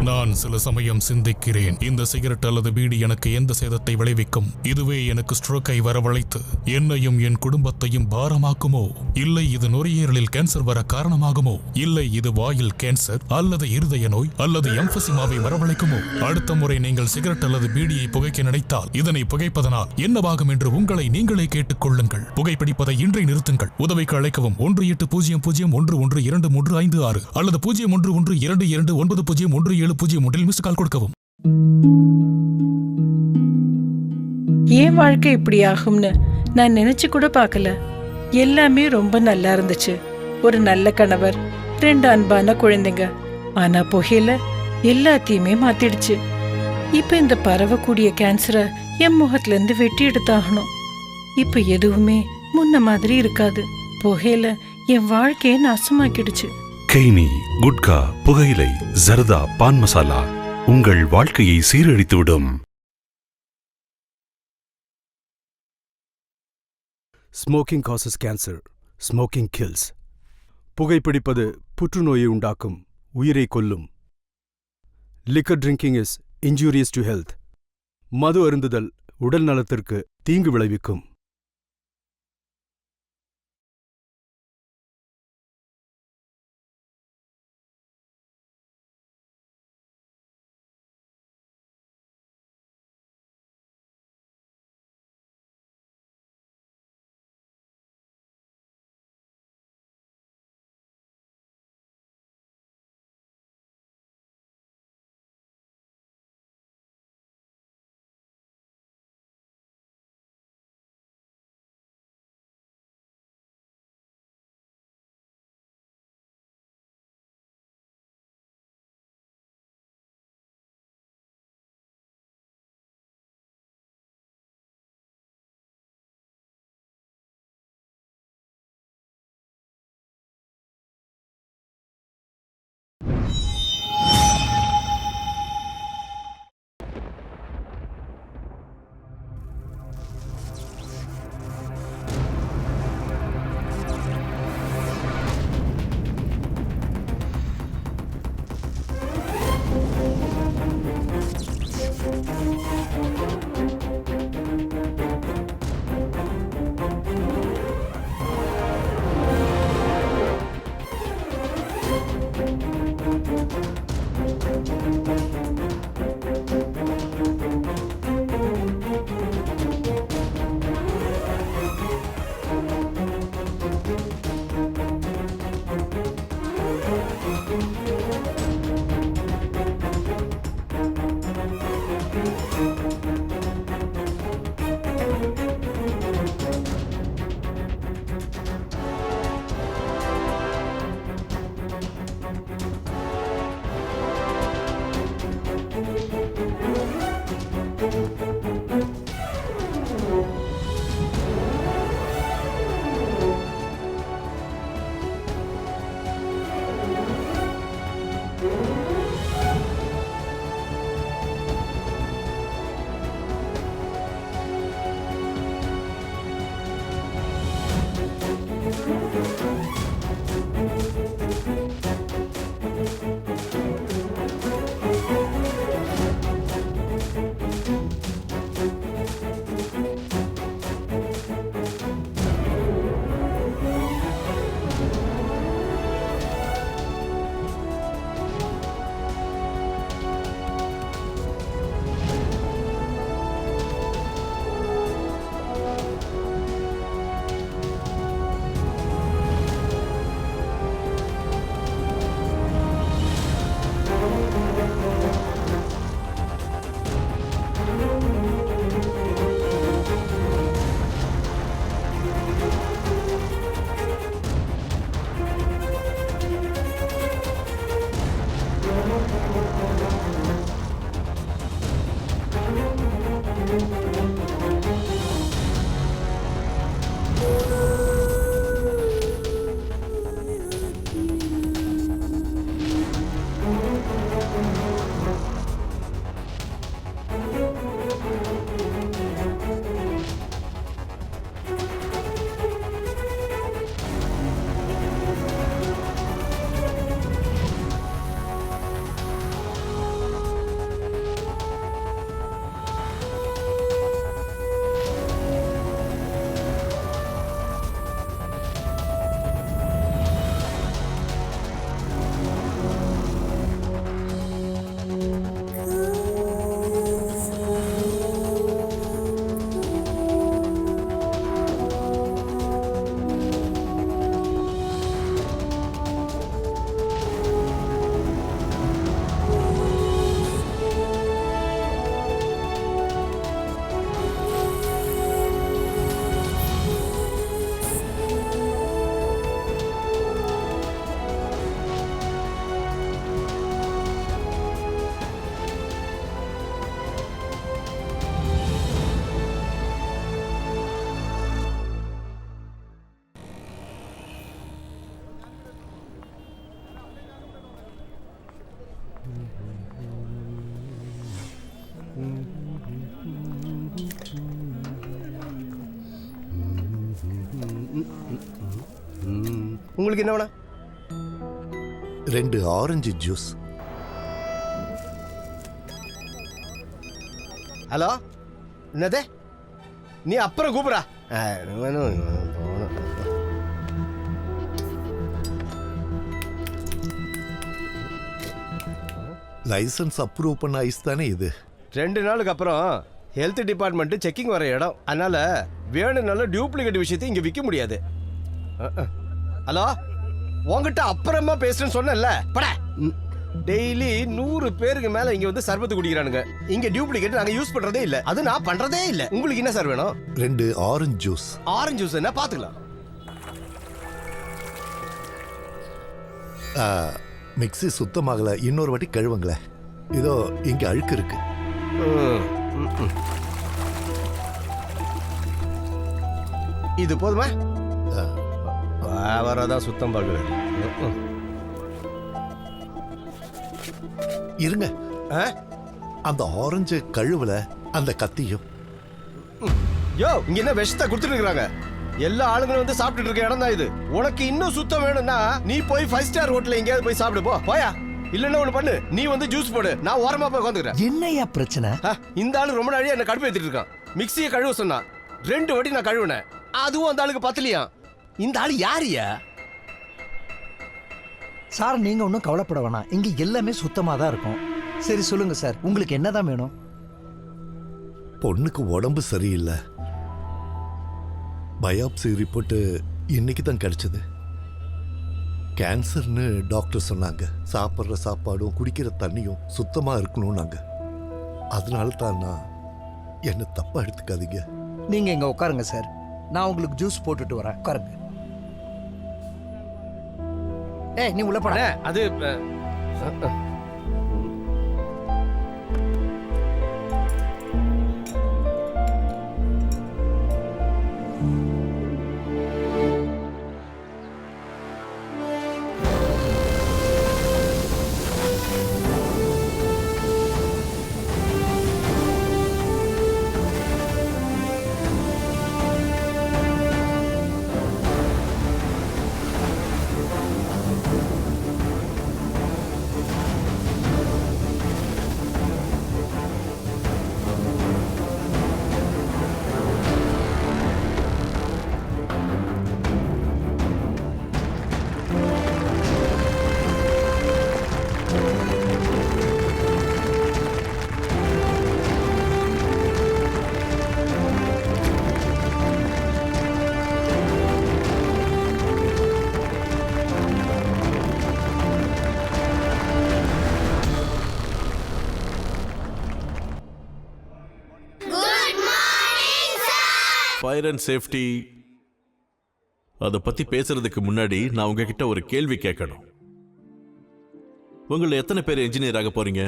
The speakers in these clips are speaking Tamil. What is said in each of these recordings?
நான் சில சமயம் சிந்திக்கிறேன், இந்த சிகரெட் அல்லது பீடி எனக்கு எந்த சேதத்தை விளைவிக்கும்? இதுவே எனக்கு ஸ்ட்ரோக்கை வரவழைத்து என்னையும் என் குடும்பத்தையும் பாரமாக்குமோ? இல்லை இது நுரையீரலில் கேன்சர் வர காரணமாகுமோ? இல்லை இது வாயில் கேன்சர் அல்லது இருதய நோய் அல்லது எம்பசிமாவை வரவழைக்குமோ? அடுத்த முறை நீங்கள் சிகரெட் அல்லது பீடியை புகைக்க நினைத்தால் இதனை புகைப்பதனால் என்னவாகும் என்று உங்களை நீங்களே கேட்டுக் கொள்ளுங்கள். புகைப்பிடிப்பதை இன்றை நிறுத்துங்கள். உதவிக்கு அழைக்கவும் 1800-112356 அல்லது 0112290170 மிஸ் கால் கொடுக்கவும். ஏன் வாழ்க்கை இப்படி ஆகும்னு நான் நினைச்சு கூட பார்க்கல. எல்லாமே ரொம்ப நல்லா இருந்துச்சு. ஒரு நல்ல கணவர், 2 அன்பான குழந்தைங்க. ஆனா புகையில எல்லாத்தையுமே மாத்திடுச்சு. இப்ப இந்த பரவக்கூடிய கேன்சரை என் முகத்துல இருந்து வெட்டி எடுத்தாகணும். இப்ப எதுவுமே முன்ன மாதிரி இருக்காது. புகையில என் வாழ்க்கையை நாசமாக்கிடுச்சு. கெய்னி, குட்கா, புகையிலை, ஜர்தா, பான் மசாலா உங்கள் வாழ்க்கையை சீரழித்துவிடும். Smoking causes cancer. Smoking kills. புகைப்பிடிப்பது புற்றுநோயை உண்டாக்கும், உயிரை கொல்லும். Liquor drinking is injurious to health. மது அருந்துதல் உடல் நலத்திற்கு தீங்கு விளைவிக்கும். உங்களுக்கு என்ன வேணும்? 2 ஆரஞ்சு ஜூஸ். ஹலோ, என்னது? நீ அப்புறம் கூப்பிடா. லைசன்ஸ் அப்ரூவ் பண்ண ஐஸ் தானே இது? 2 நாளுக்கு அப்புறம் ஹெல்த் டிபார்ட்மெண்ட் செக்கிங் வர இடம். அதனால வேணும்னால டூப்ளிகேட் விஷயத்தை இங்க விற்க முடியாது. ஹலோ, உங்ககிட்ட அப்புறமா பேசுறேன்னு சொன்னேன்ல, பட. டெய்லி 100 பேருக்கு மேல இங்க வந்து சர்பத்து குடிக்கிறானுங்க. இங்க டூப்ளிகேட் நாங்க யூஸ் பண்றதே இல்ல. அது நான் பண்றதே இல்ல. உங்களுக்கு என்ன சார் வேணும்? 2 ஆரஞ்சு ஜூஸ். ஆரஞ்சு ஜூஸ் என்ன பாத்துக்கலாம். மிக்ஸி சுத்தமாகல, இன்னொரு வாட்டி கழுவுங்களேன். இதோ இங்க அழுக்கு இருக்கு. இது போதுமா? வரதான் சுத்தம் பார்க்குறாரு. இருங்க, அந்த ஆரஞ்சு கழுவுல அந்த கத்தியும். யோ, இங்க என்ன விஷத்தை கொடுத்துட்டு இருக்காங்க? எல்லா ஆளுங்களும் வந்து சாப்பிட்டுட்டு இருக்க இடம் தான் இது. உனக்கு இன்னும் சுத்தம் வேணும்னா நீ போய் 5 ஸ்டார் ஹோட்டல்ல எங்கேயாவது போய் சாப்பிடு போ. போயா. இல்லன்னா ஒண்ணு பண்ணு, நீ வந்து ஜூஸ் போடு, நான் ஓரமா போய் உட்காந்துக்கிறேன். என்னையா பிரச்சனை? இந்த ஆளு ரொம்ப நாளையா என்ன கடுப்பு ஏத்திட்டு இருக்கான். மிக்ஸியை கழுவ சொன்னா 2 வாட்டி நான் கழுவுனேன். அதுவும் அந்த ஆளுக்கு பத்தலையா. இந்த ஆளு யாரியா? சார், நீங்க ஒன்றும் கவலைப்பட வேணாம், இங்க எல்லாமே சுத்தமா தான் இருக்கும். சரி சொல்லுங்க சார், உங்களுக்கு என்னதான் வேணும்? பொண்ணுக்கு உடம்பு சரியில்லை. பயாப்சி ரிப்போர்ட் இன்னைக்கு தான் கிடைச்சது. கேன்சர்னு டாக்டர் சொன்னாங்க. சாப்பிட்ற சாப்பாடும் குடிக்கிற தண்ணியும் சுத்தமா இருக்கணும்னாங்க. அதனால தான் நான், என்ன தப்பா எடுத்துக்காதீங்க. நீங்க இங்க உட்காருங்க சார், நான் உங்களுக்கு ஜூஸ் போட்டுட்டு வரேன். உட்காருங்க. ஏய், நீ உள்ள போட. அது ஃபயர் அண்ட் சேஃப்டி அதை பத்தி பேசுறதுக்கு முன்னாடி நான் உங்ககிட்ட ஒரு கேள்வி கேட்கணும். உங்களை எத்தனை பேர் இன்ஜினியர் ஆக போறீங்க?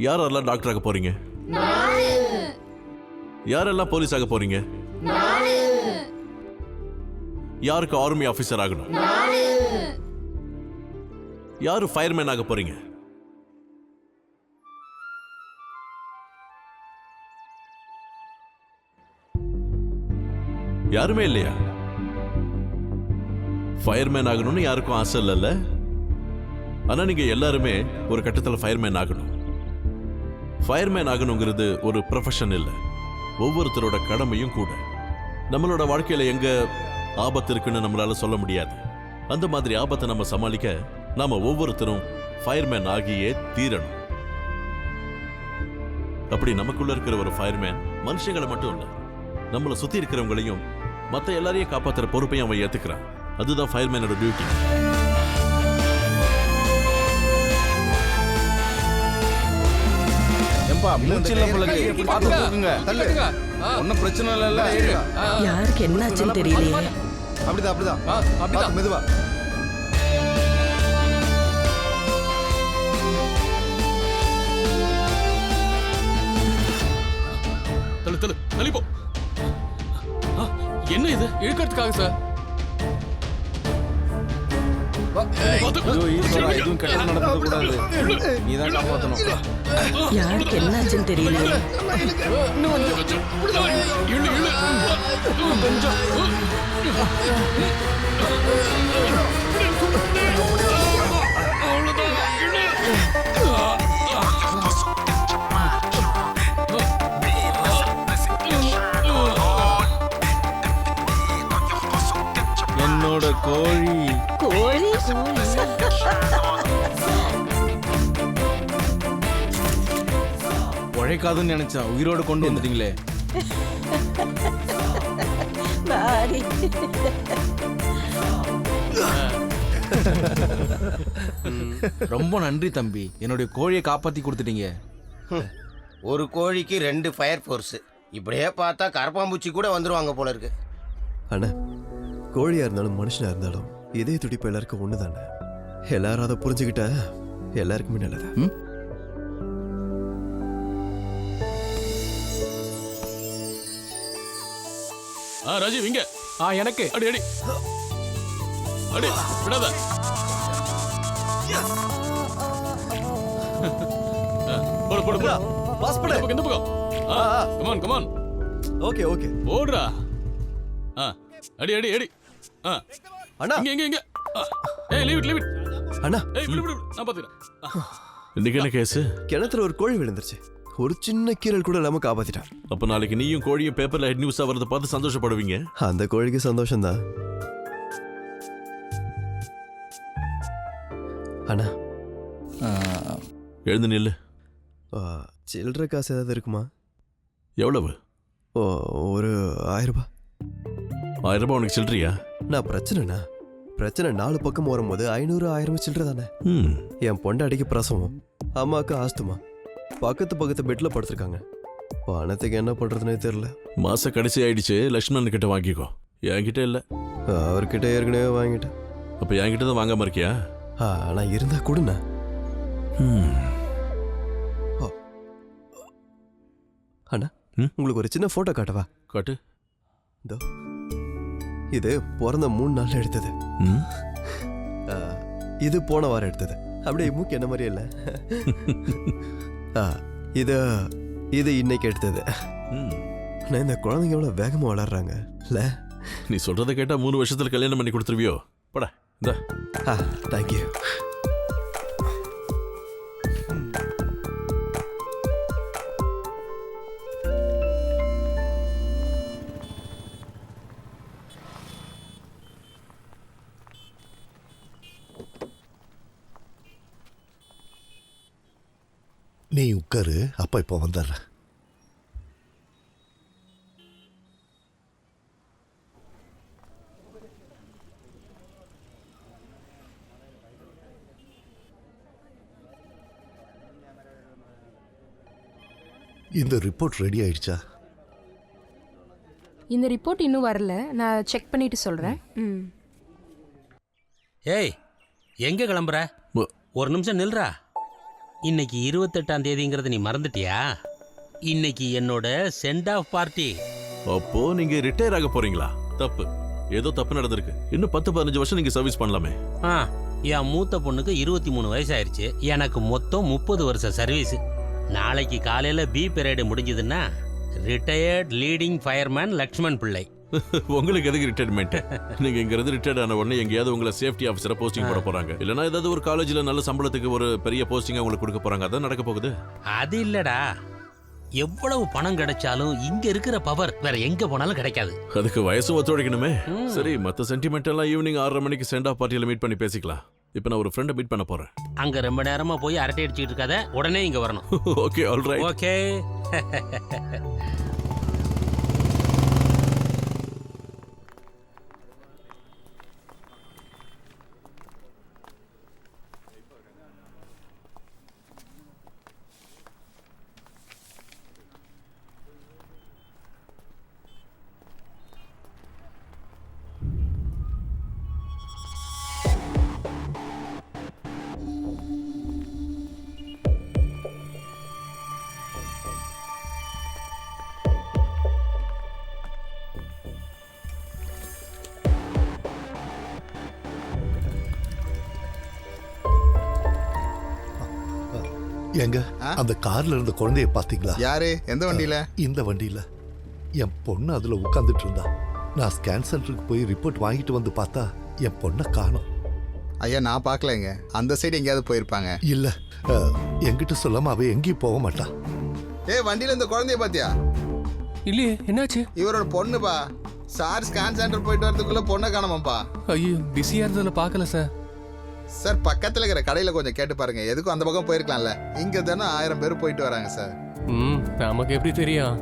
யாரெல்லாம் டாக்டர் ஆக போறீங்க? யாரெல்லாம் போலீஸ் ஆக போறீங்க? யாருக்கு ஆர்மி ஆபீசர் ஆகணும்? யாரு ஃபயர்மேன் ஆக போறீங்க? யாருமே இல்லையா? ஃபயர்மேன் ஆகணும்னு யாருக்கும் ஆசை இல்லைல்ல? ஆனா நீங்க எல்லாருமே ஒரு கட்டத்தில் ஃபயர்மேன் ஆகணும். ஃபயர்மேன் ஆகணுங்கிறது ஒரு ப்ரொஃபஷன் இல்லை, ஒவ்வொருத்தரோட கடமையும் கூட. நம்மளோட வாழ்க்கையில எங்க ஆபத்து இருக்குன்னு நம்மளால சொல்ல முடியாது. அந்த மாதிரி ஆபத்தை நம்ம சமாளிக்க நாம ஒவ்வொருத்தரும் ஃபயர்மேன் ஆகியே தீரணும். அப்படி நமக்குள்ள இருக்கிற ஒரு ஃபயர்மேன் மனுஷங்களை மட்டும் இல்ல, நம்மளை சுத்தி இருக்கிறவங்களையும் மற்ற எல்லாரையும் காப்பாற்றுற பொறுப்பையும் அவன் ஏத்துக்கிறான். அதுதான் ஃபயர்மேனோட டியூட்டி. ஒன்னும் பிரச்சனை இல்ல. யாருக்கு என்னாச்சுன்னு தெரியலையே. அப்படிதான் அப்படிதான் மெதுவா. தள்ளிப்போ. என்ன இது? இழுக்கிறதுக்காக சார். ஐயோ ஈஸ்வரா எதுவும் கெட்டது நடந்துட கூடாது. நீ தான் காப்பாற்றணும். யாருக்கு என்னாச்சுன்னு தெரியலையே. என்னோட கோழி கோழி உழைக்காதுன்னு நினைச்சேன், உயிரோடு கொண்டு வந்துட்டீங்களே. பாரி. ரொம்ப நன்றி தம்பி, என்னுடைய கோழியை காப்பாத்தி கொடுத்துட்டீங்க. ஒரு கோழிக்கு 2 ஃபயர் ஃபோர்ஸ். இப்படியே பார்த்தா கரப்பாம்பூச்சி கூட வந்துருவாங்க போல இருக்கு. அண்ணா, கோழியா இருந்தாலும் மனுஷனா இருந்தாலும் இதே துடிப்பு எல்லாருக்கும் ஒண்ணுதானே. எல்லாரும் அதை புரிஞ்சுக்கிட்டா எல்லாருக்குமே நல்லது. ராஜீவ் இங்க. எனக்கு அடி அடி அடி விடாத. போடு போடு போடு. பாஸ் பண்ணு. இந்த பக்கம். Come on come on. Okay okay. ஓடுறா. அடி அடி அடி. அண்ணா இங்க இங்க இங்க. ஏய் லீவ் இட். அண்ணா ஏய் விடு விடு. நான் பாத்துக்கிறேன். இன்னைக்கு என்ன கேஸ்? கிணத்துல ஒரு கோழி விழுந்துருச்சு. ஒரு சின்ன கீரல் கூட இல்லாம காப்பாத்திட்டான். அப்ப நாளைக்கு நீயும் கோழியும் பேப்பர்ல ஹெட் நியூஸா வரதை பார்த்து சந்தோஷப்படுவீங்க. அந்த கோழிக்கு சந்தோஷம்தான். அண்ணா எழுந்து நில்லு. சில்லற காசு ஏதாவது இருக்குமா? எவ்வளவு? ஒரு 1000 ரூபாய். 1000 ரூபாய் உனக்கு சில்லறியா? நான் பிரச்சனை 4 பக்கம் வரும்போது 500 1000 சில்லற தானே. என் பொண்டாட்டிக்கு பிரசவம், அம்மாவுக்கு ஆஸ்துமா, பக்கத்து பெட்ல படுத்திருக்காங்க. பணத்துக்கு என்ன பண்றதுனே தெரியல. மாச கடைசி ஆயிடுச்சு. லட்சுமணன் கிட்ட வாங்கிக்கோ. என்கிட்ட இல்ல. அவர்கிட்ட ஏற்கனவே வாங்கிட்டேன். அப்ப என்கிட்ட தான் வாங்காம இருக்கியா? ஆனா இருந்தா கொடுண்ணா. அண்ணா உங்களுக்கு ஒரு சின்ன போட்டோ காட்டவா? காட்டு. இதோ இது பிறந்த 3 நாள்ல எடுத்தது. இது போன வாரம் எடுத்தது. அப்படியே மூக்கு என்ன மாதிரியே இல்ல. இது இன்னைக்கு எடுத்தது. நான் இந்த குழந்தைங்க எவ்வளவு வேகமா வளர்றாங்க இல்ல? நீ சொல்றதை கேட்டா 3 வருஷத்துல கல்யாணம் பண்ணி கொடுத்துருவியோ? பட இந்த. தேங்க்யூ. நீ உட்காரு, அப்பா இப்போ வந்துடுறேன். இந்த ரிப்போர்ட் ரெடி ஆயிடுச்சா? இந்த ரிப்போர்ட் இன்னும் வரல, நான் செக் பண்ணிட்டு சொல்றேன். ஏய் எங்க கிளம்புற? ஒரு நிமிஷம் நில்றா. இன்னைக்கு 28ஆம் தேதிங்கிறது நீ மறந்துட்டியா? இன்னைக்கு என்னோட சென்ட் ஆஃப் பார்ட்டி. அப்போ நீங்க ரிட்டையர் ஆக போறீங்களா? தப்பு, ஏதோ தப்பு நடந்திருக்கு. இன்னும் 10-15 வருஷம் நீங்க சர்வீஸ் பண்ணலாமே. என் மூத்த பொண்ணுக்கு 23 வயசாயிருச்சு. எனக்கு மொத்தம் 30 வருஷம் சர்வீஸ். நாளைக்கு காலையில பி பீரியட் முடிஞ்சதுன்னா ரிட்டையர்ட் லீடிங் ஃபயர்மேன் லக்ஷ்மண் பிள்ளை. உங்களுக்கு எதுக்கு ரிட்டையர்மெண்ட்? நீங்க இங்க இருந்து ரிட்டையர்ட் ஆன உடனே எங்கேயாவது உங்களை சேஃப்டி ஆஃபீஸரா போஸ்டிங் போட போறாங்க. இல்லனா ஏதாவது ஒரு காலேஜ்ல நல்ல சம்பளத்துக்கு ஒரு பெரிய போஸ்டிங் உங்களுக்கு கொடுக்க போறாங்க. அதான் நடக்க போகுது. அது இல்லடா, எவ்வளவு பணம் கிடைச்சாலும் இங்க இருக்கிற பவர் வேற எங்க போனாலும் கிடைக்காது. அதுக்கு வயசும் ஒத்துழைக்கணுமே. சரி, மத்த சென்டிமெண்ட் எல்லாம் ஈவினிங் 6:30 மணிக்கு சென்ட் ஆஃப் பார்ட்டியில மீட் பண்ணி பேசிக்கலாம். இப்போ நான் ஒரு ஃப்ரெண்டை மீட் பண்ண போறேன். அங்க ரொம்ப நேரமா போய் அரட்டை அடிச்சிட்டு இருக்காத, உடனே இங்க வரணும். Okay, all right. ஓகே. எங்க அந்த கார்ல இருந்த குழந்தைய பாத்தீங்களா? யாரு? எந்த வண்டியில? இந்த வண்டியில. என் பொண்ணு அதுல உட்கார்ந்துட்டு இருந்தா. நான் ஸ்கேன் சென்டருக்கு போய் ரிப்போர்ட் வாங்கிட்டு வந்து பார்த்தா என் பொண்ணை காணோம். ஐயா நான் பார்க்கலங்க. அந்த சைடு எங்கேயாவது போயிருப்பாங்க. இல்ல, என்கிட்ட சொல்லாம அவ எங்கேயும் போக மாட்டா. வண்டியில இந்த குழந்தைய பாத்தியா? இல்லையே, என்னாச்சு? இவரோட பொண்ணுப்பா. சார் ஸ்கேன் சென்டர் போயிட்டு வரதுக்குள்ள பொண்ணை காணோமாப்பா. ஐயோ, பிஸியா இருந்ததுல பார்க்கல சார். சார் பக்கத்துல இருக்கிற கடையில கொஞ்சம் கேட்டு பாருங்க. எதுக்கும் அந்த பக்கம் போயிருக்கலாம்ல. இங்க தானே 1000 பேர் போயிட்டு வராங்க சார். நமக்கு எப்படி தெரியும்?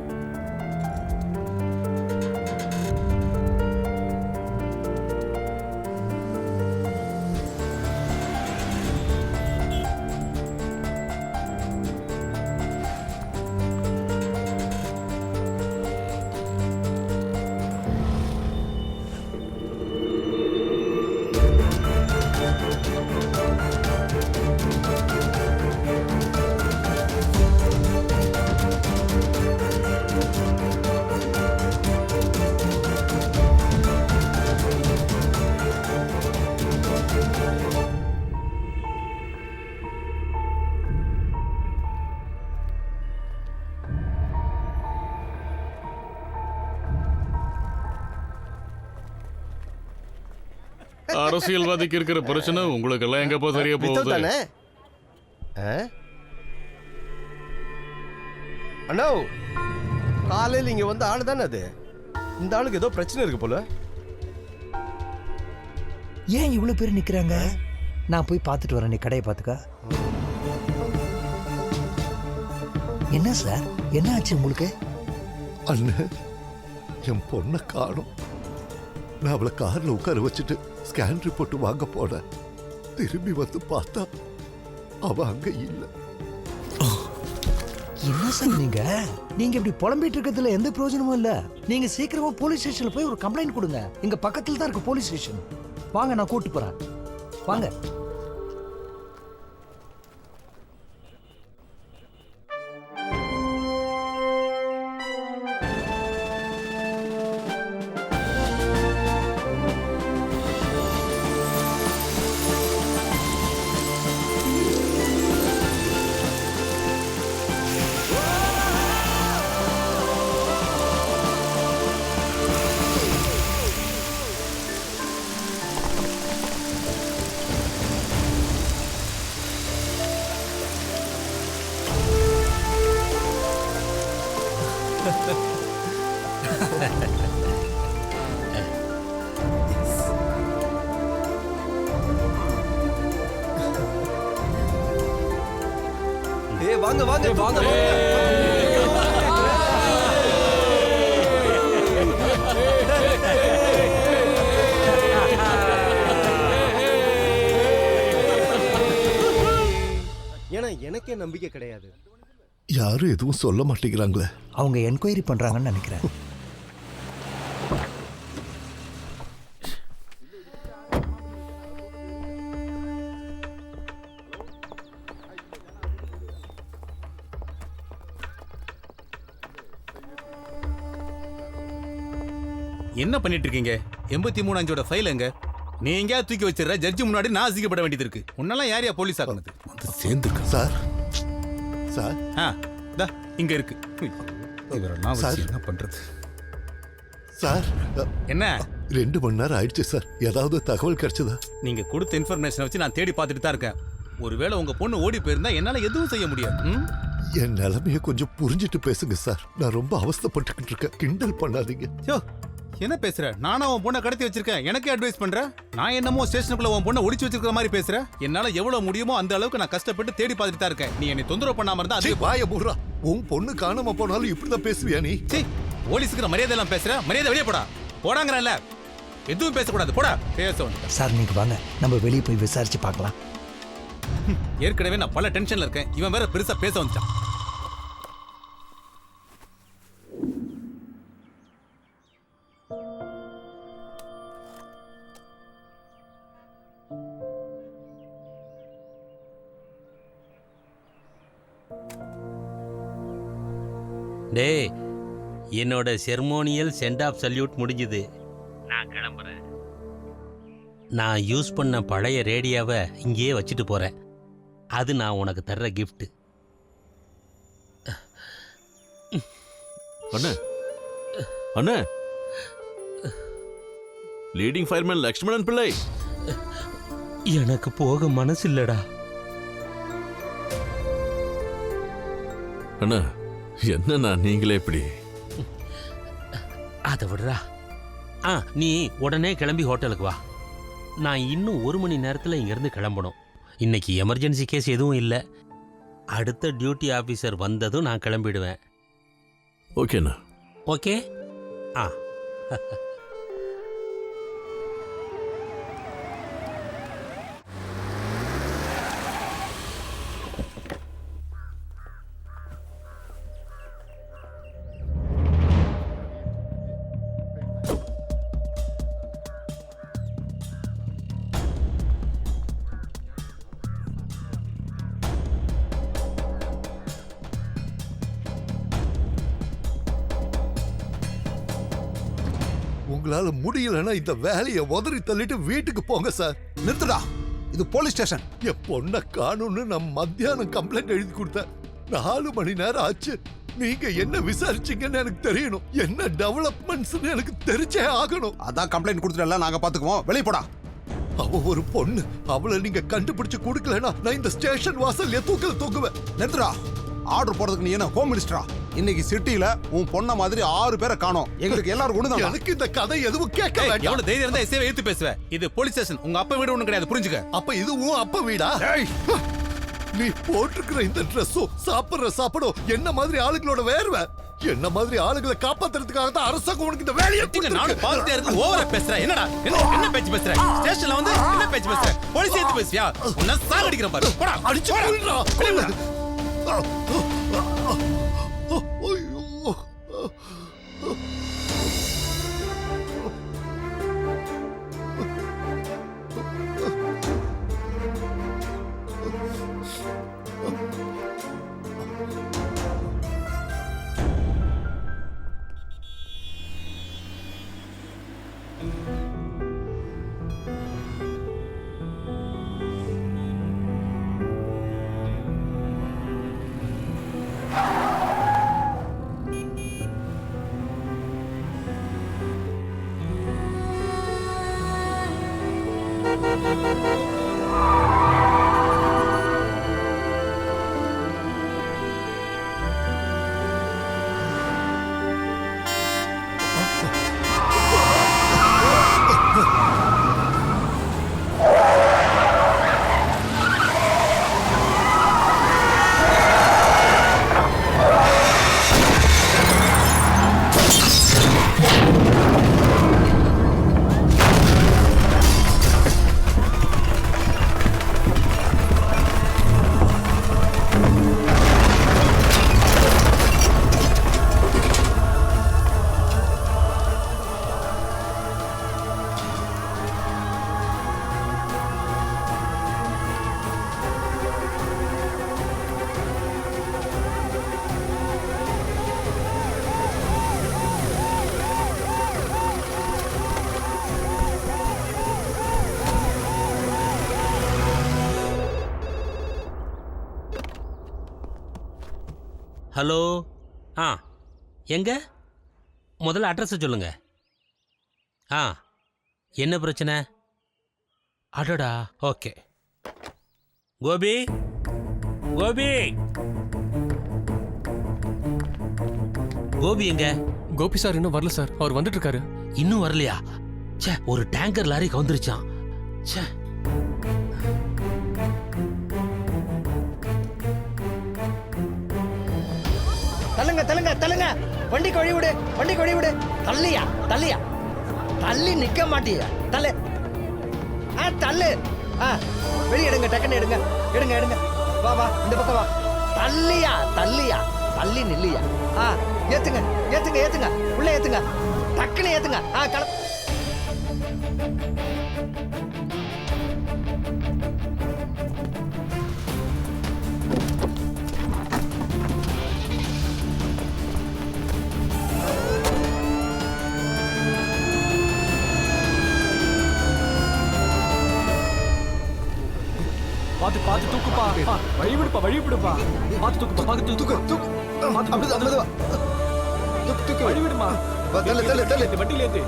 அரசியல்வாதிக்கு இருக்கிற பிரச்சனை உங்களுக்கு எல்லாம் எங்க போய் தெரிய போகுது? அண்ணா, காலையில் இங்க வந்த ஆளு தானே அது? இந்த ஆளுக்கு ஏதோ பிரச்சனை இருக்கு போல. ஏன் இவ்வளவு பேர் நிக்கிறாங்க? நான் போய் பார்த்துட்டு வரேன், நீ கடையை பார்த்துக்க. என்ன சார், என்ன ஆச்சு உங்களுக்கு? அண்ணன், என் பொண்ணை காணோம். நான் அவளை கார்ல உட்கார வச்சுட்டு ஸ்கேன் ரிப்போர்ட் வாங்க போனேன். திரும்பி வந்து பார்த்தா அவ அங்க இல்ல. என்ன சார் நீங்க இப்படி புலம்பிட்டு இருக்கிறதுல எந்த பிரயோஜனமும் இல்ல. நீங்க சீக்கிரமா போலீஸ் ஸ்டேஷன்ல போய் ஒரு கம்ப்ளைண்ட் கொடுங்க. இங்க பக்கத்துல தான் இருக்கு போலீஸ் ஸ்டேஷன். வாங்க, நான் கூட்டு போறேன். வாங்க. வாங்க வாங்க வாங்க. ஏன்னா எனக்கே நம்பிக்கை கிடையாது. யாரும் எதுவும் சொல்ல மாட்டேங்கிறாங்களே. அவங்க என்கொயரி பண்றாங்கன்னு நினைக்கிறேன். என்ன பண்ணிட்டு இருக்கீங்க? 83 அஞ்சோட ஃபைல் எங்க? நீ எங்கேயாவது தூக்கி வச்சிடற. ஜட்ஜி முன்னாடி நான் அசிங்கப்பட வேண்டியது இருக்கு. உன்னெல்லாம் யாரையா போலீஸ் ஆக்குனது? வந்து சேர்ந்துருக்க சார். சார் இங்க இருக்கு. இவரெல்லாம் வச்சு என்ன பண்றது? சார், என்ன 2 மணி நேரம் ஆயிடுச்சு சார். ஏதாவது தகவல் கிடைச்சதா? நீங்க கொடுத்த இன்ஃபர்மேஷனை வச்சு நான் தேடி பார்த்துட்டு தான் இருக்கேன். ஒருவேளை உங்க பொண்ணு ஓடி போயிருந்தா என்னால எதுவும் செய்ய முடியாது. என் நிலைமைய கொஞ்சம் புரிஞ்சிட்டு பேசுங்க சார். நான் ரொம்ப அவஸ்தைப்பட்டுக்கிட்டு இருக்கேன். கிண்டல் பண்ணாதீங்க. என்ன பேசுற? நானும் உன் பொண்ணை கடத்தி வச்சிருக்கேன். எனக்கே அட்வைஸ் பண்ற? நான் என்னமோ ஸ்டேஷனுக்குள்ள உன் பொண்ணை ஒளிச்சு வச்சிருக்கிற மாதிரி பேசுற? என்னால எவ்வளவு முடியுமோ அந்த அளவுக்கு நான் கஷ்டப்பட்டு தேடி பார்த்துட்டு தான் இருக்கேன். நீ என்னை தொந்தரவு பண்ணாம இருந்தா அது வாய மூடுறா. உன் பொண்ணு காணாம போனாலும் இப்படிதான் பேசுவியா நீ? போலீஸுக்கு மரியாதை எல்லாம் பேசுற? மரியாதை வெளியே போடா. போடாங்கறல்ல. எதுவும் பேசக்கூடாது. போடா. பேச வந்து சார், நீங்க வாங்க, நம்ம வெளியே போய் விசாரிச்சு பார்க்கலாம். ஏற்கனவே நான் பல டென்ஷன்ல இருக்கேன். இவன் வேற பெருசா பேச வந்துட்டான். டேய், என்னோட செர்மோனியல் சென்ட் ஆஃப் சல்யூட் முடிஞ்சுது. நான் கிளம்புறேன். நான் யூஸ் பண்ண பழைய ரேடியோவை இங்கேயே வச்சுட்டு போகிறேன். அது நான் உனக்கு தர்ற கிஃப்ட். அண்ணே அண்ணே லீடிங் ஃபயர்மேன் லக்ஷ்மணன் பிள்ளை. எனக்கு போக மனசு இல்லடா. அண்ணா என்னண்ணா நீங்களே இப்படி? அதை விடுறா. நீ உடனே கிளம்பி ஹோட்டலுக்கு வா. நான் இன்னும் 1 மணி நேரத்தில் இங்கேருந்து கிளம்பணும். இன்னைக்கு எமர்ஜென்சி கேஸ் எதுவும் இல்லை. அடுத்த டியூட்டி ஆஃபீஸர் வந்ததும் நான் கிளம்பிடுவேன். ஓகேண்ணா. ஓகே. உங்களால முடியலன்னா இந்த வேலையை உதறி தள்ளிட்டு வீட்டுக்கு போங்க சார். நிறுத்துடா, இது போலீஸ் ஸ்டேஷன். என் பொண்ணை காணும்னு நான் மத்தியானம் கம்ப்ளைண்ட் எழுதி கொடுத்தேன். 4 மணி நேரம் ஆச்சு. நீங்க என்ன விசாரிச்சீங்கன்னு எனக்கு தெரியணும். என்ன டெவலப்மெண்ட்ஸ்னு எனக்கு தெரிஞ்சே ஆகணும். அதான் கம்ப்ளைண்ட் கொடுத்துட்டல, நாங்க பாத்துக்குவோம். வெளிய போடா. அவ ஒரு பொண்ணு. அவளை நீங்க கண்டுபிடிச்சு கொடுக்கலனா நான் இந்த ஸ்டேஷன் வாசல்ல தூக்கல தூக்குவேன். நிறுத்துடா. ஆர்டர் போறதுக்கு நீ என்ன ஹோம் மினிஸ்டரா? இன்னைக்கு சிட்டில உன் பொண்ண மாதிரி 6 பேரை காணோம். எங்களுக்கு எல்லாரும் ஒண்ணுதான். எனக்கு இந்த கதை எதுவும் கேட்க வேண்டாம். எவ்வளவு தைரியம் இருந்தா எஸ்ஏவை ஏத்து பேசுவ? இது போலீஸ் ஸ்டேஷன். உங்க அப்பா வீடு ஒண்ணு கிடையாது, புரிஞ்சுக்க. அப்ப இது உன் அப்பா வீடா? நீ போட்டுக்கிற இந்த ட்ரெஸ்ஸும் சாப்பிடுற சாப்பிடும் என்ன மாதிரி ஆளுங்களோட வேர்வை. என்ன மாதிரி ஆளுங்களை காப்பாத்துறதுக்காக தான் அரசாங்கம் உனக்கு இந்த வேலையை கொடுத்திருக்கு. நானும் பார்த்துட்டே இருக்கு. ஓவரா பேசுற. என்னடா என்ன பேச்சு பேசுற? ஸ்டேஷன்ல வந்து என்ன பேச்சு பேசுற? போலீஸ் ஏத்து பேசுறியா? உன்ன சாகடிக்கிறேன் பாரு. போடா, அடிச்சு கொல்றா. ஹலோ. எங்க? முதல்ல அட்ரஸை சொல்லுங்க. என்ன பிரச்சனை? அடடா. ஓகே. கோபி, கோபி, கோபி எங்க? கோபி சார் இன்னும் வரல சார். அவர் வந்துட்டு இருக்காரு. இன்னும் வரலையா? ச்சே, ஒரு டேங்கர் லாரி கவுந்துருச்சான். ச்சே. தள்ளுங்க தள்ளுங்க தள்ளுங்க. வண்டிக்கு வழி விடு, வண்டிக்கு வழி விடு. தள்ளியா தள்ளியா. தள்ளி நிக்க மாட்டியா? தள்ளு. தள்ளு. வெளியே எடுங்க, டக்குன்னு எடுங்க. எடுங்க எடுங்க. வா வா, இந்த பக்கம் வா. தள்ளியா தள்ளியா. தள்ளி நில்லியா. ஏத்துங்க ஏத்துங்க ஏத்துங்க. உள்ள ஏத்துங்க. டக்குன்னு ஏத்துங்க. பாத்து பாத்து தூக்குப்பா. வழி விடுப்பா, வழி விடுப்பா. பாத்து தூக்குப்பா, பாத்து தூக்கு தூக்கு. அப்படிதான் அப்படிதான். தூக்கு தூக்கு வழி விடுமா. வா, தள்ளு தள்ளு தள்ளு இந்த வண்டியில ஏத்து.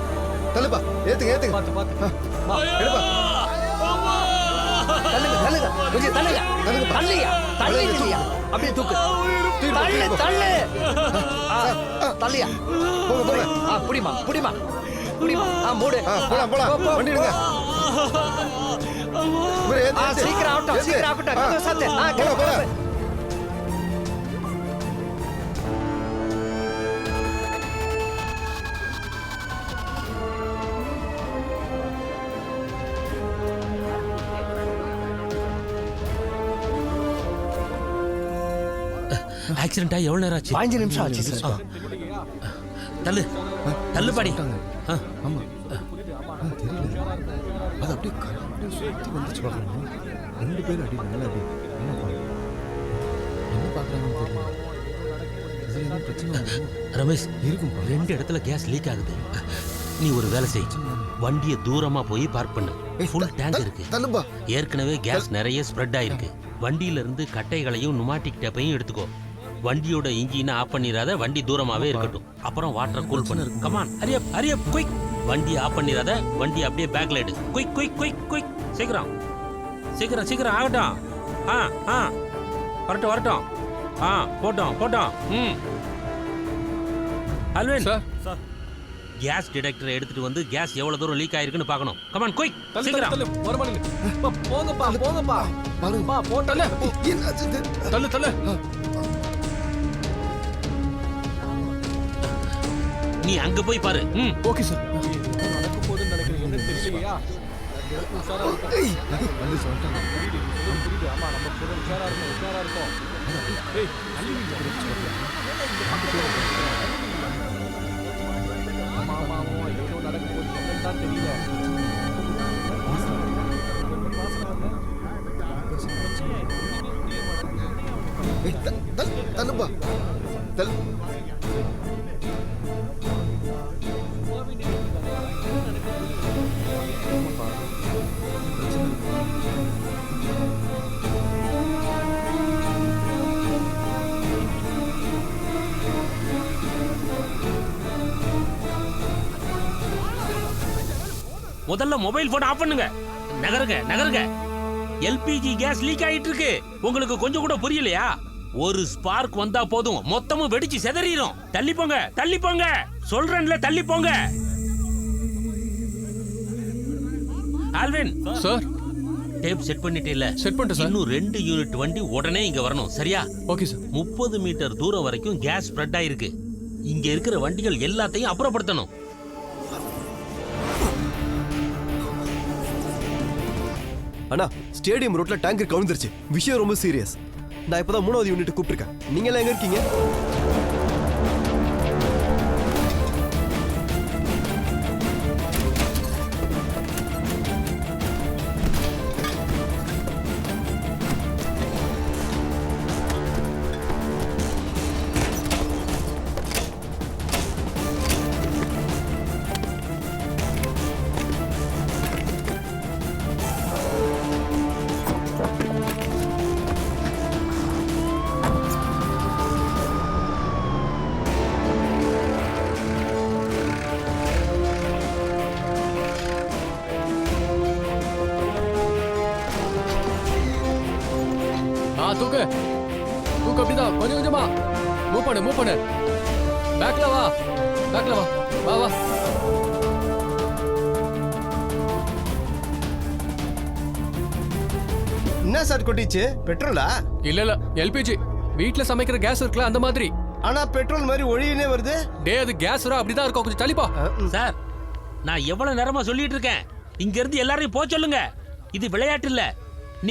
தள்ளுப்பா ஏத்துங்க ஏத்துங்க பாத்து பாத்து. எடுப்பா தள்ளுங்க தள்ளுங்க கொஞ்சம் தள்ளுங்க தள்ளுங்கப்பா. தள்ளியா தள்ளியா அப்படியே தூக்கு தள்ளு தள்ளு தள்ளியா போங்க போங்க புடிமா புடிமா புடிமா மூடு போலாம் போலாம் வண்டி எடுங்க இவரை ஏத்து, ஏத்து. சீக்கிரம் ஆகட்டும் ஏத்து. சீக்கிரம் ஆகட்டும் கதவை சாத்து. போலாம், போலாம். ஆக்சிடென்ட் ஆகி எவ்வளவு நேரம் ஆச்சு? 5 நிமிஷம் ஆச்சு சார். தள்ளு தள்ளு பாடி. ஆமா தெரியல அது அப்படியே சுத்தி வந்துச்சு பார்க்கணும் 2 பேர் அடி நல்லா அடி என்ன பார்க்கறாங்கன்னு தெரியல இதுல என்ன பிரச்சனை வருமோ? ரமேஷ் இருக்கும் 2 இடத்துல கேஸ் லீக் ஆகுது. நீ ஒரு வேலை செய், வண்டியை தூரமா போய் பார்க் பண்ணு. ஃபுல் டேங்க் இருக்கு. தள்ளுப்பா. ஏற்கனவே கேஸ் நிறைய ஸ்ப்ரெட் ஆயிருக்கு. வண்டியில இருந்து கட்டைகளையும் நுமாட்டிக் டேப்பையும் எடுத்துக்கோ. வண்டியோட இன்ஜினை ஆஃப் பண்ணிராத, வண்டி தூரமாவே இருக்கட்டும். அப்புறம் வாட்டரை கூல் பண்ணு. Come on ஹரியப் ஹரியப் quick. வண்டி ஆஃப் பண்ணிராத, வண்டி அப்படியே பேக்ல எடு. Quick quick quick quick. சீக்கிரம் சீக்கிரம் சீக்கிரம் ஆகட்டும். வரட்டும் வரட்டும். போட்டோம் போட்டோம். அல்வின் சார் கேஸ் டிடெக்டரை எடுத்துட்டு வந்து கேஸ் எவ்வளவு தூரம் லீக் ஆயிருக்குன்னு பார்க்கணும். கமான் குயிக் சீக்கிரம். தள்ளு ஒரு மணி. போங்கப்பா போங்கப்பா. பாருங்கப்பா போட்டல. என்னாச்சு தள்ளு தள்ளு. நீ அங்க போய் பாரு. Okay sir. நடக்க போகுதுன்னு நினைக்கிறேன். என்ன தெரியலையா? உஷாரா இருக்கும். வந்து சொல்லிட்டாங்க. புரியுது. ஆமா நம்ம கூட உஷாரா இருக்கும். ஏய் அள்ளி ஆமா ஆமா ஆமா ஏதோ நடக்க போகுது. என்னன்னு தான் தெரியல. தள்ளுப்பா தள்ளு முதல்ல மொபைல் போன் ஆஃப் பண்ணுங்க. நகருங்க நகருங்க. எல்பிஜி கேஸ் லீக் ஆயிட்டு இருக்கு. உங்களுக்கு கொஞ்சம் கூட புரியலையா? ஒரு ஸ்பார்க் வந்தா போதும், மொத்தமும் வெடிச்சு சிதறிடும். தள்ளி போங்க தள்ளி போங்க சொல்றேன்ல, தள்ளி போங்க. ஆல்வின் சார் டேப் செட் பண்ணிட்டீல்ல? செட் பண்ணிட்டேன் சார். இன்னும் 2 யூனிட் வண்டி உடனே இங்க வரணும். சரியா? Okay sir. 30 மீட்டர் தூரம் வரைக்கும் கேஸ் ஸ்ப்ரெட் ஆயிருக்கு. இங்க இருக்கிற வண்டிகள் எல்லாத்தையும் அப்புறப்படுத்தணும். அண்ணா ஸ்டேடியம் ரோட்ல டேங்கர் கவுந்துருச்சு. விஷயம் ரொம்ப சீரியஸ். நான் இப்பதான் 3வது யூனிட் கூப்பிட்டுருக்கேன். நீங்க எல்லாம் எங்க இருக்கீங்க? தூக்கு தூக்கு. அப்படிதான் கொஞ்சம் கொஞ்சமா மூவ் பண்ணு. பேக்ல வா வா வா. என்ன சார் கொட்டிச்சு? பெட்ரோலா? இல்ல எல்பிஜி. வீட்ல சமைக்கிற கேஸ் இருக்குல்ல அந்த மாதிரி. ஆனா பெட்ரோல் மாதிரி ஒளியினே வருது. டேய் அது கேஸ் அப்படிதான் இருக்கும். கொஞ்சம் தள்ளிப்பா. சார் நான் எவ்வளவு நேரமா சொல்லிட்டு இருக்கேன், இங்க இருந்து எல்லாரையும் போக சொல்லுங்க. இது விளையாட்டு இல்ல.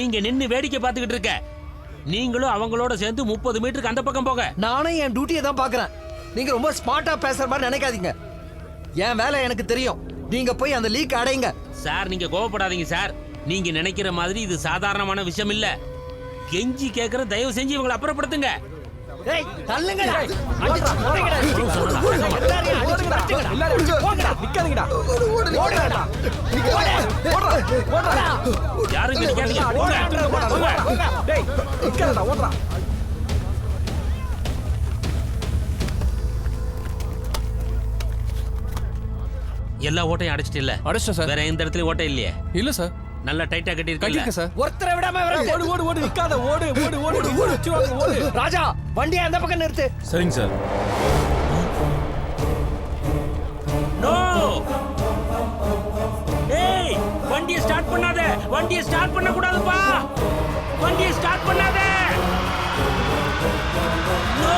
நீங்க நின்னு வேடிக்கை பார்த்துக்கிட்டு இருக்க. நீங்களும் அவங்களோட சேர்ந்து 30 மீட்டருக்கு அந்த பக்கம் போக. நானும் என் டியூட்டியை தான் பாக்குறேன். நீங்க ரொம்ப ஸ்மார்ட்டா பேசுற மாதிரி நினைக்காதீங்க. என் வேலை எனக்கு தெரியும். நீங்க போய் அந்த லீக் அடைங்க. சார் நீங்க கோவப்படாதீங்க சார். நீங்க நினைக்கிற மாதிரி இது சாதாரணமான விஷயம் இல்ல. கெஞ்சி கேக்குற, தயவு செஞ்சு இவங்களை அப்புறப்படுத்துங்க. ஏய் தள்ளுங்க. யாரும் நிக்காதீங்க. எல்லா ஓட்டையும் அடைச்சிட்டு இல்ல? அடைச்சிட்டேன் சார். வேற எந்த இடத்துலயும் ஓட்டை இல்லையே? இல்ல சார். நல்லா டைட்டா கட்டியிருக்கீங்க சார். ஒருத்தரை விடாம ஓடு ஓடு ஓடு நிக்காத ஓடு ஓடு ஓடு ஓடு ஓடு. ராஜா வண்டியை அந்த பக்கம் நிறுத்து. சரிங்க சார். நோ ஏய் வண்டியை ஸ்டார்ட் பண்ணாத. வண்டியை ஸ்டார்ட் பண்ண கூடாதுப்பா. வண்டியை ஸ்டார்ட் பண்ணாத. நோ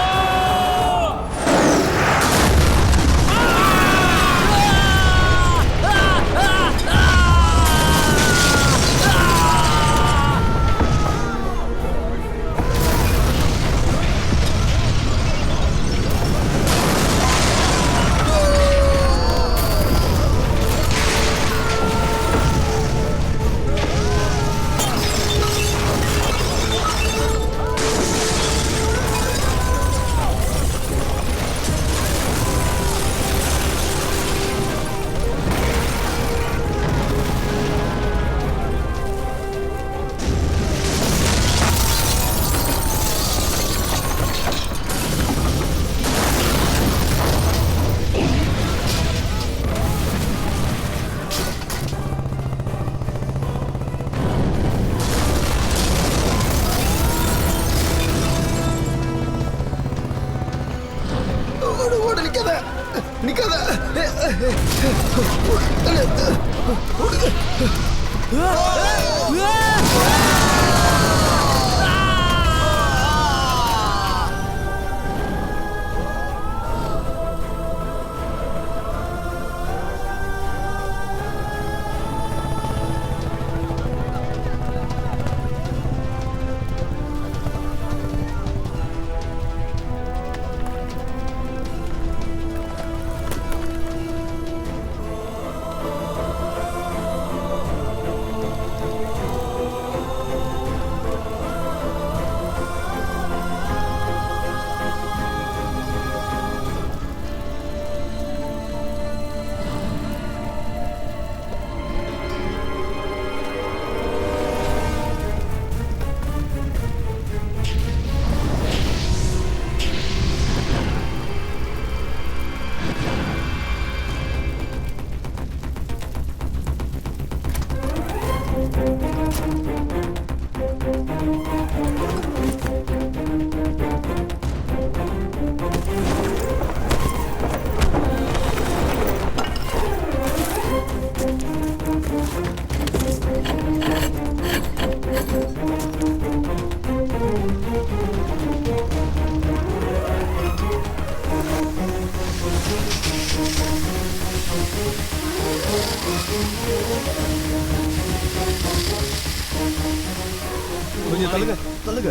கொஞ்சம் தள்ளுங்க தள்ளுங்க.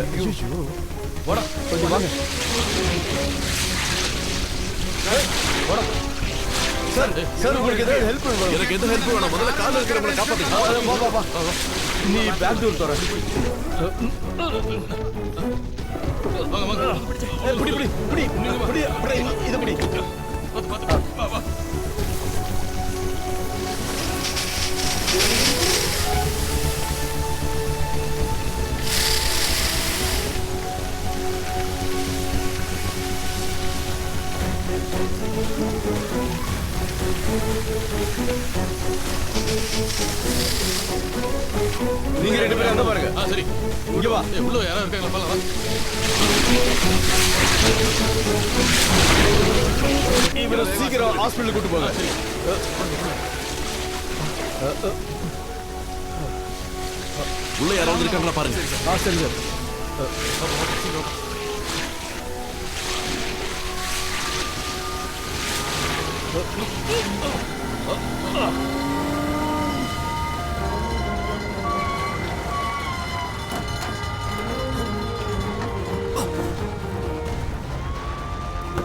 போடா கொஞ்சம் வாங்க. சார் சார் உங்களுக்கு ஏதாவது ஹெல்ப் வேணும்? எனக்கு எந்த ஹெல்ப் வேணும்? முதல்ல கால இருக்கிறவங்களை காப்பாத்துங்க. வா வா வா. நீ பேக் டோர் தர. வாங்க வாங்க. புடி புடி புடி புடி புடி இது புடி. வா வா. நீங்க ரெண்டு பேரும் அங்க பாருங்க. சரி இங்க வா. உள்ள யாரா இருக்காங்களா பாருங்க. இவரை சீக்கிரம் ஹாஸ்பிடல் கூட்டி போங்க. சரி. உள்ள யாராவது இருக்காங்களா பாருங்க. சரி sir.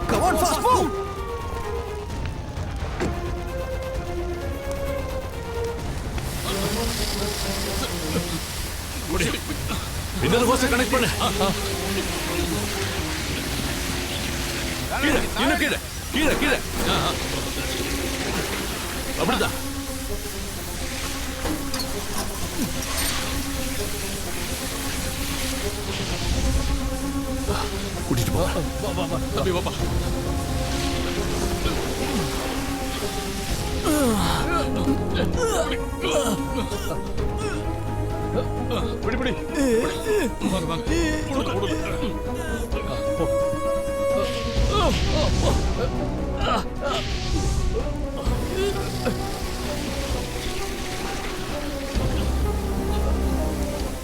Come on, fast move. இன்னொரு ஹோஸை கனெக்ட் பண்ணு. கீழே இன்னும் கீழே கீழே கீழே. அப்படிதான். கூட்டிட்டு போ. வா வா வா. தம்பி வாப்பா. பிடி பிடி வாங்க வாங்க கொடுங்க கொடுங்க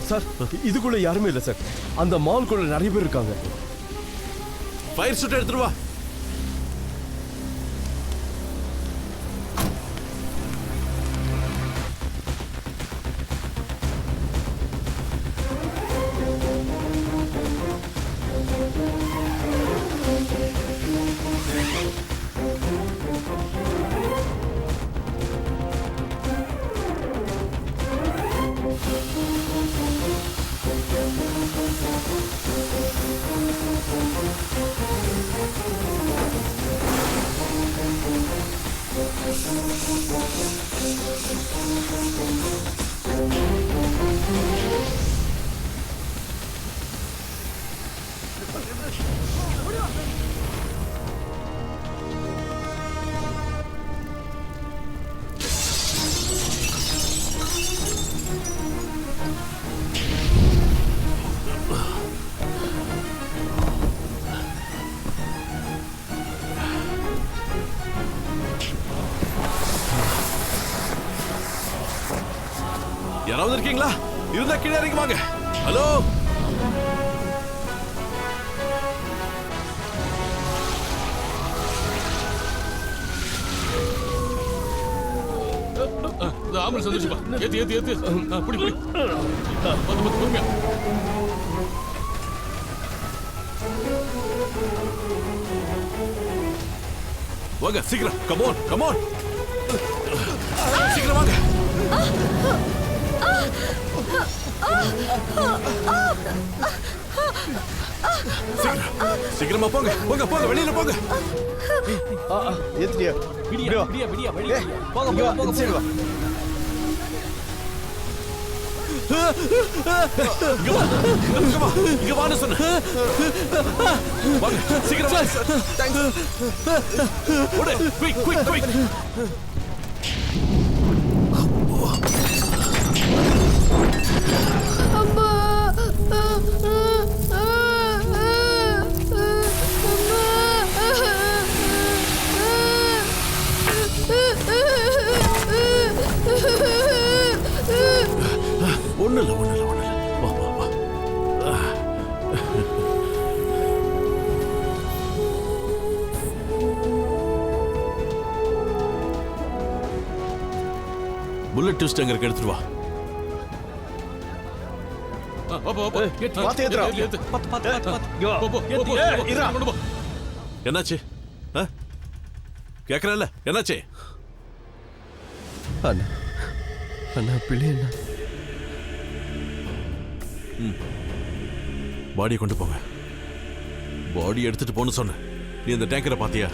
சார் இதுக்குள்ள யாருமே இல்ல சார். அந்த மால்குள்ள நிறைய பேர் இருக்காங்க. ஃபயர் சூட் எடுத்துட்டு வா. யாராவது இருக்கீங்களா? இருந்தா கீழே இறங்கி வாங்க. ஹலோ, ஆம்புலன்ஸ் வந்துச்சுப்பா. ஏத்து ஏத்து ஏத்து. புடி புடி. வந்து வந்து பொறுமையா. வாங்க சீக்கிரம். Come on come on. சீக்கிரம் வாங்க. சீக்கிரமா போங்க போங்க போங்க வெளியில போங்க. ஏத்தியா விடியா விடியா விடியா விடியா போங்க போங்க போங்க சரி வா. இங்க வான்னு சொன்னேன். வாங்க சீக்கிரம் வாங்க. தேங்க்ஸ். ஓடு குயிக் குயிக் குயிக். அம்மா ஒண்ணு இல்ல ஒண்ணு இல்ல ஒண்ணு இல்ல. வா வா வா. புல்லட் ட்விஸ்ட் அங்க எடுத்துட்டு வா. என்னாச்சு? கேக்குறல என்னாச்சு? அண்ணா அண்ணா பிள்ளை அண்ணா. பாடியை கொண்டு போங்க. பாடி எடுத்துட்டு போன்னு சொன்ன. நீ இந்த டேங்கரை பாத்தியா?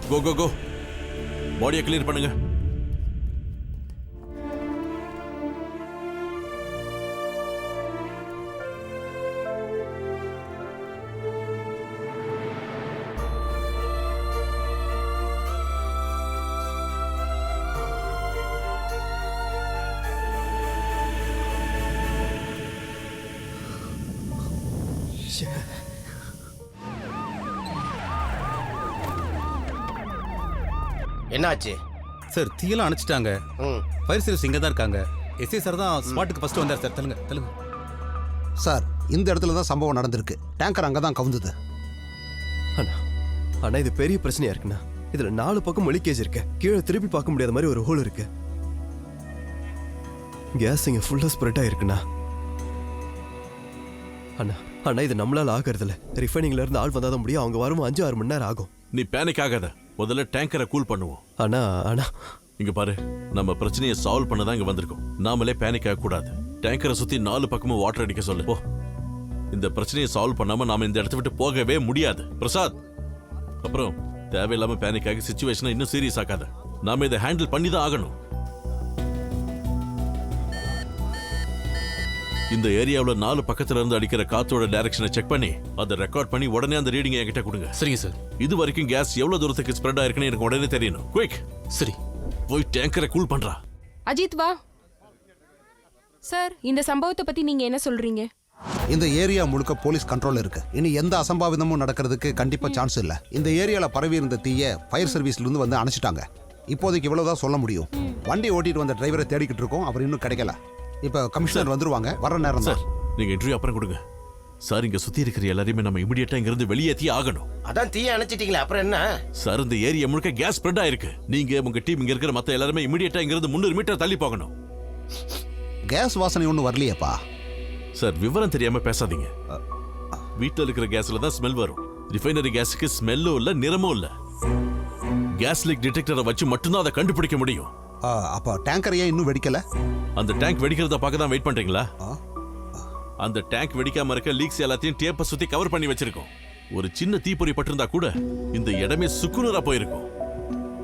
கோ கோ கோ. பாடியை கிளியர் பண்ணுங்க. என்னாச்சு சார்? தீயெல்லாம் அணைச்சிட்டாங்க. ஃபயர் சர்வீஸ் இங்கே தான் இருக்காங்க. எஸ்ஐ சார் தான் ஸ்பாட்டுக்கு ஃபர்ஸ்ட் வந்தார் சார். தள்ளுங்க தள்ளுங்க சார். இந்த இடத்துல தான் சம்பவம் நடந்திருக்கு. டேங்கர் அங்கே தான் கவுந்தது. அண்ணா அண்ணா இது பெரிய பிரச்சனையா இருக்குண்ணா. இதுல 4 பக்கம் லீக்கேஜ் இருக்கு. கீழே திருப்பி பார்க்க முடியாத மாதிரி ஒரு ஹோல் இருக்கு. கேஸ் இங்க ஃபுல்லா ஸ்ப்ரெட் ஆயிருக்குண்ணா. அண்ணா அண்ணா இது நம்மளால ஆகிறதுல. ரிஃபைனிங்ல இருந்து ஆள் வந்தாதான் முடியும். அவங்க வரும் 5-6 மணி நேரம் ஆகும். நீ பேனிக் ஆகாத. முதல்ல டேங்கரை கூல் பண்ணுவோம். அண்ணா அண்ணா இங்க பாரு, நம்ம பிரச்சனையை சால்வ் பண்ண தான் இங்க வந்திருக்கோம். நாமளே பேனிக் ஆக கூடாது. டேங்கரை சுத்தி 4 பக்கமும் வாட்டர் அடிக்க சொல்லு. போ. இந்த பிரச்சனையை சால்வ் பண்ணாம நாம இந்த இடத்தை விட்டு போகவே முடியாது. பிரசாத், அப்புறம் தேவையில்லாம பேனிக் ஆகி சிச்சுவேஷனை இன்னும் சீரியஸ் ஆகாத. நாம இதை ஹேண்டில் பண்ணி தான் ஆகணும். இந்த ஏரியாவில் 4 பக்கத்துல இருந்து அடிக்கிற காத்தோட டைரக்ஷனை செக் பண்ணி அதை ரெக்கார்ட் பண்ணி உடனே அந்த ரீடிங் என்கிட்ட கொடுங்க. சரிங்க சார். இது வரைக்கும் கேஸ் எவ்வளவு தூரத்துக்கு ஸ்ப்ரெட் ஆயிருக்குன்னு எனக்கு உடனே தெரியணும். குயிக். சரி. போய் டேங்கரை கூல் பண்றா. அஜித் வா. சார், இந்த சம்பவத்தை பத்தி நீங்க என்ன சொல்றீங்க? இந்த ஏரியா முழுக்க போலீஸ் கண்ட்ரோல் இருக்கு. இனி எந்த அசம்பாவிதமும் நடக்கிறதுக்கு கண்டிப்பா சான்ஸ் இல்ல. இந்த ஏரியால பரவி இருந்த தீய ஃபயர் சர்வீஸ்ல இருந்து வந்து அணைச்சிட்டாங்க. இப்போதைக்கு இவ்வளவுதான் சொல்ல முடியும். வண்டி ஓட்டிட்டு வந்த டிரைவரை தேடிக்கிட்டு இருக்கோம். அவர் இன்னும் கிடைக்கல. இப்ப கமிஷனர் வந்துருவாங்க. வர நேரம் சார், நீங்க இன்டர்வியூ அப்புறம் கொடுங்க. சார், இங்க சுத்தி இருக்கிற எல்லாரையுமே நம்ம இமிடியேட்டா இங்க இருந்து வெளியேத்தி ஆகணும். அதான் தீய அணைச்சிட்டீங்களா, அப்புறம் என்ன? சார், இந்த ஏரியா முழுக்க கேஸ் ஸ்ப்ரெட் ஆயிருக்கு. நீங்க உங்க டீம் இங்க இருக்கிற மத்த எல்லாருமே இமிடியேட்டா இங்க இருந்து 300 மீட்டர் தள்ளி போகணும். கேஸ் வாசனை ஒன்றும் வரலையேப்பா. சார், விவரம் தெரியாம பேசாதீங்க. வீட்டில் இருக்கிற கேஸ்ல தான் ஸ்மெல் வரும். ரிஃபைனரி கேஸுக்கு ஸ்மெல்லும் இல்ல, நிறமும் இல்ல. கேஸ் லீக் டிடெக்டரை வச்சு மட்டும்தான் அதை கண்டுபிடிக்க முடியும். அப்ப டேங்கர் ஏன் இன்னும் வெடிக்கல? அந்த டேங்க் வெடிக்கிறத பார்க்க தான் வெயிட் பண்றீங்களா? அந்த டேங்க் வெடிக்காம இருக்க லீக்ஸ் எல்லாத்தையும் டேப்பை சுத்தி கவர் பண்ணி வச்சிருக்கோம். ஒரு சின்ன தீப்பொறி பட்டிருந்தா கூட இந்த இடமே சுக்குநூறா போயிருக்கும்.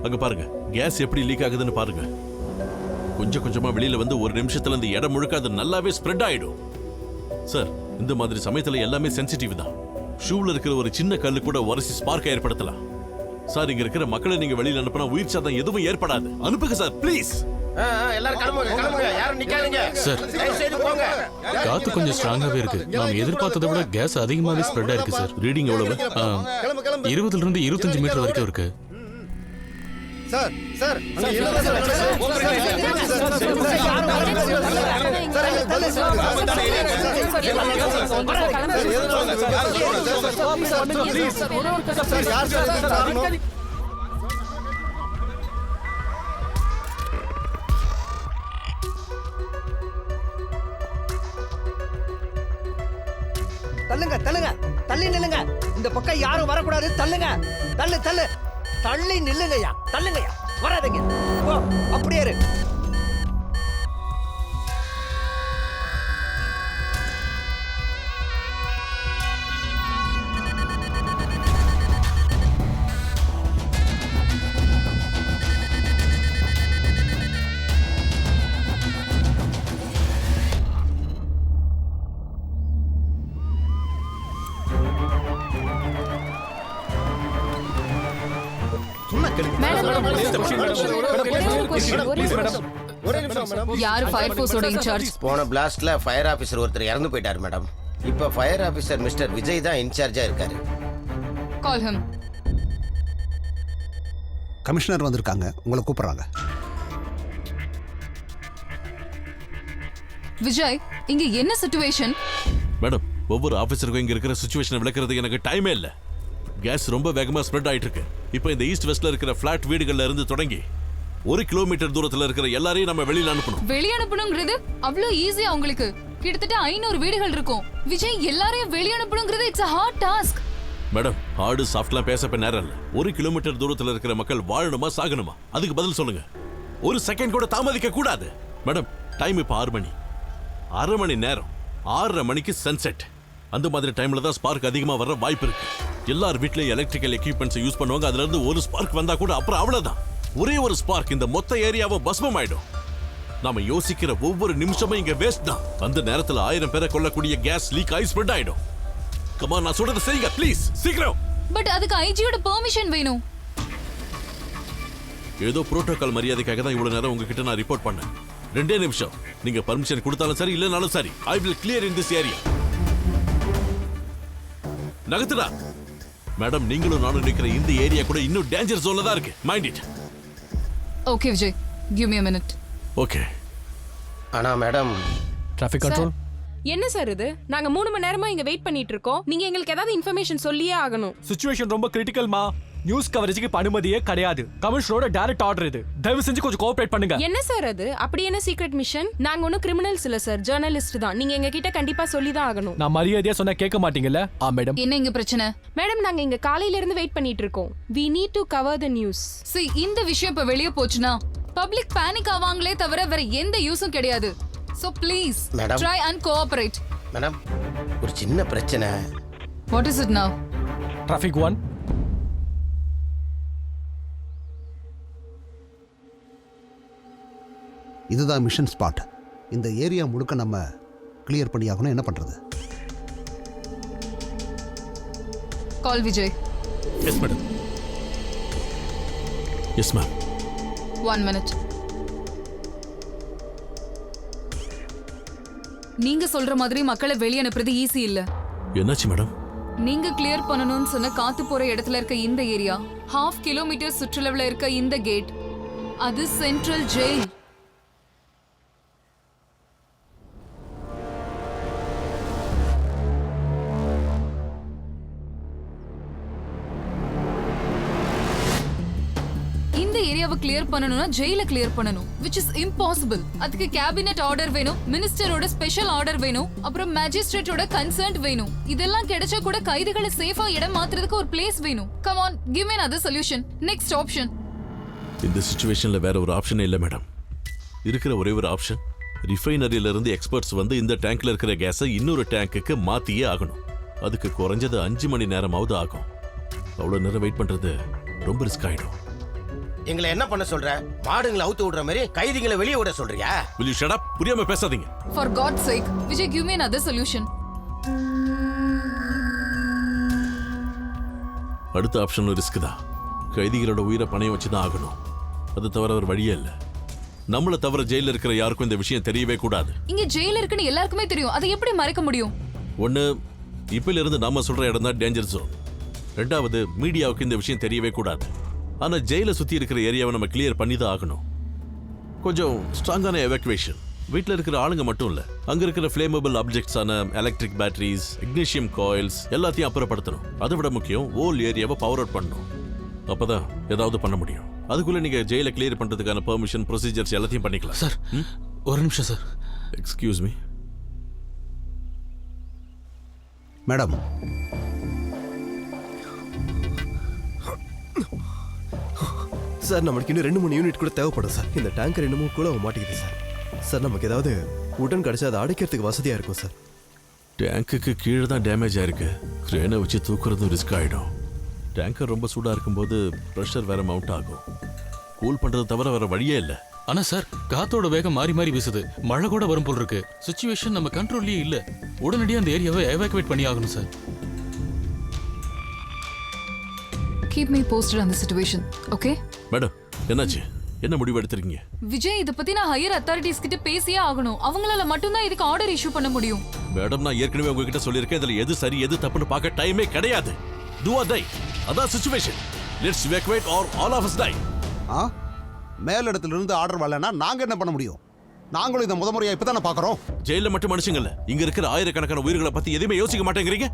அங்க பாருங்க, கேஸ் எப்படி லீக் ஆகுதுன்னு பாருங்க. கொஞ்சம் கொஞ்சமா வெளியில வந்து ஒரு நிமிஷத்துல இந்த இடம் முழுக்க அது நல்லாவே ஸ்ப்ரெட் ஆயிடும். சார், இந்த மாதிரி சமயத்துல எல்லாமே சென்சிட்டிவ் தான். ஷூல இருக்கிற ஒரு சின்ன கல்லு கூட உரசி ஸ்பார்க் ஏற்படுத்தலாம். சார், இங்க இருக்கிற மக்களை நீங்க வெளியில அனுப்புனா உயிர் சேதம் எதுவும் ஏற்படாது. அனுப்புங்க சார், ப்ளீஸ். எல்லாரும் கிளம்புங்க, யாரும் நிக்காதீங்க சார், போங்க. காத்து கொஞ்சம் ஸ்ட்ராங்காவே இருக்கு. நாம் எதிர்பார்த்ததை விட கேஸ் அதிகமாவே ஸ்ப்ரெட் ஆயிருக்கு சார். ரீடிங் எவ்வளவு? 20 ல இருந்து 25 மீட்டர் வரைக்கும் இருக்கு. சார் சார் தள்ளுங்க தள்ளுங்க, தள்ளி நில்லுங்க. இந்த பக்கம் யாரும் வரக்கூடாது. தள்ளுங்க, தள்ளு தள்ளு, தள்ளி நில்லுங்கய்யா, தள்ளுங்கய்யா, வராதீங்க. ஓ, அப்படியே இரு. யாரு ஃபயர் ஃபோர்ஸோட இன்சார்ஜ்? போன பிளாஸ்ட்ல ஃபயர் ஆபீசர் ஒருத்தர் இறந்து போயிட்டார் மேடம். இப்ப ஃபயர் ஆபீசர் மிஸ்டர் விஜய் தான் இன்சார்ஜா இருக்காரு. Call him. கமிஷனர் வந்திருக்காங்க, உங்களை கூப்பிடுறாங்க. விஜய், இங்க என்ன சிச்சுவேஷன்? மேடம், ஒவ்வொரு ஆபீசருக்கும் இங்க இருக்கிற சிச்சுவேஷனை விளக்குறதுக்கு எனக்கு டைமே இல்ல. கேஸ் ரொம்ப வேகமா ஸ்ப்ரெட் ஆயிட்டு இருக்கு. இப்போ இந்த ஈஸ்ட் வெஸ்ட்ல இருக்கிற ஃபிளாட் வீடுகள்ல இருந்து தொடங்கி 1 கிலோமீட்டர் தூரத்துல இருக்கிற எல்லாரையும் நம்ம வெளியில அனுப்பணும். வெளிய அனுப்பணும்ங்கிறது அவ்வளவு ஈஸியா உங்களுக்கு? கிட்டத்தட்ட 500 வீடுகள் இருக்கும். விஜய், எல்லாரையும் வெளிய அனுப்பணும்ங்கிறது it's a hard task. Madam, hard சாஃப்ட்லாம் பேசப்ப நேரம் இல்ல. 1 கிலோமீட்டர் தூரத்துல இருக்கிற மக்கள் வாழணுமா சாகணுமா, அதுக்கு பதில் சொல்லுங்க. ஒரு செகண்ட் கூட தாமதிக்க கூடாது. மேடம், டைம் இப்ப 6 மணி. 1/2 மணி நேரம், 6:30 மணிக்கு சன்செட். அந்த மாதிரி டைம்ல தான் ஸ்பார்க் அதிகமா வர வாய்ப்பு இருக்கு. எல்லார் வீட்லயும் எலக்ட்ரிக்கல் எக்யூப்மெண்ட்ஸ் யூஸ் பண்ணுவாங்க. அதுல இருந்து ஒரு ஸ்பார்க் வந்தா கூட அப்புறம் அவ்வளவுதான். ஒரே ஒரு ஸ்பார்க் இந்த மொத்த ஏரியாவை பஸ்மம் ஆயிடும். நாம யோசிக்கிற ஒவ்வொரு நிமிஷமும் இங்க வேஸ்ட் தான். அந்த நேரத்துல 1000 பேரை கொல்லக்கூடிய கேஸ் லீக் ஆகி ஸ்ப்ரெட் ஆயிடும். கமா, நான் சொல்றத செய்யுங்க ப்ளீஸ், சீக்கிரம். பட் அதுக்கு ஐஜியோட பெர்மிஷன் வேணும். ஏதோ புரோட்டோகால் மரியாதைக்காக தான் இவ்வளவு நேரம் உங்ககிட்ட நான் ரிப்போர்ட் பண்ணேன். 2 நிமிஷம். நீங்க பர்மிஷன் கொடுத்தாலும் சரி, இல்லனாலும் சரி, I will clear in this area. நகத்துடா. மேடம், நீங்களும் நானும் நிக்கிற இந்த ஏரியா கூட இன்னும் டேஞ்சர் ஜோன்ல தான் இருக்கு. Mind it. Okay Vijay, give me a minute. Okay. ஆனா மேடம், டிராஃபிக் கண்ட்ரோல். என்ன சார் இது? நாங்க 3 மணி நேரமா இங்க வெயிட் பண்ணிட்டு இருக்கோம். நீங்க எங்களுக்கு ஏதாவது இன்ஃபர்மேஷன் சொல்லியே ஆகணும். சிச்சுவேஷன் ரொம்ப கிரிட்டிக்கல்மா. நியூஸ் கவரேஜ்க்கு அனுமதியே கிடையாது. கமிஷனரோட டைரக்ட் ஆர்டர் இது. தயவு செஞ்சு கொஞ்சம் கோஆபரேட் பண்ணுங்க. என்ன சார் அது? அப்படி என்ன சீக்ரெட் மிஷன்? நாங்க ஒன்னும் கிரிமினல்ஸ் இல்ல சார், ஜர்னலிஸ்ட் தான். நீங்க எங்க கிட்ட கண்டிப்பா சொல்லி தான் ஆகணும். நான் மரியாதையா சொன்னா கேட்க மாட்டீங்கல்ல? மேடம். என்ன இங்க பிரச்சனை? மேடம், நாங்க இங்க காலையில இருந்து வெயிட் பண்ணிட்டு இருக்கோம். we need to cover the news. See, இந்த விஷயம் இப்ப வெளிய போச்சுனா பப்ளிக் பேனிக் ஆவாங்களே தவிர வேற எந்த யூஸும் கிடையாது. So please Madam. try and cooperate. Madam, ஒரு சின்ன பிரச்சனை. What is it now? Traffic 1. இதுதான் மிஷன் ஸ்பாட். இந்த ஏரியா முழுக்க நம்ம கிளியர் பண்ணி ஆகணும். என்ன பண்றது? Call Vijay. Yes madam. Yes ma'am. 1 minute. நீங்க சொல்ற மாதிரி மக்களை வெளியே அனுப்புறது ஈஸி இல்ல. என்னாச்சு மேடம்? நீங்க கிளியர் பண்ணணும்னு சொன்ன காத்து போற இடத்துல இருக்க இந்த ஏரியா, 1/2 கிலோமீட்டர் சுற்றளவுல இருக்க இந்த கேட், அது சென்ட்ரல் ஜெயில். இந்த ஏரியாவை கிளியர் பண்ணனும்னா ஜெயில கிளியர் பண்ணனும், which is impossible. அதுக்கு கேபினட் ஆர்டர் வேணும், மினிஸ்டரோட ஸ்பெஷல் ஆர்டர் வேணும், அப்புறம் மேஜிஸ்ட்ரேட்டோட கன்சர்ன் வேணும். இதெல்லாம் கிடைச்சா கூட கைதிகளை சேஃபா இடம் மாத்துறதுக்கு ஒரு பிளேஸ் வேணும். Come on, give me another solution. Next option. இந்த சிச்சுவேஷன்ல வேற ஒரு ஆப்ஷனே இல்ல மேடம். இருக்கிற ஒரே ஒரு ஆப்ஷன், ரிஃபைனரியில இருந்து எக்ஸ்பர்ட்ஸ் வந்து இந்த டேங்க்ல இருக்கிற கேஸை இன்னொரு டேங்குக்கு மாத்தியே ஆகணும். அதுக்கு குறைஞ்சது 5 மணி நேரமாவது ஆகும். அவ்வளவு நேரம் வெயிட் பண்றது ரொம்ப ரிஸ்க் ஆயிடும். எங்களை என்ன பண்ண சொல்ற? மாடுங்களை அவுத்து விடுற மாதிரி கைதிகளை வெளியே விட சொல்றியா? Will you shut up? புரியாம பேசாதீங்க. For God's sake, Vijay, give me another solution. அடுத்த ஆப்ஷனும் ரிஸ்க் தான். கைதிகளோட உயிரை பணையம் வச்சு தான் ஆகணும். அது தவிர ஒரு வழியே இல்லை. நம்மளை தவிர ஜெயில இருக்கிற யாருக்கும் இந்த விஷயம் தெரியவே கூடாது. இங்க ஜெயில இருக்குன்னு எல்லாருக்குமே தெரியும். அதை எப்படி மறைக்க முடியும்? ஒன்னு, இப்பல இருந்து நாம சொல்ற இடம் தான் டேஞ்சர் ஜோன். ரெண்டாவது, மீடியாவுக்கு இந்த விஷயம் தெரியவே கூடாது. ஆனா ஜெயில சுத்தி இருக்கிற ஏரியாவை நம்ம கிளியர் பண்ணி தான் ஆகணும். கொஞ்சம் ஸ்ட்ராங்கான எவாக்குவேஷன். வீட்டில் இருக்கிற ஆளுங்க மட்டும் இல்ல, அங்க இருக்கிற ஃபிளேமபிள் ஆப்ஜெக்ட்ஸான எலக்ட்ரிக் பேட்டரிஸ், இக்னிஷியம் காயில்ஸ் எல்லாத்தையும் அப்புறப்படுத்தணும். அதை விட முக்கியம், ஓல் ஏரியாவை பவர் அவுட் பண்ணணும். அப்பதான் ஏதாவது பண்ண முடியும். அதுக்குள்ள நீங்க ஜெயில கிளியர் பண்றதுக்கான பெர்மிஷன், ப்ரொசீஜர்ஸ் எல்லாத்தையும் பண்ணிக்கலாம். சார், ஒரு நிமிஷம் sir. Excuse me madam. Sir, நமக்கு இன்னும் 2-3 யூனிட் கூட தேவைப்படும் சார். இந்த டேங்கர் இன்னமும் கூட மாட்டேங்குது சார். சார், நமக்கு ஏதாவது உடன் கிடைச்சா அதை அடைக்கிறதுக்கு வசதியா இருக்கும் சார். டேங்குக்கு கீழே தான் டேமேஜ் ஆயிருக்கு. கிரேனை வச்சு தூக்குறதும் ரிஸ்க் ஆயிடும். டேங்கர் ரொம்ப சூடா இருக்கும்போது ப்ரெஷர் வேற மவுண்ட் ஆகும். கூல் பண்றது தவிர வேற வழியே இல்லை. ஆனா சார், காத்தோட வேகம் மாறி மாறி வீசுது. மழை கூட வரும் போல் இருக்கு. சிச்சுவேஷன் நம்ம கண்ட்ரோல்லயே இல்ல. உடனடியாக அந்த ஏரியாவை எவாக்குவேட் பண்ணி ஆகணும் sir. Keep me posted on the situation, okay? Madam, என்னாச்சு? என்ன முடிவு எடுத்துறீங்க? விஜய், இத பத்தி நான் ஹையர் அத்தாரிட்டிஸ் கிட்ட பேசியே ஆகணும். அவங்களால மட்டும் தான் இதுக்கு ஆர்டர் இஷ்யூ பண்ண முடியும். மேடம், நான் ஏற்கனவே உங்ககிட்ட சொல்லியிருக்கேன், இதுல எது சரி எது தப்புன்னு பார்க்க டைமே கிடையாது. Do or die. அதான் situation. Let's evacuate or all of us die. மேலிடத்துல இருந்து ஆர்டர் வரலன்னா நாங்க என்ன பண்ண முடியும்? நாங்களும் இதை முறையா இப்பதானே பாக்குறோம். ஜெயில மட்டும் மனுஷங்கல்ல, இங்க இருக்கிற ஆயிரக்கணக்கான உயிர்களை பத்தி எதுவுமே யோசிக்க மாட்டேங்கிறீங்க.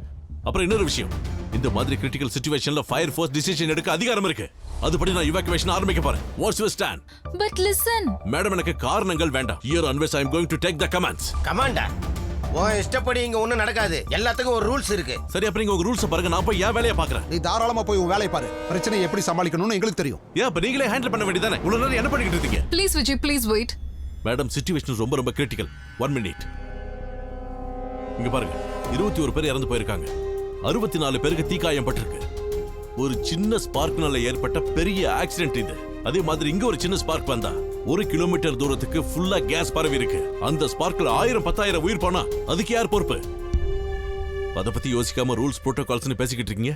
அப்புறம் இன்னொரு விஷயம், இந்த மாதிரி கிரிட்டிக்கல் சிச்சுவேஷன்ல ஃபயர் ஃபோர்ஸ் டிசிஷன் எடுக்க அதிகாரம் இருக்கு. அதுபடி நான் இவாக்குவேஷன் ஆரம்பிக்க போறேன். What's your stand? But listen. Madam, எனக்கு காரணங்கள் வேண்டாம். Here unless I am going to take the commands. Commander, உன் இஷ்டப்படி இங்க ஒண்ணும் நடக்காது. எல்லாத்துக்கும் ஒரு ரூல்ஸ் இருக்கு. சரி, அப்ப நீங்க உங்க ரூல்ஸ் பாருங்க. நான் போய் என் வேலையை பாக்குறேன். நீ தாராளமா போய் உன் வேலையை பாரு. பிரச்சனையை எப்படி சமாளிக்கணும்னு எங்களுக்கு தெரியும். ஏன் அப்ப நீங்களே ஹேண்டில் பண்ண வேண்டியதானே? இவ்வளவு நேரம் என்ன பண்ணிக்கிட்டு இருக்கீங்க? Please Vijay, please wait. Madam, situation ரொம்ப ரொம்ப கிரிட்டிக்கல். 1 minute. இங்க பாருங்க, 21 பேர் இறந்து போயிருக்காங்க. 64 பேருக்கு தீக்காயம் பட்டிருக்கு. ஒரு சின்ன ஸ்பார்க்னால ஏற்பட்ட பெரிய ஆக்சிடென்ட் இது. அதே மாதிரி இங்க ஒரு சின்ன ஸ்பார்க் வந்தா 1 கிலோமீட்டர் தூரத்துக்கு ஃபுல்லா கேஸ் பரவி இருக்கு. அந்த ஸ்பார்க்ல 1000-10,000 உயிர் போனா அதுக்கு யார் பொறுப்பு? அத பத்தி யோசிக்காம ரூல்ஸ் புரோட்டோகால்ஸ்னு பேசிக்கிட்டு இருக்கீங்க.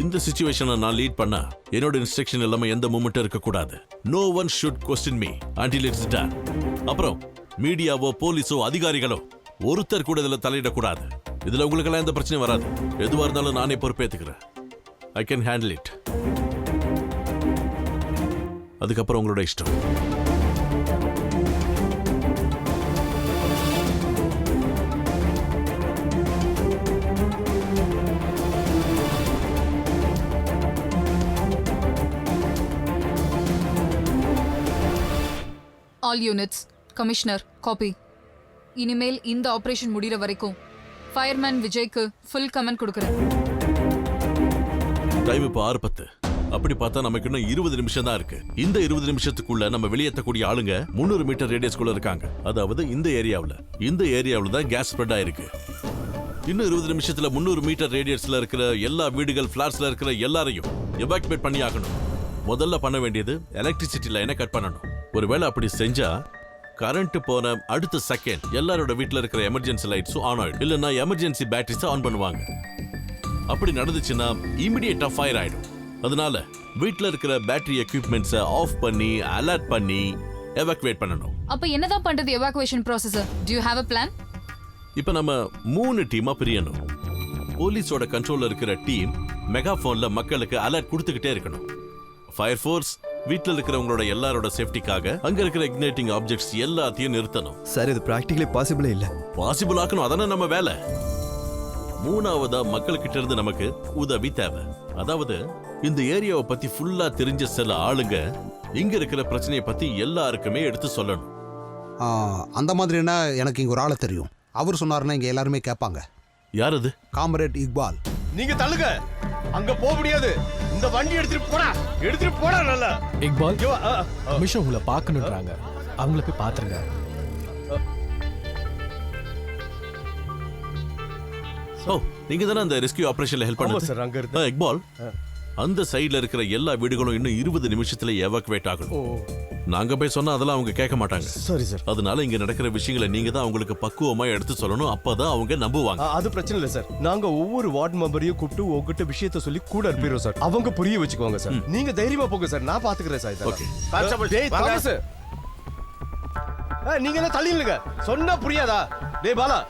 இந்த சிச்சுவேஷனை நான் லீட் பண்ணா என்னோட இன்ஸ்ட்ரக்ஷன் எல்லாமே எந்த மூமெண்ட்டும் இருக்க கூடாது. No one should question me until it's done. அப்புறம் மீடியாவோ போலீஸோ அதிகாரிகளோ ஒருத்தர் கூட இதுல தலையிடக்கூடாது. இதுல உங்களுக்கு எல்லாம் எந்த பிரச்சனையும் வராது. எதுவா இருந்தாலும் நானே பொறுப்பேத்துக்கிறேன். I can handle it. அதுக்கப்புறம் உங்களோட இஷ்டம். All units, Commissioner, copy. இனிமேல் இந்த ஆபரேஷன் முடிகிற வரைக்கும் ஃபயர்மேன் விஜய்க்கு ஃபுல் கமெண்ட் கொடுக்குறேன். டைம் இப்போ 6:10. அப்படி பார்த்தா நமக்கு இன்னும் 20 நிமிஷம் தான் இருக்கு. இந்த 20 நிமிஷத்துக்குள்ள நம்ம வெளியேற்றக்கூடிய ஆளுங்க 300 மீட்டர் ரேடியஸ்குள்ள இருக்காங்க. அதாவது இந்த ஏரியாவுல தான் கேஸ் ஸ்ப்ரெட் ஆயிருக்கு. இன்னும் 20 நிமிஷத்துல 300 மீட்டர் ரேடியஸ்ல இருக்கிற எல்லா வீடுகள், ஃபிளாட்ஸ்ல இருக்கிற எல்லாரையும் எவாக்குவேட் பண்ணி ஆகணும். முதல்ல பண்ண வேண்டியது எலக்ட்ரிசிட்டி லைனை கட் பண்ணணும். ஒருவேளை அப்படி செஞ்சா கரண்ட் போன அடுத்த செகண்ட் எல்லாரோட வீட்டில் இருக்கிற எமர்ஜென்சி லைட்ஸும் ஆன் ஆயிடும். இல்லைன்னா எமர்ஜென்சி பேட்டரிஸை ஆன் பண்ணுவாங்க. அப்படி நடந்துச்சுன்னா இமிடியேட்டா ஃபயர் ஆயிடும். அதனால வீட்டில் இருக்கிற பேட்டரி எக்யூப்மெண்ட்ஸை ஆஃப் பண்ணி அலர்ட் பண்ணி எவாக்குவேட் பண்ணணும். அப்ப என்னதான் பண்றது evacuation process? To you have a plan? இப்ப நம்ம 3 டீமா பிரியணும். போலீஸோட கண்ட்ரோல்ல இருக்கிற டீம் மெகாஃபோன்ல மக்களுக்கு அலர்ட் கொடுத்துக்கிட்டே இருக்கணும். ஃபயர் ஃபோர்ஸ் வீட்ல இருக்கிறவங்களோட எல்லாரோட சேஃப்டிக்காக அங்க இருக்கிற இக்னைட்டிங் ஆப்ஜெக்ட்ஸ் எல்லாத்தையும் நிறுத்தணும். சார் இது பிராக்டிகலி பாசிபிளே இல்ல. பாசிபிள் ஆக்கணும், அதானே நம்ம வேலை. மூணாவதா மக்கள்கிட்ட இருந்து நமக்கு உதவி தேவை. அதாவது இந்த ஏரியாவை பத்தி ஃபுல்லா தெரிஞ்ச சில ஆளுங்க இங்க இருக்கிற பிரச்சனையை பத்தி எல்லாருக்குமே எடுத்து சொல்லணும். அந்த மாதிரினா எனக்கு இங்க ஒரு ஆளை தெரியும். அவர் சொன்னாருன்னா இங்க எல்லாருமே கேட்பாங்க. யார் அது? காம்ரேட் இக்பால். நீங்க தள்ளுங்க, அங்க போக முடியாது. இந்த வண்டி எடுத்துட்டு போடா நல்லா. இக்பால் மிஷன் உங்களை பார்க்கணுன்றாங்க, அவங்கள போய் பாத்துருங்க. ஓ, நீங்க தானே அந்த ரெஸ்கியூ ஆபரேஷன்ல ஹெல்ப் பண்ணது? சார் அங்க இருந்து. இக்பால், அந்த சைடுல இருக்கிற எல்லா வீடுகளும் இன்னும் 20 நிமிஷத்துல எவாக்குவேட் ஆகணும். நாங்க போய் சொன்னா அதெல்லாம் அவங்க கேட்க மாட்டாங்க. சரி சார். அதனால இங்க நடக்கிற விஷயங்களை நீங்க தான் அவங்களுக்கு பக்குவமா எடுத்து சொல்லணும். அப்பதான் அவங்க நம்புவாங்க. அது பிரச்சனை இல்ல சார். நாங்க ஒவ்வொரு வார்டு மெம்பரையும் கூப்பிட்டு உங்ககிட்ட விஷயத்தை சொல்லி கூட அனுப்பிடுறோம் சார். அவங்க புரிய வச்சுக்குவாங்க சார். நீங்க தைரியமா போங்க சார், நான் பாத்துக்கிறேன் சார். ஓகே கான்ஸ்டபிள், டேய் தாமஸ், நீங்க என்ன தள்ளிடுங்க, சொன்னா புரியாதா? டேய் பாலா,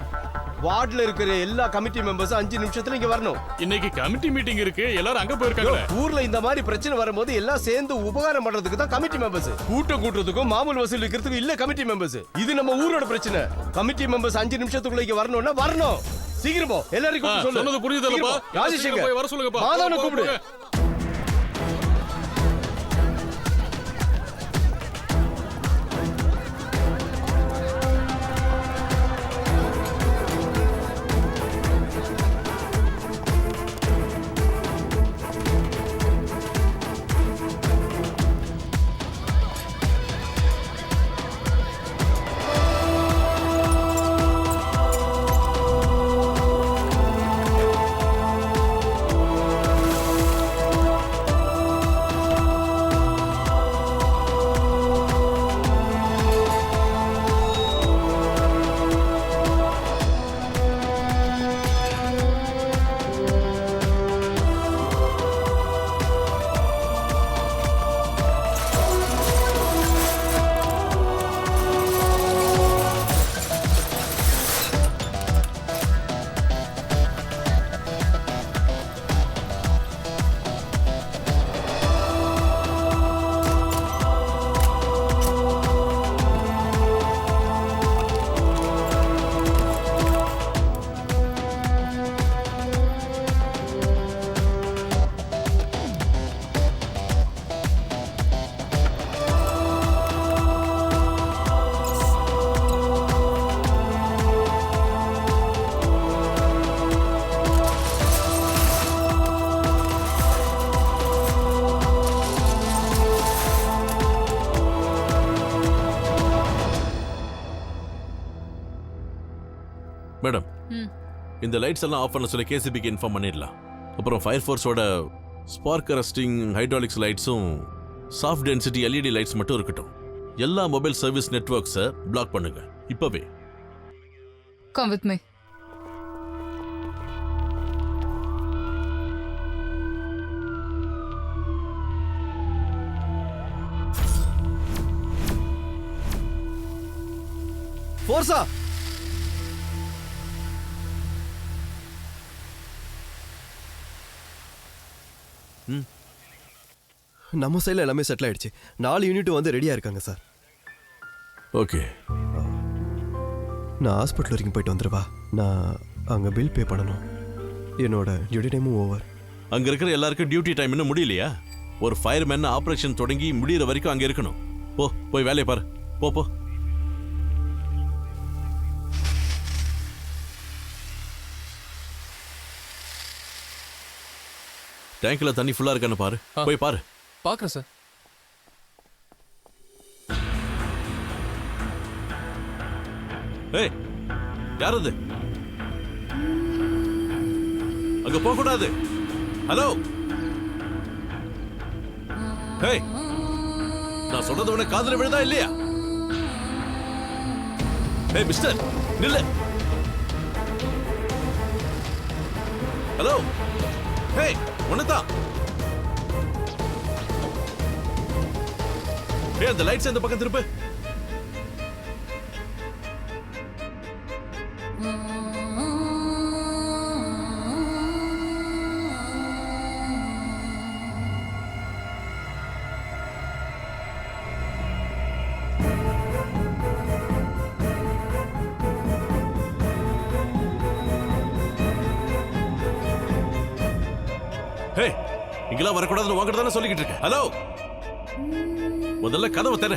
வார்டுல இருக்கிற எல்லா கமிட்டி மெம்பர்ஸ் 5 நிமிஷத்துல இங்க வரணும். இன்னைக்கு கமிட்டி மீட்டிங் இருக்கு, எல்லாரும் அங்க போயிருக்காங்க. ஊர்ல இந்த மாதிரி பிரச்சனை வரும்போது எல்லாம் சேர்ந்து உபகாரம் பண்றதுக்கு தான் கமிட்டி மெம்பர்ஸ். கூட்டுறதுக்கும் மாமூல் வசூல் இருக்கிறதுக்கும் இல்ல கமிட்டி மெம்பர்ஸ். இது நம்ம ஊரோட பிரச்சனை. கமிட்டி மெம்பர்ஸ் 5 நிமிஷத்துக்குள்ள இங்க வரணும்னா வரணும். சீக்கிரமா எல்லாரையும் கூப்பிட்டு சொல்லு. சொன்னது புரியுதுலப்பா? ராஜேஷ் போய் வர சொல்லுங்கப்பா. மாதவனை கூப்பிடு. மேடம், இந்த லைட்ஸ் எல்லாம் ஆஃப் பண்ண சொல்லி கேசிபிக்கு இன்ஃபார்ம் பண்ணிடலாம். அப்புறம் ஃபயர் ஃபோர்ஸோட ஸ்பார்க் அரெஸ்டிங் ஹைட்ராலிக்ஸ் லைட்ஸும் சாஃப்ட் டென்சிட்டி எல்இடி லைட்ஸ் மட்டும் இருக்கட்டும். எல்லா மொபைல் சர்வீஸ் நெட்வொர்க்ஸை பிளாக் பண்ணுங்க இப்பவே. Come with me. போர்ஸா, நம்ம சைடில் எல்லாமே செட்டில் ஆயிடுச்சு. 4 யூனிட் வந்து ரெடியாக இருக்காங்க சார். ஓகே, நான் ஹாஸ்பிட்டல் வரைக்கும் போயிட்டு வந்துடுவா. நான் அங்கே பில் பே பண்ணணும். என்னோட டியூட்டி டைமும் ஓவர். அங்கே இருக்கிற எல்லாருக்கும் டியூட்டி டைம் இன்னும் முடியலையா? ஒரு ஃபயர்மேன் ஆப்ரேஷன் தொடங்கி முடிகிற வரைக்கும் அங்கே இருக்கணும். போய் வேலையை பாரு. போ. டேங்க்ல தண்ணி ஃபுல்லா இருக்கான்னு பாரு. போய் பாரு. பாக்குறேன் சார். ஏய், யார் அது? அங்க போக கூடாது. ஹலோ, ஏய், நான் சொல்றது உனக்கு காதுல விழுதா இல்லையா? ஏய் மிஸ்டர், நில்லு. ஹலோ, ஏய், உனதான். ஏய், அந்த லைட்ஸ் அந்த பக்கம் திருப்பு. ஹே, இங்கெல்லாம் வரக்கூடாதுன்னு உங்ககிட்ட தானே சொல்லிக்கிட்டு இருக்கேன். ஹலோ, முதல்ல கதவை தர.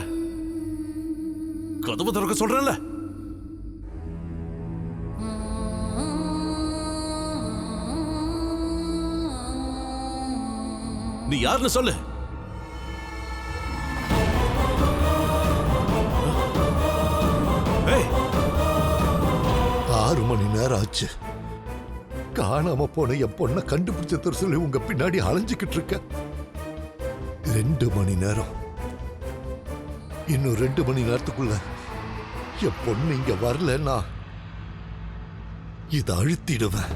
கதவை திறக்க சொல்றேன்ல. நீ யாருன்னு சொல்லு. ஏய், 6 மணி நேரம் ஆச்சு. காணாம போன என் பொண்ணை கண்டுபிடிச்ச சொல்லி உங்க பின்னாடி அலைஞ்சுக்கிட்டு இருக்க. 2 மணி நேரம். இன்னும் 2 மணி நேரத்துக்குள்ள என் பொண்ணு இங்க வரலன்னா இதை அழுத்திடுவேன்.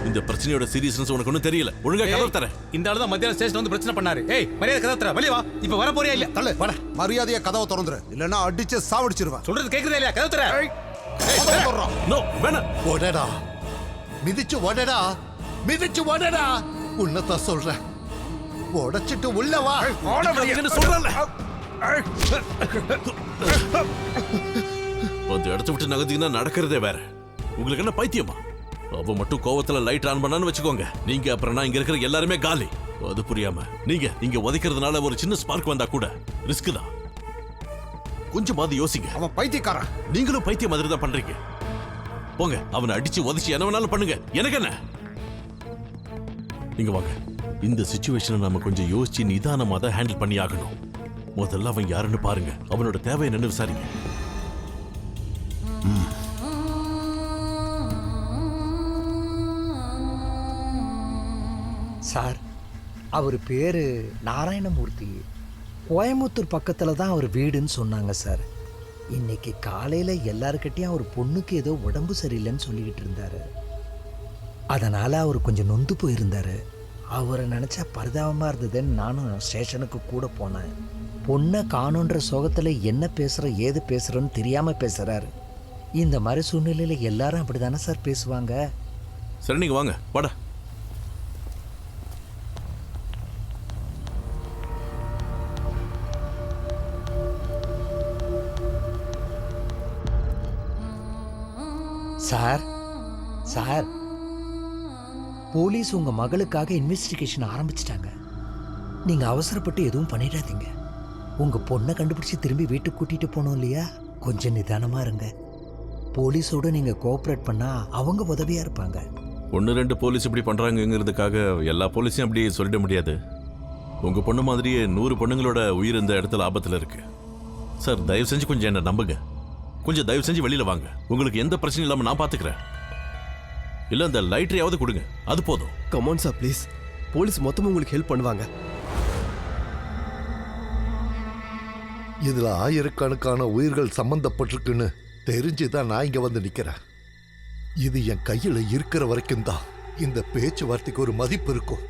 இந்த பிரச்சனையோட சீரியஸ்னஸ் உனக்கு ஒன்றும் தெரியல. ஒழுங்கா கதவு தர. இந்த ஆளு தான் மத்தியான ஸ்டேஷன் வந்து பிரச்சனை பண்ணாரு. ஏய், மரியாதை கதவு தர. வெளிய வா. இப்ப வர போறியா இல்ல? தள்ளு. வாடா. மரியாதையா கதவை திறந்துரு. இல்லனா அடிச்சு சாவடிச்சிருவேன். சொல்றது கேக்குதா இல்லையா? கதவு தர. நோ, வேணாம். ஓடடா. மிதிச்சு ஓடடா. மிதிச்சு ஓடடா. உன்னதான் சொல்றேன். உடைச்சிட்டு உள்ள வா. சொல்றல. அந்த இடத்தை விட்டு நகர்ந்தீங்கன்னா நடக்கிறதே வேற. உங்களுக்கு என்ன பைத்தியமா? அவ மட்டும் கோவத்துல லைட் ஆன் பண்ணான்னு வச்சுக்கோங்க. நீங்க அப்புறம் நான் இங்க இருக்கிற எல்லாருமே காலி. அது புரியாம நீங்க இங்க உதைக்கிறதுனால ஒரு சின்ன ஸ்பார்க் வந்தா கூட ரிஸ்க் தான். கொஞ்சமாவது யோசிங்க. அவன் பைத்தியக்காரன். நீங்களும் பைத்திய மாதிரி தான் பண்றீங்க. போங்க, அவனை அடிச்சு உதைச்சு என்ன வேணாலும் பண்ணுங்க. எனக்கு என்ன? நீங்க வாங்க. இந்த சிச்சுவேஷனை நாம கொஞ்சம் யோசிச்சு நிதானமா தான் ஹேண்டில் பண்ணி ஆகணும். முதல்ல அவன் யாருன்னு பாருங்க. அவனோட தேவை என்னன்னு விசாரிங்க. சார், அவர் பேர் நாராயணமூர்த்தி. கோயம்புத்தூர் பக்கத்தில் தான் அவர் வீடுன்னு சொன்னாங்க சார். இன்னைக்கு காலையில் எல்லாருக்கிட்டையும் அவர் பொண்ணுக்கு ஏதோ உடம்பு சரியில்லைன்னு சொல்லிக்கிட்டு இருந்தார். அதனால் அவர் கொஞ்சம் நொந்து போயிருந்தார். அவரை நினச்சா பரிதாபமாக இருந்ததுன்னு நானும் ஸ்டேஷனுக்கு கூட போனேன். பொண்ணை காணுன்ற சோகத்தில் என்ன பேசுகிற ஏது பேசுகிறோன்னு தெரியாமல் பேசுகிறாரு. இந்த மாதிரி சூழ்நிலையில் எல்லாரும் அப்படி தானே சார் பேசுவாங்க. சரி, நீங்க வாங்க. வாடா. சார், சார், போலீஸ் உங்க மகளுக்காக இன்வெஸ்டிகேஷன் ஆரம்பிச்சிட்டாங்க. நீங்க அவசரப்பட்டு எதுவும் பண்ணிடாதீங்க. உங்க பொண்ணை கண்டுபிடிச்சு திரும்பி வீட்டுக்கு கூட்டிட்டு போனோம் இல்லையா? கொஞ்சம் நிதானமா இருங்க. போலீஸோட நீங்க கோஆபரேட் பண்ணா அவங்க உதவியா இருப்பாங்க. 1-2 போலீஸ் இப்படி பண்றாங்கிறதுக்காக எல்லா போலீஸையும் அப்படி சொல்லிட முடியாது. உங்க பொண்ணு மாதிரியே 100 பொண்ணுங்களோட உயிர் இந்த இடத்துல ஆபத்துல இருக்கு. சார், தயவு செஞ்சு கொஞ்சம் என்ன நம்புங்க. கொஞ்சம் தயவு செஞ்சு வெளியில வாங்க. உங்களுக்கு எந்த பிரச்சனையும் இல்லாம நான் பாத்துக்கிறேன். இல்ல அந்த லைட்டரையாவது கொடுங்க, அது போதும். Come on sir, please. போலீஸ் மொத்தமும் உங்களுக்கு ஹெல்ப் பண்ணுவாங்க. இதுல ஆயிரக்கணக்கான உயிர்கள் சம்பந்தப்பட்டிருக்குன்னு தெரிஞ்சுதான் நான் இங்க வந்து நிக்கிறேன். இது என் கையில இருக்கிற வரைக்கும் தான் இந்த பேச்சுவார்த்தைக்கு ஒரு மதிப்பு இருக்கும்.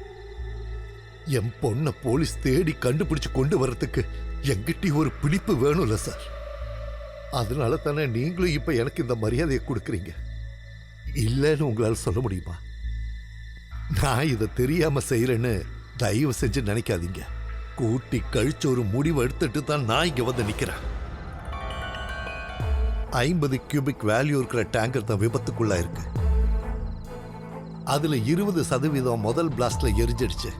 என் பொண்ணை போலீஸ் தேடி கண்டுபிடிச்சு கொண்டு வர்றதுக்கு எங்கிட்ட ஒரு பிடிப்பு வேணும்ல சார். அதனால தானே நீங்களும் இப்ப எனக்கு இந்த மரியாதையை கொடுக்குறீங்க. இல்லைன்னு உங்களால சொல்ல முடியுமா? நான் இதை தெரியாம செய்யறேன்னு தயவு செஞ்சு நினைக்காதீங்க. கூட்டி கழிச்சு ஒரு முடிவு எடுத்துட்டு தான் நான் இங்க வந்து நிக்கிறேன். 50 கியூபிக் வேல்யூ இருக்கிற டேங்கர் தான் விபத்துக்குள்ளா இருக்கு. அதுல 20% முதல் பிளாஸ்ட்ல எரிஞ்சிடுச்சு.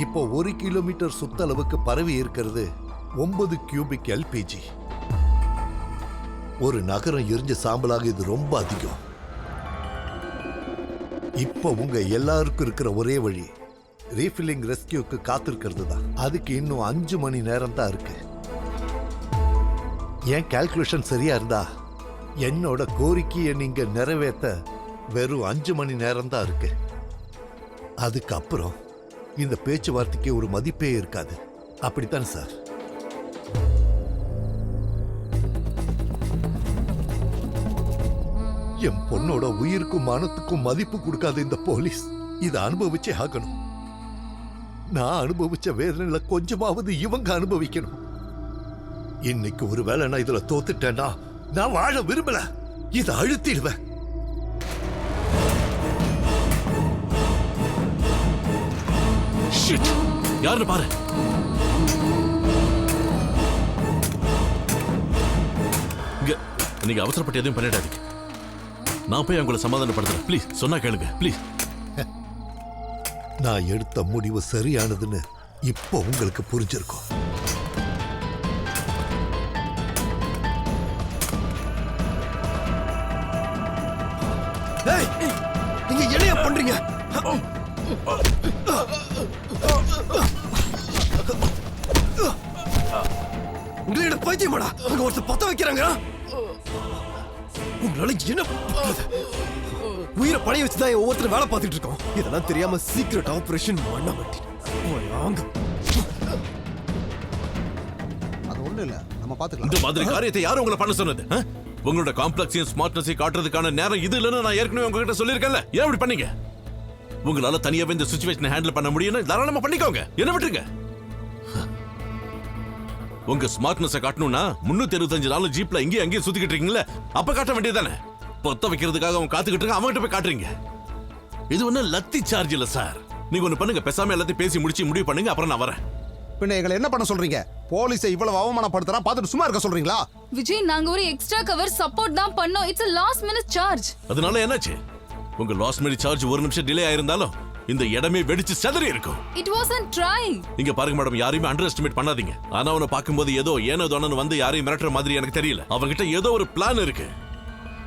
இப்போ 1 கிலோமீட்டர் சுத்தளவுக்கு பரவி இருக்கிறது 9 கியூபிக் எல்பிஜி. ஒரு நகரம் எரிஞ்ச சாம்பலாக இது ரொம்ப அதிகம். இப்போ உங்க எல்லாருக்கும் இருக்கிற ஒரே வழி ரீஃபில்லிங் ரெஸ்கியூக்கு காத்திருக்கிறது தான். அதுக்கு இன்னும் 5 மணி நேரம் தான் இருக்கு. என் கால்குலேஷன் சரியா இருந்தா என்னோட கோரிக்கையை நீங்க நிறைவேற்ற வெறும் 5 மணி நேரம் தான் இருக்கு. அதுக்கப்புறம் இந்த பேச்சுவார்த்தைக்கு ஒரு மதிப்பே இருக்காது. அப்படித்தான் சார்? என் பொண்ணோட உயிருக்கும் மனத்துக்கும் மதிப்பு கொடுக்காத இந்த போலீஸ் இதை அனுபவிச்சே ஆகணும். நான் அனுபவிச்ச வேதனையில கொஞ்சமாவது இவங்க அனுபவிக்கணும். இன்னைக்கு ஒருவேளை நான் இதுல தோத்துட்டேன்னா நான் வாழ விரும்பல, இதை அழுத்திடுவேன். யாருன்னு பாரு. நீங்க அவசரப்பட்டு எதுவும் பண்ணிடாதீங்க. நான் போய் அவங்களை சமாதானப்படுத்துறேன். ப்ளீஸ் சொன்னா கேளுங்க ப்ளீஸ். நான் எடுத்த முடிவு சரியானதுன்னு இப்போ உங்களுக்கு புரிஞ்சிருக்கும். நீங்க என்னைய பண்றீங்க? உங்களோட பைத்தியமாடா, அங்க ஒருத்தர் பத்த வைக்கிறாங்க. உங்களால என்ன உயிரை பழைய வச்சுதான் ஒவ்வொருத்தரும் வேலை பார்த்துட்டு இருக்கோம். இதெல்லாம் தெரியாம சீக்ரெட் ஆபரேஷன் பண்ண மாட்டேன். அது ஒண்ணு இல்ல, நம்ம பாத்துக்கலாம். இந்த மாதிரி காரியத்தை யாரும் உங்களை பண்ண சொன்னது? உங்களோட காம்ப்ளெக்ஸையும் ஸ்மார்ட்னஸையும் காட்டுறதுக்கான நேரம் இது இல்லைன்னு நான் ஏற்கனவே உங்ககிட்ட சொல்லியிருக்கேன்ல. ஏன் இப்படி பண்ணீங்க? உங்களால தனியாவே இந்த சிச்சுவேஷனை ஹேண்டில் பண்ண முடியும்னு தாராளமா பண்ணிக்கோங்க. என்ன விட்டுருங்க. உங்க ஸ்மார்ட்னஸை காட்டணும்னா 365 நாள் ஜீப்ல இங்கேயும் அங்கேயும் சுத்திக்கிட்டு இருக்கீங்களே, அப்ப காட்ட வேண்டியதானே? பொத்த வைக்கிறதுக்காக அவன் காத்துக்கிட்டு இருக்க, அவன்கிட்ட போய் காட்டுறீங்க. இது ஒண்ணு லத்தி சார்ஜ் இல்ல சார். நீங்க ஒண்ணு பண்ணுங்க, பேசாம எல்லாத்தையும் பேசி முடிச்சு முடிவு பண்ணுங்க, அப்புறம் நான் வரேன். பின்ன எங்களை என்ன பண்ண சொல்றீங்க? போலீஸை இவ்வளவு அவமானப்படுத்துறா பார்த்துட்டு சும்மா இருக்க சொல்றீங்களா? விஜய், நாங்க ஒரு எக்ஸ்ட்ரா கவர் சப்போர்ட் தான் பண்ணோம். It's a last minute charge. அதனால என்னாச்சு? உங்க லாஸ்ட் மினிட் சார்ஜ் ஒரு நிமிஷம் டிலே ஆயிருந்தாலும் இந்த இடமே வெடிச்சு செதறி இருக்கும். It wasn't try. இங்க பாருங்க மேடம், யாரையுமே அண்டர் எஸ்டிமேட் பண்ணாதீங்க. ஆனா அவனை பார்க்கும்போது ஏதோ ஏனோ தானு வந்து யாரையும் மிரட்டுற மாதிரி எனக்கு தெரியல. அவன்கிட்ட ஏதோ ஒரு பிளான் இருக்கு.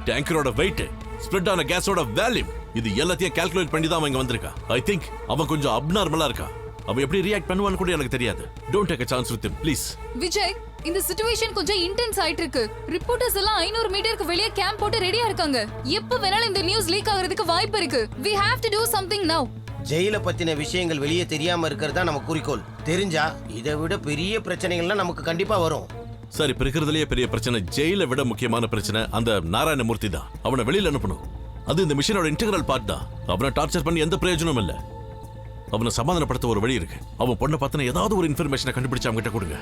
டேங்கரோட வெயிட், ஸ்ப்ரெட் ஆன கேஸோட வேல்யூம், இது எல்லாத்தையும் கால்குலேட் பண்ணி தான் அவன் வந்திருக்கா. ஐ திங்க் அவன் கொஞ்சம் அப்நார்மலா இருக்கா. அவன் எப்படி ரியாக்ட் பண்ணுவான்னு கூட எனக்கு தெரியாது. Don't take a chance with him please. Vijay, இந்த சிச்சுவேஷன் கொஞ்சம் இன்டென்ஸ் ஆயிட்டு இருக்கு. ரிப்போர்ட்டர்ஸ் எல்லாம் 500 மீட்டருக்கு வெளியே கேம்ப் போட்டு ரெடியா இருக்காங்க. எப்ப வேணாலும் இந்த நியூஸ் லீக் ஆகிறதுக்கு வாய்ப்பு இருக்கு. We have to do something now. ஜெயில பத்தின விஷயங்கள் வெளியே தெரியாம இருக்கிறது தான் நம்ம குறிக்கோள். தெரிஞ்சா இதை விட பெரிய பிரச்சனைகள்லாம் நமக்கு கண்டிப்பா வரும். சார், இப்ப இருக்கிறதுலயே பெரிய பிரச்சனை, ஜெயில விட முக்கியமான பிரச்சனை அந்த நாராயணமூர்த்தி தான். அவனை வெளியில அனுப்பணும். அது இந்த மிஷனோட இன்டெகிரல் பார்ட் தான். அவனை டார்ச்சர் பண்ணி எந்த பிரயோஜனமும் இல்ல. அவனை சமாதானப்படுத்த ஒரு வழி இருக்கு. அவன் பொண்ணை பத்தின ஏதாவது ஒரு இன்ஃபர்மேஷனை கண்டுபிடிச்சு அவங்க கிட்ட கொடுங்க.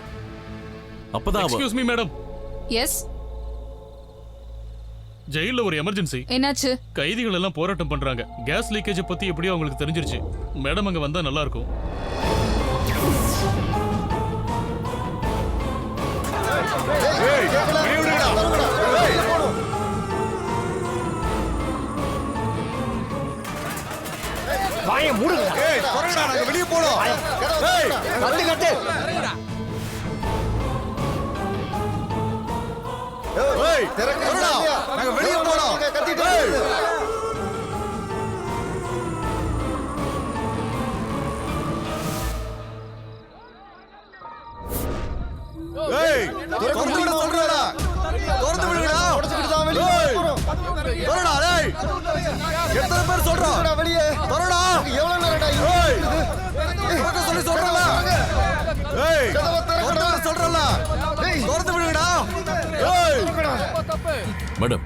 அப்பதான் எக்ஸ்கியூஸ் மீ மேடம். எஸ். ஜெயில ஒரு எமர்ஜென்சி. என்னாச்சு? கைதிகள் எல்லாம் போராட்டம் பண்றாங்க. கேஸ் லீக்கேஜ் பத்தி எப்படியோ அவங்களுக்கு தெரிஞ்சிருச்சு. மேடம் அங்க வந்தா நல்லா இருக்கும். வாய மூடுங்க. ஏய், கொரடா, நாங்க வெளிய போறோம். ஏய், கட்டு கட்டு. ஏய், கொரடா, நாங்க வெளிய போறோம். ஏய். ஏய், திறந்து விட சொல்றடா. திறந்து விடுடா. உடைச்சிட்டு தான் வெளிய போறோம். கொரடா, டேய். எத்தனை பேர் சொல்றோம்? வெளியே. கொரடா. எவ்வளவு நேரம்டா இங்க இருக்குது? திறக்க சொல்லி சொல்றல. ஏய். திறக்க சொல்றல. டேய், திறந்து விடுடா. ஏய். மேடம்,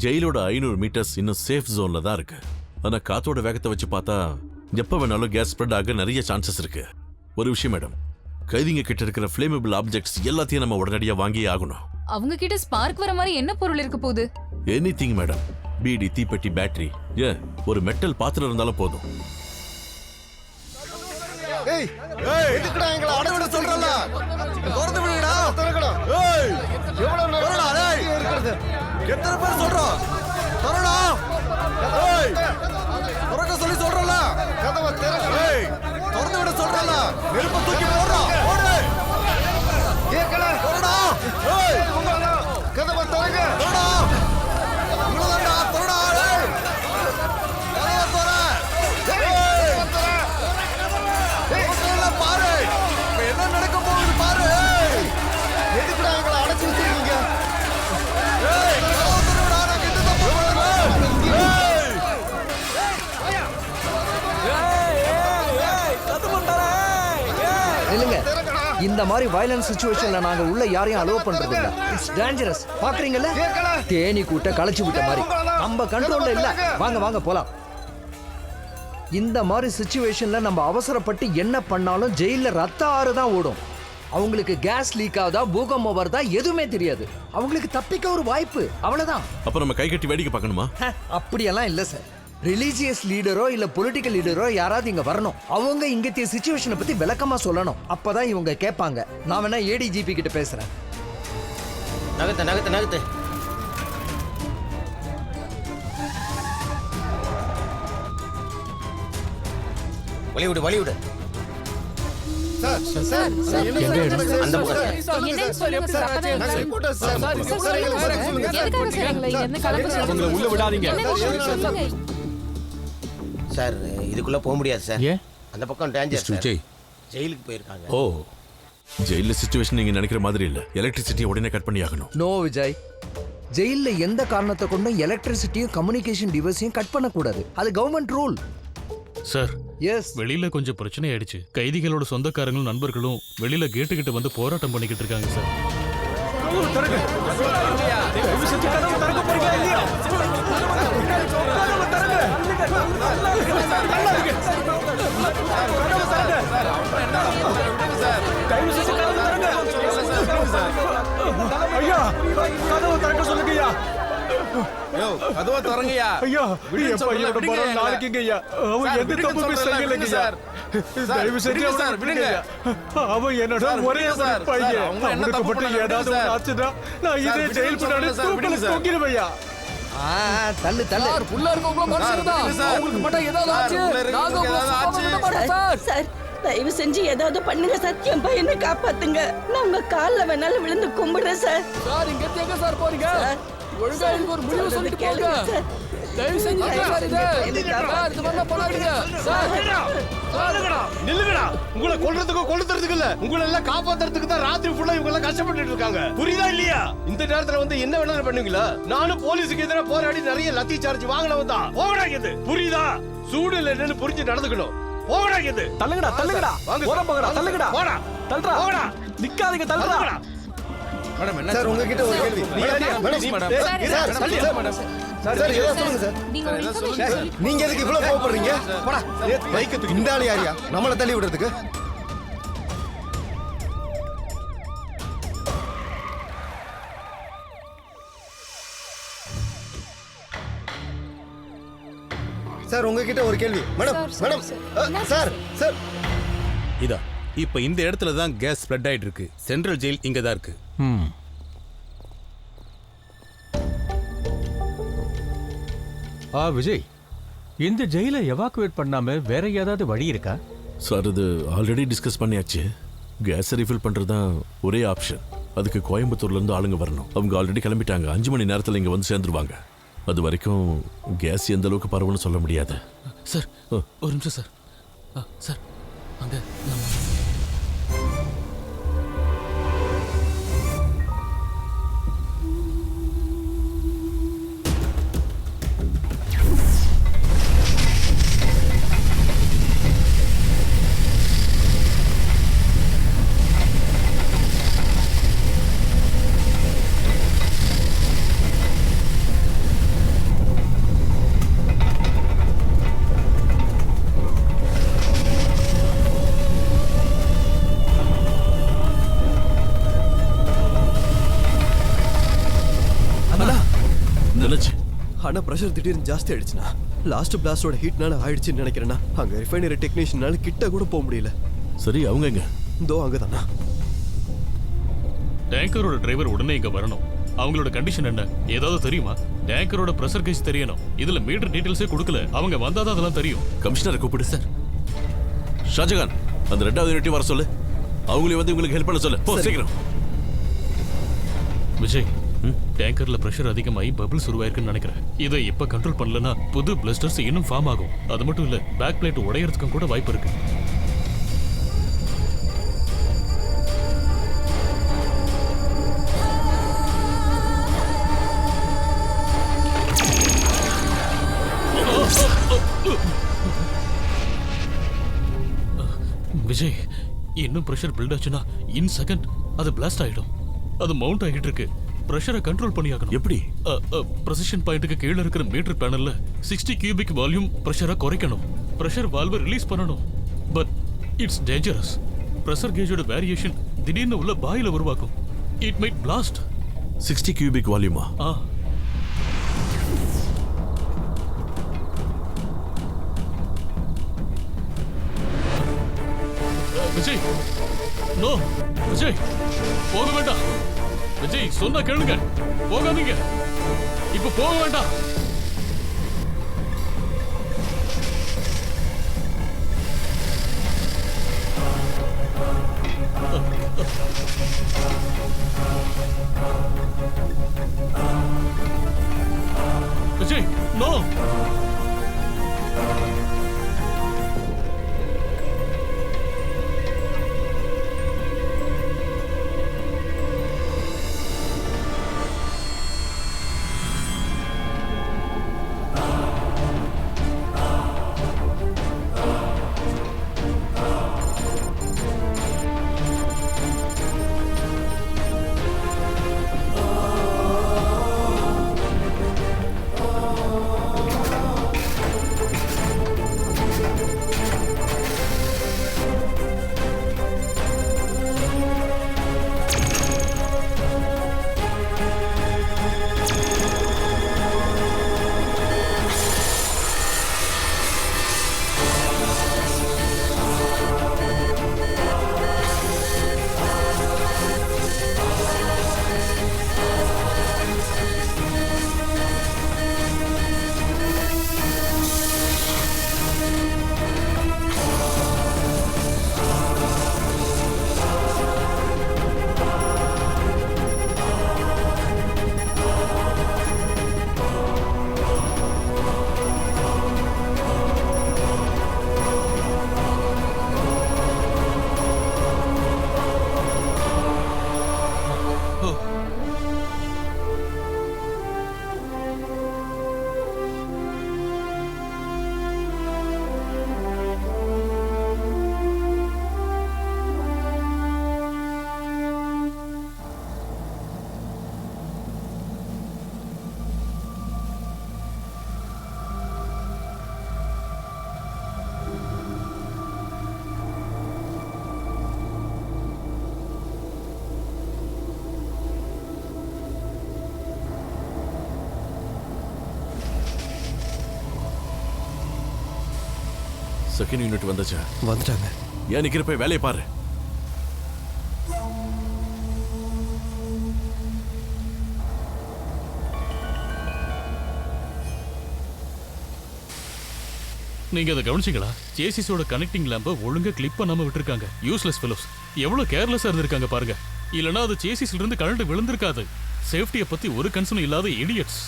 ஜெயிலோட 500 மீட்டர்ஸ் இன்னும் சேஃப் ஜோன்ல தான் இருக்கு. ஆனா காத்தோட வேகத்தை வச்சு பார்த்தா எப்ப வேணாலும் கேஸ் ஸ்ப்ரெட் ஆக நிறைய சான்சஸ் இருக்கு. ஒரு விஷயம் மேடம், கைதிங்க கிட்ட இருக்கிற ஃப்ளேமபிள் ஆப்ஜெக்ட்ஸ் எல்லாத்தையும் நம்ம உடனடியா வாங்கியே ஆகணும். அவங்க கிட்ட ஸ்பார்க் வர மாதிரி என்ன பொருள் இருக்க போகுது? Anything madam. பீடி, தீப்பெட்டி, பேட்டரி, ஒரு மெட்டல் பாத்திரம் இருந்தாலும் போதும். ஏய், ஏய், எதுக்குடா எங்களை அடவிட சொல்றல? திறந்து விடுடா. திறக்கடா. ஏய், எவ்வளவு நேரம்டா டேய் இருக்குது? எத்தனை பேர் சொல்றோம்? திறடா. ஏய், திறக்க சொல்லி சொல்றல. கதவை திறக்க. ஏய், திறந்து விட சொல்றல. நெருப்பு தூக்கி போடுறா. ஓடு. கேக்கல. திறடா. ஏய், கதவை திறங்க. திறடா. இவ்வளவுதான்டா. திறடா. ஏய். கதவை திற. ஏய், ஏய், பாரு. இப்ப என்ன நடக்க போகுது பாரு. எதுக்குடா எங்களை அடைச்சு வச்சிருக்கீங்க? ஏய், கதவை திறடா. நான் கிட்ட தான் போறேன். ஏய். இல்லைங்க, இந்த மாதிரி வயலன்ஸ் சிச்சுவேஷன்ல நாங்க உள்ள யாரையும் அலோவ் பண்றது இல்ல. It's dangerous. பாக்குறீங்கல்ல, தேனி கூட்ட களைச்சு விட்ட மாதிரி. நம்ம கண்ட்ரோல்ல இல்ல. வாங்க வாங்க போலாம். இந்த மாதிரி சுச்சுவேஷன்ல நம்ம அவசரப்பட்டு என்ன பண்ணாலும் ஜெயில ரத்த ஆறு தான் ஓடும். அவங்களுக்கு கேஸ் லீக் ஆகுதா பூகம்பம் வருதா எதுவுமே தெரியாது. அவங்களுக்கு தப்பிக்க ஒரு வாய்ப்பு, அவ்வளவுதான். அப்ப நம்ம கை கட்டி வேடிக்கை பார்க்கணுமா? அப்படியெல்லாம் இல்ல சார். ரிலீஜியஸ் லீடரோ இல்ல பொலிட்டிக்கல் லீடரோ யாராவது இங்க வரணும். அவங்க இங்கத்திய சிச்சுவேஷனை பத்தி விளக்கமா சொல்லணும். அப்பதான் இவங்க கேட்பாங்க. நான் வேணா ஏடிஜிபி கிட்ட பேசுறேன். நகத்து நகத்து நகத்து. வழிவிடு வழிவிடு. அந்த உள்ள விடாதீங்க சார். இதுக்குள்ள போக முடியாது சார். அந்த பக்கம் டேஞ்சர் சார். ஜெயிலுக்கு போயிருக்காங்க. ஓ, ஜெயில சிச்சுவேஷன் நீங்க நினைக்கிற மாதிரி இல்ல. எலக்ட்ரிசிட்டியை உடனே கட் பண்ணி ஆகணும். நோ விஜய், ஜெயில எந்த காரணத்தை கொண்டும் எலக்ட்ரிசிட்டியும் கம்யூனிகேஷன் டிவைஸையும் கட் பண்ணக்கூடாது. அது கவர்மெண்ட் ரூல். சார், எஸ், வெளியில கொஞ்சம் பிரச்சனை ஆயிடுச்சு. கைதிகளோட சொந்தக்காரங்களும் நண்பர்களும் வெளியில கேட்டு கிட்ட வந்து போராட்டம் பண்ணிக்கிட்டு இருக்காங்க சார். ஐயா, கதவை திறக்க சொல்லுங்கய்யா. கதவை திறங்கய்யா. ஐயா, என் பையனோட படம் நாளைக்குங்கய்யா. அவன் எந்த தப்புமே செய்யலைங்கய்யா. தயவு செஞ்சு அவனை விடுங்க. அவன் என்னோட ஒரே ஒரு பையன். அவனுக்கு மட்டும் ஏதாவது ஒன்று ஆச்சுன்னா நான் இதே ஜெயில் பின்னாடி தூக்கில தொங்கிடுவையா. தள்ளு தள்ளு. உள்ள இருக்கவங்க மனுஷன்தான். அவங்களுக்கு மட்டும் ஏதாவது ஆச்சு நாங்க உங்களை விட மாட்டோம் சார். சார், தயவு செஞ்சு ஏதாவது பண்ணுங்க சார். என் பையனை காப்பாத்துங்க. நான் உங்க கால்ல வேணாலும் விழுந்து கும்பிடுறேன் சார். சார், இங்க எங்க சார் போறீங்க? ஒழுங்கா எனக்கு ஒரு முடிவு சொல்லிட்டு போங்க. தயவு செஞ்சு சார் இது மாதிரி பண்ணாதீங்க சார். நில்லுங்கடா. உங்களை கொல்றதுக்கு இல்ல, உங்களை எல்லாம் காப்பாத்துறதுக்கு தான் ராத்திரி ஃபுல்லா இவங்க எல்லாம் கஷ்டப்பட்டுட்டு இருக்காங்க. புரியுதா இல்லையா? இந்த நேரத்துல வந்து என்ன வேணாலும் பண்ணுவீங்களா? நானும் போலீஸுக்கு எதிராக போராடி நிறைய லத்தி சார்ஜ் வாங்கினவன் தான். போகடாது. புரியுதா? சூடு இல்லைன்னு புரிஞ்சு நடந்துக்கணும். போகடாது. தள்ளுங்கடா தள்ளுங்கடா. ஓரம் போங்கடா. தள்ளுங்கடா. போடா. தள்ளுடா. போடா. நிக்காதீங்க. தள்ளுடா. மேடம், என்ன சார் உங்ககிட்ட ஒரு கேள்வி. நீங்க எதுக்கு இவ்வளவு கோவப்படுறீங்க? போடா. பைக்க தூக்கி இந்த ஆளு யாரியா நம்மள தள்ளி விடுறதுக்கு? சார் உங்ககிட்ட ஒரு கேள்வி. Madam madam sir sir. இதா இப்ப இந்த இடத்துல தான் கேஸ் ஸ்ப்ரெட் ஆயிட்டு இருக்கு. சென்ட்ரல் ஜெயில் இங்க தான் இருக்கு. விஜய், இந்த ஜெயிலை எவாக்குவேட் பண்ணாம வேற ஏதாவது வழி இருக்கா? சார், இது ஆல்ரெடி டிஸ்கஸ் பண்ணியாச்சு. கேஸ் ரீஃபில் பண்றதுதான் ஒரே ஆப்ஷன். அதுக்கு கோயம்புத்தூர்ல இருந்து ஆளுங்க வரணும். அவங்க ஆல்ரெடி கிளம்பிட்டாங்க. 5 மணி நேரத்துல இங்க வந்து சேர்ந்துருவாங்க. அது வரைக்கும் கேஸ் எந்த அளவுக்கு பரவுன்னு சொல்ல முடியாது. சார், ஒரு நிமிஷம் சார். சார், அங்க ஆனா பிரஷர் திடீர்னு ஜாஸ்தி ஆயிடுச்சுனா லாஸ்ட் பிளாஸ்டோட ஹீட்னால ஆயிடுச்சுன்னு நினைக்கிறேன்னா அங்க ரிஃபைனரி டெக்னீஷியனால கிட்ட கூட போக முடியல. சரி, அவங்க எங்க? இதோ அங்கதானா. டேங்கரோட டிரைவர் உடனே இங்க வரணும். அவங்களோட கண்டிஷன் என்ன ஏதாவது தெரியுமா? டேங்கரோட பிரஷர் கேஸ் தெரியணும். இதுல மீட்டர் டீடைல்ஸே கொடுக்கல. அவங்க வந்தாதான் அதெல்லாம் தெரியும். கமிஷனரை கூப்பிடு சார். ஷாஜகான், அந்த 2வது யூனிட்டி வர சொல்லு. அவங்களே வந்து உங்களுக்கு ஹெல்ப் பண்ண சொல்லு. போ சீக்கிரம். விஜய், டேங்கர்ல பிரஷர் அதிகமாகி பபிள்ஸ் உருவாயிருக்குன்னு நினைக்கிறேன். இதை இப்ப கண்ட்ரோல் பண்ணலன்னா புது பிளஸ்டர்ஸ் இன்னும் ஃபார்ம் ஆகும். அது மட்டும் இல்ல, பேக் பிளேட் உடையறதுக்கும் கூட வாய்ப்பு இருக்கு. விஜய், இன்னும் பிரஷர் பில்ட் ஆச்சுன்னா இன் செகண்ட் அது பிளாஸ்ட் ஆயிடும். அது மவுண்ட் ஆகிட்டு இருக்கு. பிரஷரை கண்ட்ரோல் பண்ணியாகணும். எப்படி? ப்ரெசிஷன் பாயிண்ட்டுக்கு கீழே இருக்கிற மீட்டர் பேனல்ல 60 கியூபிக் வால்யூம் பிரஷரை குறைக்கணும். பிரஷர் வால்வை ரிலீஸ் பண்ணணும். But it's dangerous. பிரஷர் கேஜோட வேரியேஷன் திடீர்னு உள்ள பாயில உருவாக்கும். It might blast. 60 கியூபிக் வால்யூமா? விஜய், நோ விஜய், போக வேண்டாம். விஜய் சொன்னா கேளுங்க, போகாதீங்க. இப்ப போக வேண்டாம். விஜய், நோ. செகண்ட் யூனிட் வந்துச்சா? வந்துட்டாங்க. ஏன் நிக்கிற, போய் வேலையை பாரு. நீங்க அதை கவனிச்சீங்களா? சேசிஸோட கனெக்டிங் லேம்பை ஒழுங்கா கிளிப் பண்ணாம விட்டுருக்காங்க. Useless fellows. எவ்வளவு கேர்லெஸ்ஸா இருந்திருக்காங்க பாருங்க. இல்லனா அது சேசிஸ்ல இருந்து கழண்டு விழுந்திருக்காது. சேஃப்டியை பத்தி ஒரு கன்சர்னும் இல்லாத இடியட்ஸ்.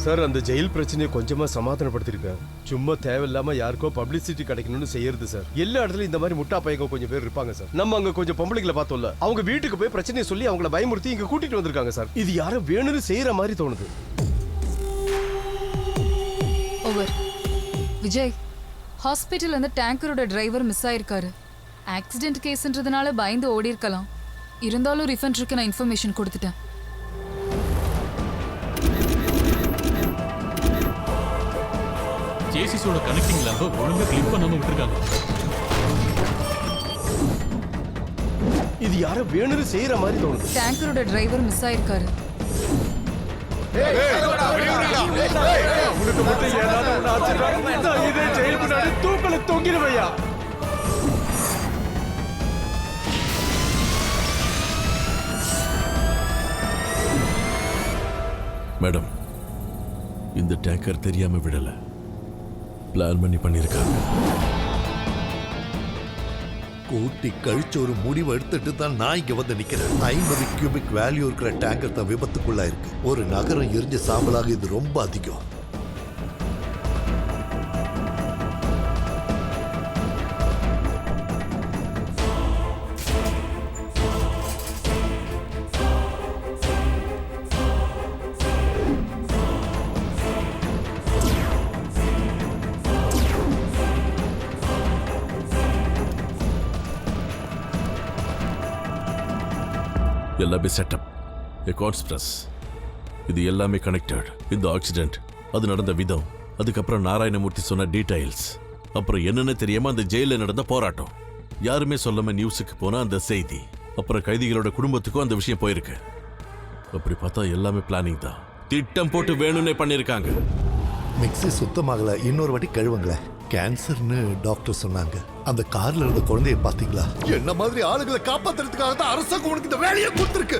சார், அந்த ஜெயில் பிரச்சனையை கொஞ்சமா சமாதானப்படுத்திருக்கேன். சும்மா தேவையில்லாம யாருக்கோ பப்ளிசிட்டி கிடைக்கணும்னு செய்யறது சார். எல்லா இடத்துலயும் இந்த மாதிரி முட்டா பையங்க கொஞ்சம் பேர் இருப்பாங்க சார். நம்ம அங்க கொஞ்சம் பொம்பளைங்களை பார்த்தோம்ல, அவங்க வீட்டுக்கு போய் பிரச்சனையை சொல்லி அவங்கள பயமுறுத்தி இங்க கூட்டிட்டு வந்திருக்காங்க சார். இது யாரும் வேணும்னு செய்யற மாதிரி தோணுது. ஓவர். விஜய், ஹாஸ்பிட்டல் அந்த டேங்கரோட டிரைவர் மிஸ் ஆயிருக்காரு. ஆக்சிடென்ட் கேஸ்ன்றதுனால பயந்து ஓடி இருக்கலாம். இருந்தாலும் ரிஃபண்டருக்கு நான் இன்ஃபர்மேஷன் கொடுத்துட்டேன். சேசிஸோட கனெக்டிங் லேம்பை ஒழுங்கா கிளிப் பண்ணாம விட்டுருக்காங்க. இது யாரும் வேணும்னு செய்யற மாதிரி தோணுது. டேங்கரோட டிரைவர் மிஸ் ஆயிருக்காரு. உனக்கு மட்டும் ஏதாவது ஒண்ணு ஆச்சுன்னா இதே ஜெயில் முன்னாடி தூக்கல தொங்கிடுவையா? மேடம், இந்த டேங்கர் தெரியாம விடல, பிளான் பண்ணிருக்காங்க. கூட்டி கழிச்சு ஒரு முடிவு எடுத்துட்டு தான் நான் இங்க வந்து நிக்கிறேன். 50 கியூபிக் வேல்யூ இருக்கிற டேங்கர் தான் விபத்துக்குள்ளா இருக்கு. ஒரு நகரம் எரிஞ்ச சாம்பலாக இது ரொம்ப அதிகம். எல்லாமே செட்டப், எ கான்ஸ்பிரஸ். இது எல்லாமே கனெக்டட். இந்த ஆக்சிடென்ட், அது நடந்த விதம், அதுக்கப்புறம் நாராயணமூர்த்தி சொன்ன டீடைல்ஸ், அப்புறம் என்னன்னு தெரியாம அந்த ஜெயில நடந்த போராட்டம், யாருமே சொல்லாம நியூஸுக்கு போன அந்த செய்தி, அப்புறம் கைதிகளோட குடும்பத்துக்கும் அந்த விஷயம் போயிருக்கு. அப்படி பார்த்தா எல்லாமே பிளானிங் தான். திட்டம் போட்டு வேணும்னே பண்ணிருக்காங்க. மிக்ஸி சுத்தமாகல, இன்னொரு வாட்டி கழுவுங்களேன். கேன்சர்னு டாக்டர் சொன்னாங்க. அந்த கார்ல இருந்த குழந்தைய பாத்தீங்களா? என்ன மாதிரி ஆளுகளை காப்பாத்துறதுக்காக தான் அரசாங்கம் உனக்கு இந்த வேலையை கொடுத்திருக்கு.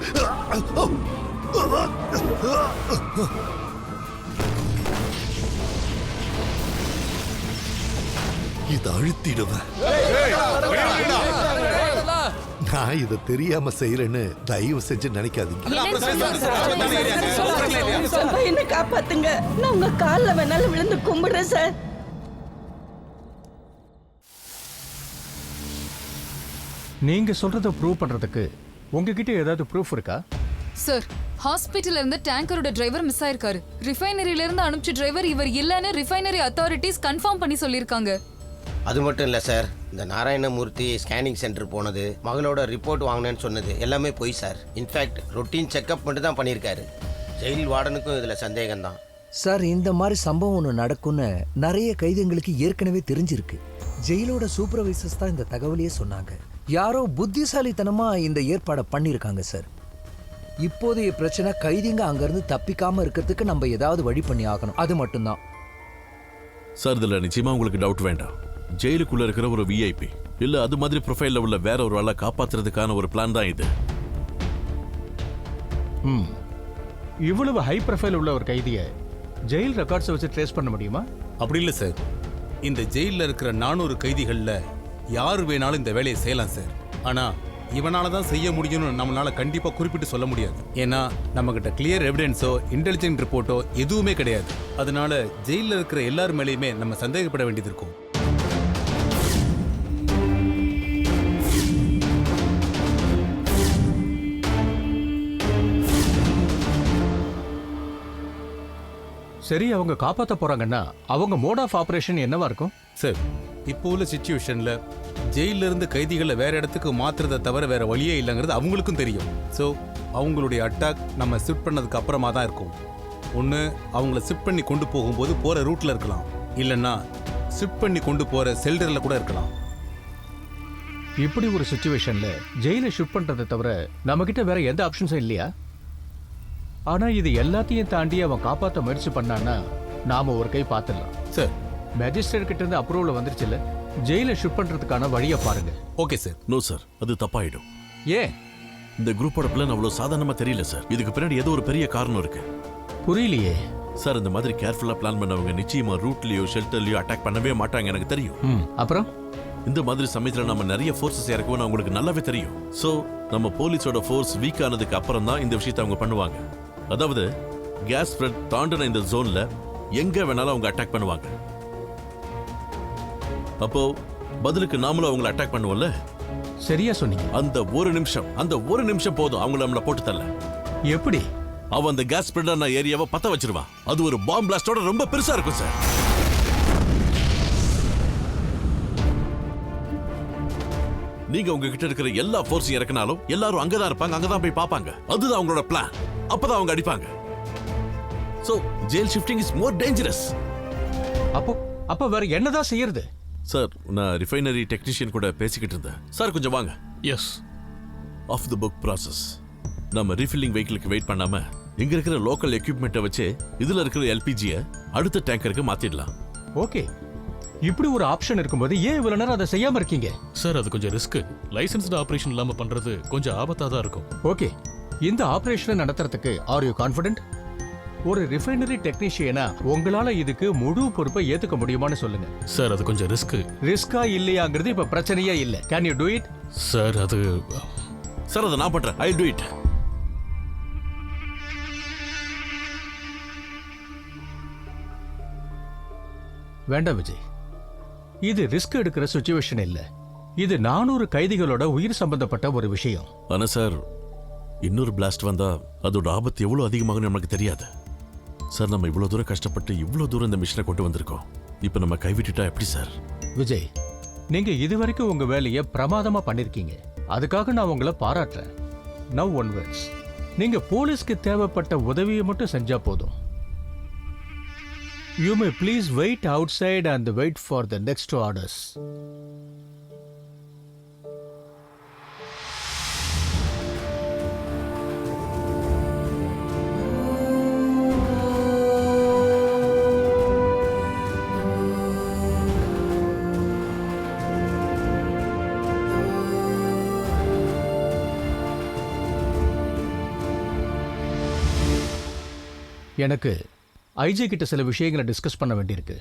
இதை அழுத்திடுவேன். நான் இதை தெரியாம செய்யறேன்னு தயவு செஞ்சு நினைக்காதீங்க. என்ன காப்பாத்துங்க, நான் உங்க கால்ல வேணாலும் விழுந்து கும்பிடுறேன் சார். நீங்க சொல்றத ப்ரூவ் பண்றதுக்கு உங்ககிட்ட ஏதாவது ப்ரூஃப் இருக்கா? சார், ஹாஸ்பிட்டல்ல இருந்து டேங்கரோட டிரைவர் மிஸ் ஆயிருக்காரு. ரிஃபைனரியில இருந்து அனுப்பிச்ச டிரைவர் இவர் இல்லன்னு ரிஃபைனரி அத்தாரிட்டிஸ் கன்ஃபார்ம் பண்ணி சொல்லிருக்காங்க. அது மட்டும் இல்லை சார், இந்த நாராயணமூர்த்தி ஸ்கேனிங் சென்டர் போனது, மகளோட ரிப்போர்ட் வாங்கினேன்னு சொன்னது எல்லாமே போய் சார். இன்ஃபேக்ட் ரொட்டீன் செக்அப் மட்டும் தான் பண்ணியிருக்காரு. ஜெயில் வார்டனுக்கும் இதில் சந்தேகம்தான். சார், இந்த மாதிரி சம்பவம் ஒன்று நடக்கும்னு நிறைய கைதிகளுக்கு ஏற்கனவே தெரிஞ்சிருக்கு. ஜெயிலோட சூப்பர்வைசர்ஸ் தான் இந்த தகவலையே சொன்னாங்க. யாரோ புத்திசாலித்தனமா இந்த ஏற்பாடை பண்ணியிருக்காங்க சார். இப்போதைய பிரச்சனை கைதிங்க அங்கிருந்து தப்பிக்காம இருக்கிறதுக்கு நம்ம ஏதாவது வழி பண்ணி ஆகணும், அது மட்டும்தான். சார், இதுல நிச்சயமா உங்களுக்கு டவுட் வேண்டாம். ஜெயிலுக்குள்ள இருக்கிற ஒரு விஐபி இல்ல அது மாதிரி ப்ரொஃபைல்ல உள்ள வேற ஒரு ஆளை காப்பாத்துறதுக்கான ஒரு பிளான் தான் இது. இவ்வளவு ஹை ப்ரொஃபைல் உள்ள ஒரு கைதியை ஜெயில் ரெக்கார்ட்ஸை வச்சு ட்ரேஸ் பண்ண முடியுமா? அப்படி இல்லை சார். இந்த ஜெயிலில் இருக்கிற 400 கைதிகளில் யார் வேணாலும் இந்த வேலையை செய்யலாம் சார். ஆனால் இவனால தான் செய்ய முடியும்னு நம்மளால கண்டிப்பாக குறிப்பிட்டு சொல்ல முடியாது. ஏன்னா நம்மகிட்ட கிளியர் எவிடன்ஸோ இன்டெலிஜென்ட் ரிப்போர்ட்டோ எதுவுமே கிடையாது. அதனால ஜெயிலில் இருக்கிற எல்லார் மேலேயுமே நம்ம சந்தேகப்பட வேண்டியது இருக்கும். சரி, அவங்க காப்பாற்ற போறாங்கன்னா அவங்க மோட் ஆஃப் ஆபரேஷன் என்னவா இருக்கும்? சார், இப்போ உள்ள சிச்சுவேஷன்ல ஜெயில இருந்து கைதிகளை வேற இடத்துக்கு மாத்துறதை தவிர வேற வழியே இல்லைங்கிறது அவங்களுக்கும் தெரியும். ஸோ அவங்களுடைய அட்டாக் நம்ம ஷிஃப்ட் பண்ணதுக்கு அப்புறமா தான் இருக்கும். ஒன்று அவங்கள ஷிஃப்ட் பண்ணி கொண்டு போகும்போது போகிற ரூட்டில் இருக்கலாம், இல்லைன்னா ஷிஃப்ட் பண்ணி கொண்டு போகிற செல்டரில் கூட இருக்கலாம். இப்படி ஒரு சிச்சுவேஷன்ல ஜெயிலை ஷிஃப்ட் பண்றதை தவிர நம்ம கிட்ட வேற எந்த ஆப்ஷன்ஸும் இல்லையா? ஆனா இது எல்லாத்தையும் தாண்டி அவன் காப்பாற்ற முயற்சி பண்ணான்னா நாம ஒரு கை பார்த்துடலாம். சார், மேஜிஸ்ட்ரேட் கிட்ட இருந்து அப்ரூவல் வந்துருச்சுல, ஜெயிலை ஷிஃப்ட் பண்றதுக்கான வழியை பாருங்க. Okay sir. நோ சார், அது தப்பாயிடும். ஏன்? இந்த குரூப்போட பிளான் அவ்வளவு சாதாரணமா தெரியல சார். இதுக்கு பின்னாடி ஏதோ ஒரு பெரிய காரணம் இருக்கு. புரியலையே சார். இந்த மாதிரி கேர்ஃபுல்லா பிளான் பண்ணவங்க நிச்சயமா ரூட்லயோ ஷெல்டர்லயோ அட்டாக் பண்ணவே மாட்டாங்க, எனக்கு தெரியும். அப்புறம் இந்த மாதிரி சமயத்துல நம்ம நிறைய ஃபோர்ஸஸ் இறக்குவோம், உங்களுக்கு நல்லாவே தெரியும். சோ நம்ம போலீஸோட ஃபோர்ஸ் வீக் ஆனதுக்கு அப்புறம் தான் இந்த விஷயத்தை அவங்க பண்ணுவாங்க. அதாவது கேஸ் ஸ்ப்ரெட் தாண்டின இந்த ஜோன்ல எங்க வேணாலும் அவங்க அட்டாக் பண்ணுவாங்க. அப்போ பதிலுக்கு நாமளும் அவங்களை அட்டாக் பண்ணுவோம்ல. சரியா சொன்னீங்க. அந்த ஒரு நிமிஷம் போதும் அவங்கள நம்மள போட்டு தள்ள. எப்படி? அவன் அந்த கேஸ் ஸ்ப்ரெடான ஏரியாவை பத்த வச்சிருவான். அது ஒரு பாம் பிளாஸ்டோட ரொம்ப பெருசா இருக்கும் சார். நீங்க உங்ககிட்ட இருக்கிற எல்லா ஃபோர்ஸையும் இறக்கினாலும் எல்லாரும் அங்கதான் இருப்பாங்க, அங்கதான் போய் பார்ப்பாங்க. அதுதான் அவங்களோட பிளான். அப்பதான் அவங்க அடிப்பாங்க. So jail shifting is more dangerous. அப்போ வேற என்னதான் செய்யறது? சார், நான் ரிஃபைனரி டெக்னீஷியன் கூட பேசிக்கிட்டு இருந்தேன். சார் கொஞ்சம் வாங்க. Yes. Off the book process. நம்ம ரீஃபில்லிங் வெஹிக்கிளுக்கு வெயிட் பண்ணாம இங்க இருக்கிற லோக்கல் எக்யூப்மெண்ட்டை வச்சு இதுல இருக்கிற எல்பிஜியை அடுத்த டேங்கருக்கு மாத்திடலாம். ஓகே, இப்படி ஒரு ஆப்ஷன் இருக்கும்போது ஏன் இவ்வளவு நேரம் அதை செய்யாம இருக்கீங்க? சார், அது கொஞ்சம் ரிஸ்க். லைசென்ஸ்டு ஆபரேஷன் இல்லாம பண்றது கொஞ்சம் ஆபத்தா தான் இருக்கும். ஓகே, இந்த ஆபரேஷனை நடத்துறதுக்கு ஆர் யூ கான்ஃபிடென்ட்? ஒரு ரிஃபைனரி டெக்னீஷியனா உங்களால இதுக்கு முழு பொறுப்பை ஏத்துக்க முடியுமான்னு சொல்லுங்க. சார், அது கொஞ்சம் ரிஸ்கா இல்லையாங்கிறது இப்ப பிரச்சனையே இல்ல. Can you to it? Sir, அது சார், அதை நான் பண்றேன். ஐ டு இட். வேண்டாம் விஜய், இது ரிஸ்க் எடுக்கிற சிச்சுவேஷன் இல்ல. இது 400 கைதிகளோட உயிர் சம்பந்தப்பட்ட ஒரு விஷயம். ஆனா சார், இன்னொரு பிளாஸ்ட் வந்தா அதோட ஆபத்து எவ்வளவு அதிகமாகும்னு நமக்கு தெரியாது. சார், நம்ம இவ்வளவு தூரம் கஷ்டப்பட்டு இவ்வளவு தூரம் இந்த மிஷனை கொண்டு வந்திருக்கோம். இப்ப நம்ம கைவிட்டுட்டா எப்படி சார்? விஜய், நீங்க இதுவரைக்கும் உங்க வேலையை பிரமாதமா பண்ணிருக்கீங்க. அதுக்காக நான் உங்களை பாராட்டுறேன். நவ் ஒன்வர்ட்ஸ் நீங்க போலீஸ்க்கு தேவைப்பட்ட உதவியை மட்டும் செஞ்சா போதும். You may please wait outside and wait for the next orders. எனக்கு ஐஜி கிட்ட சில விஷயங்களை டிஸ்கஸ் பண்ண வேண்டியிருக்கு.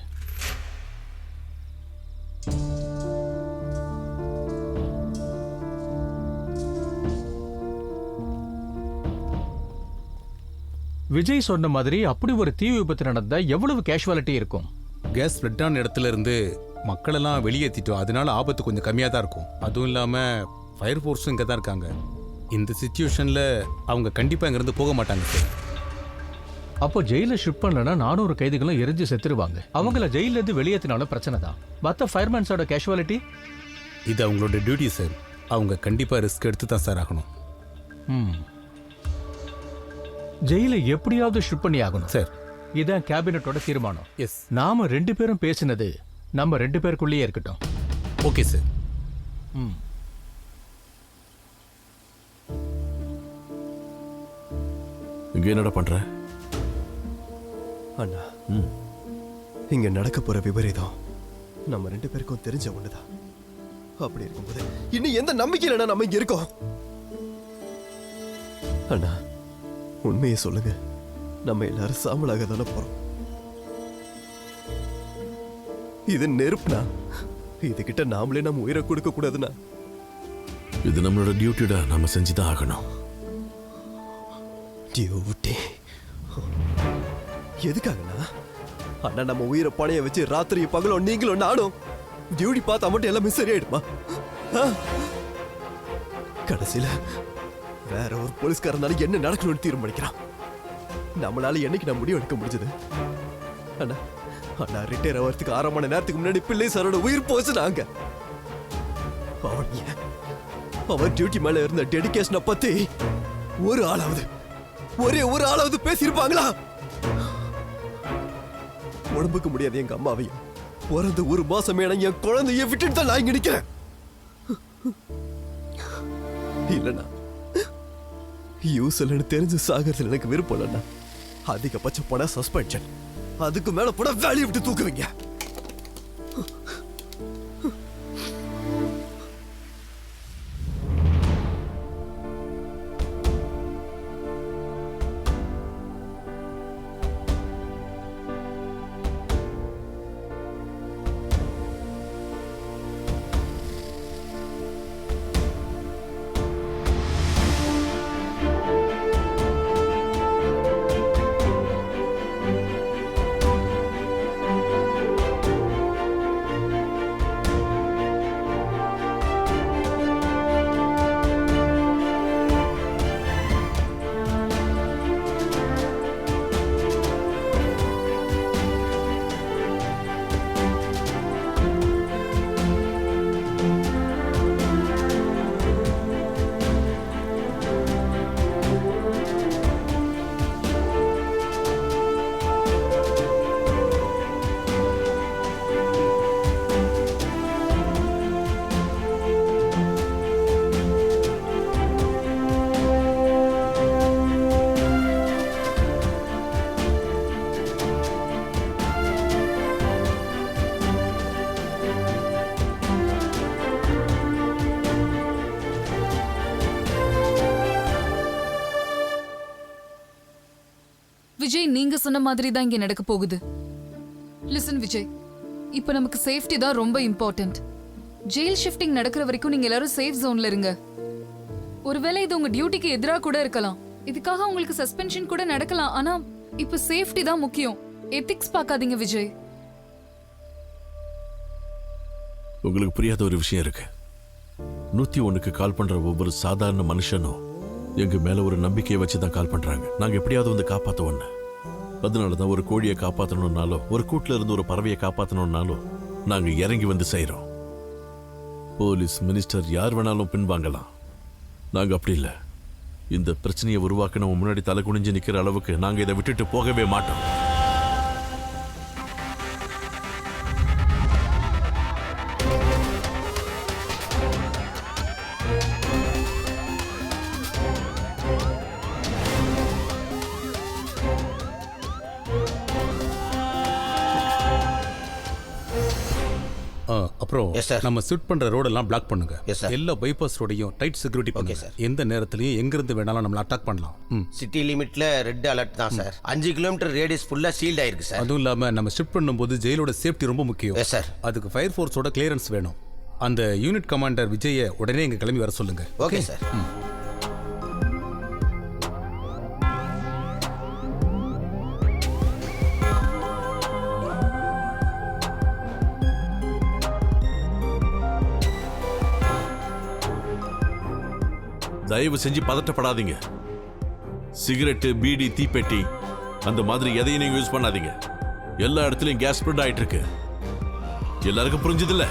விஜய் சொன்ன மாதிரி அப்படி ஒரு தீ விபத்து நடந்தா எவ்வளவு கேஷுவாலிட்டி இருக்கும்? கேஸ் ஸ்ப்ரெட் ஆன இடத்துல இருந்து மக்களெல்லாம் வெளியேற்றிட்டோம், அதனால ஆபத்து கொஞ்சம் கம்மியாக தான் இருக்கும். அதுவும் இல்லாமல் ஃபயர் ஃபோர்ஸும் இங்கே தான் இருக்காங்க. இந்த சுச்சுவேஷனில் அவங்க கண்டிப்பாக இங்கேருந்து போக மாட்டாங்க சார். அப்போ ஜெயில ஷிஃப்ட் பண்ணலன்னா 400 கைதிகளும் எரிஞ்சு செத்துருவாங்க. அவங்கள ஜெயில இருந்து வெளியேற்றினாலும் பிரச்சனை தான். மற்ற ஃபயர்மேன்ஸோட கேஷுவாலிட்டி இது அவங்களோட டியூட்டி சார். அவங்க கண்டிப்பாக ரிஸ்க் எடுத்து தான் சார் ஆகணும். ஜெயில எப்படியாவது ஷிஃப்ட் பண்ணி ஆகணும் சார். இதான் கேபினட்டோட தீர்மானம். எஸ். நாம 2 பேரும் பேசினது நம்ம 2 பேருக்குள்ளேயே இருக்கட்டும். Okay sir. இங்க என்னடா பண்ற? அண்ணா, இங்க நடக்க போற விபரீதம் நம்ம 2 பேருக்கும் தெரிஞ்ச ஒண்ணுதான். அப்படி இருக்கும்போது இன்னும் எந்த நம்பிக்கையில நம்ம இங்க இருக்கோம்? அண்ணா, உண்மையை சொல்லுங்க, நம்ம எல்லாரும் சாம்பலாக தானே போறோம். இது நெருப்புனா இதுகிட்ட நாமளே நம்ம உயிரை கொடுக்க கூடாதுன்னா? இது நம்மளோட டியூட்டிடா, நம்ம செஞ்சுதான் ஆகணும். டியூட்டி எதுக்காகண்ணா? அண்ணா, நம்ம உயிரை பணைய வச்சு ராத்திரி பகலும் நீங்களும் நானும் டியூட்டி பார்த்தா மட்டும் எல்லாமே சரியாயிடுமா? கடைசியில வேற ஒரு போலீஸ்காரனால என்ன நடக்கணும்னு தீர்மானிக்கிறான். நம்மளால என்னைக்கு நான் முடிவு எடுக்க முடிஞ்சது? அண்ணா, அண்ணா ரிட்டையர் ஆகிறதுக்கு 1/2 மணி நேரத்துக்கு முன்னாடி பிள்ளை சாரோட உயிர் போச்சு. நாங்க அவர் டியூட்டி மேல இருந்த டெடிகேஷனை பத்தி ஒரே ஒரு ஆளாவது பேசியிருப்பாங்களா? உடம்புக்கு முடியாது எங்க அம்மாவையும் பிறந்த 1 மாசமே என் குழந்தைய விட்டுட்டு தான் நான் இங்க நிக்கிறேன். இல்லண்ணா, யூஸ்லன்னு தெரிஞ்சு சாகிறதுல எனக்கு விருப்பம் இல்லைண்ணா. அதிகபட்சம் போனா சஸ்பென்ஷன், அதுக்கு மேல போனா வேலையை விட்டு தூக்குவீங்க. விஜய், நீங்க சொன்ன மாதிரி தான் இங்க நடக்க போகுது. லிசன் விஜய், இப்போ நமக்கு சேஃப்டி தான் ரொம்ப இம்பார்ட்டன்ட். ஜெயில் ஷிஃப்டிங் நடக்கிற வரைக்கும் நீங்க எல்லாரும் சேஃப் ஜோன்ல இருங்க. ஒருவேளை இது உங்க டியூட்டிக்கு எதிராக கூட இருக்கலாம். இதுக்காக உங்களுக்கு சஸ்பென்ஷன் கூட நடக்கலாம். ஆனா இப்போ சேஃப்டி தான் முக்கியம். எத்திக்ஸ் பார்க்காதீங்க விஜய். உங்களுக்கு புரியாத ஒரு விஷயம் இருக்கு. 101க்கு கால் பண்ற ஒவ்வொரு சாதாரண மனுஷனும் எங்க மேல ஒரு நம்பிக்கையை வச்சுதான் கால் பண்றாங்க. நாங்க எப்படியாவது வந்து காப்பாத்துவோம். அதனாலதான் ஒரு கோழியை காப்பாற்றணும்னாலும், ஒரு கூட்டுல இருந்து ஒரு பறவையை காப்பாற்றணும்னாலும் நாங்க இறங்கி வந்து செய்யறோம். போலீஸ், மினிஸ்டர் யார் வேணாலும் பின்வாங்கலாம். நாங்க அப்படி இல்லை. இந்த பிரச்சனையை உருவாக்க நம்ம முன்னாடி தலை குனிஞ்சு நிக்கிற அளவுக்கு நாங்க இதை விட்டுட்டு போகவே மாட்டோம். அப்புறம் நம்ம ஷூட் பண்ற ரோடெல்லாம் பிளாக் பண்ணுங்க. எல்லா பைபாஸ் ரோடையும் டைட் செக்யூரிட்டி பண்ணுங்க. எந்த நேரத்திலயும் எங்க இருந்து வேணாலும் நம்மள அட்டாக் பண்ணலாம். சிட்டி லிமிட்ல ரெட் அலர்ட் தான் சார். 5 கிலோமீட்டர் ரேடியஸ் ஃபுல்லா சீல்ட் ஆயிருக்கு சார். அதுவும் இல்லாம நம்ம ஷிஃப்ட் பண்ணும்போது ஜெயிலோட சேஃப்டி ரொம்ப முக்கியம். சார் அதுக்கு ஃபயர் ஃபோர்ஸோட கிளியரன்ஸ் வேணும். அந்த யூனிட் கமாண்டர் விஜயை உடனே இங்க கிளம்பி வர சொல்லுங்க. Okay sir. தயவு செஞ்சு பதட்டப்படாதீங்க. சிகரெட்டு, பீடி, தீப்பெட்டி அந்த மாதிரி எதையும் நீங்க யூஸ் பண்ணாதீங்க. எல்லா இடத்துலயும் கேஸ் ஸ்ப்ரெட் ஆயிட்டு இருக்கு. எல்லாருக்கும் புரிஞ்சது இல்ல?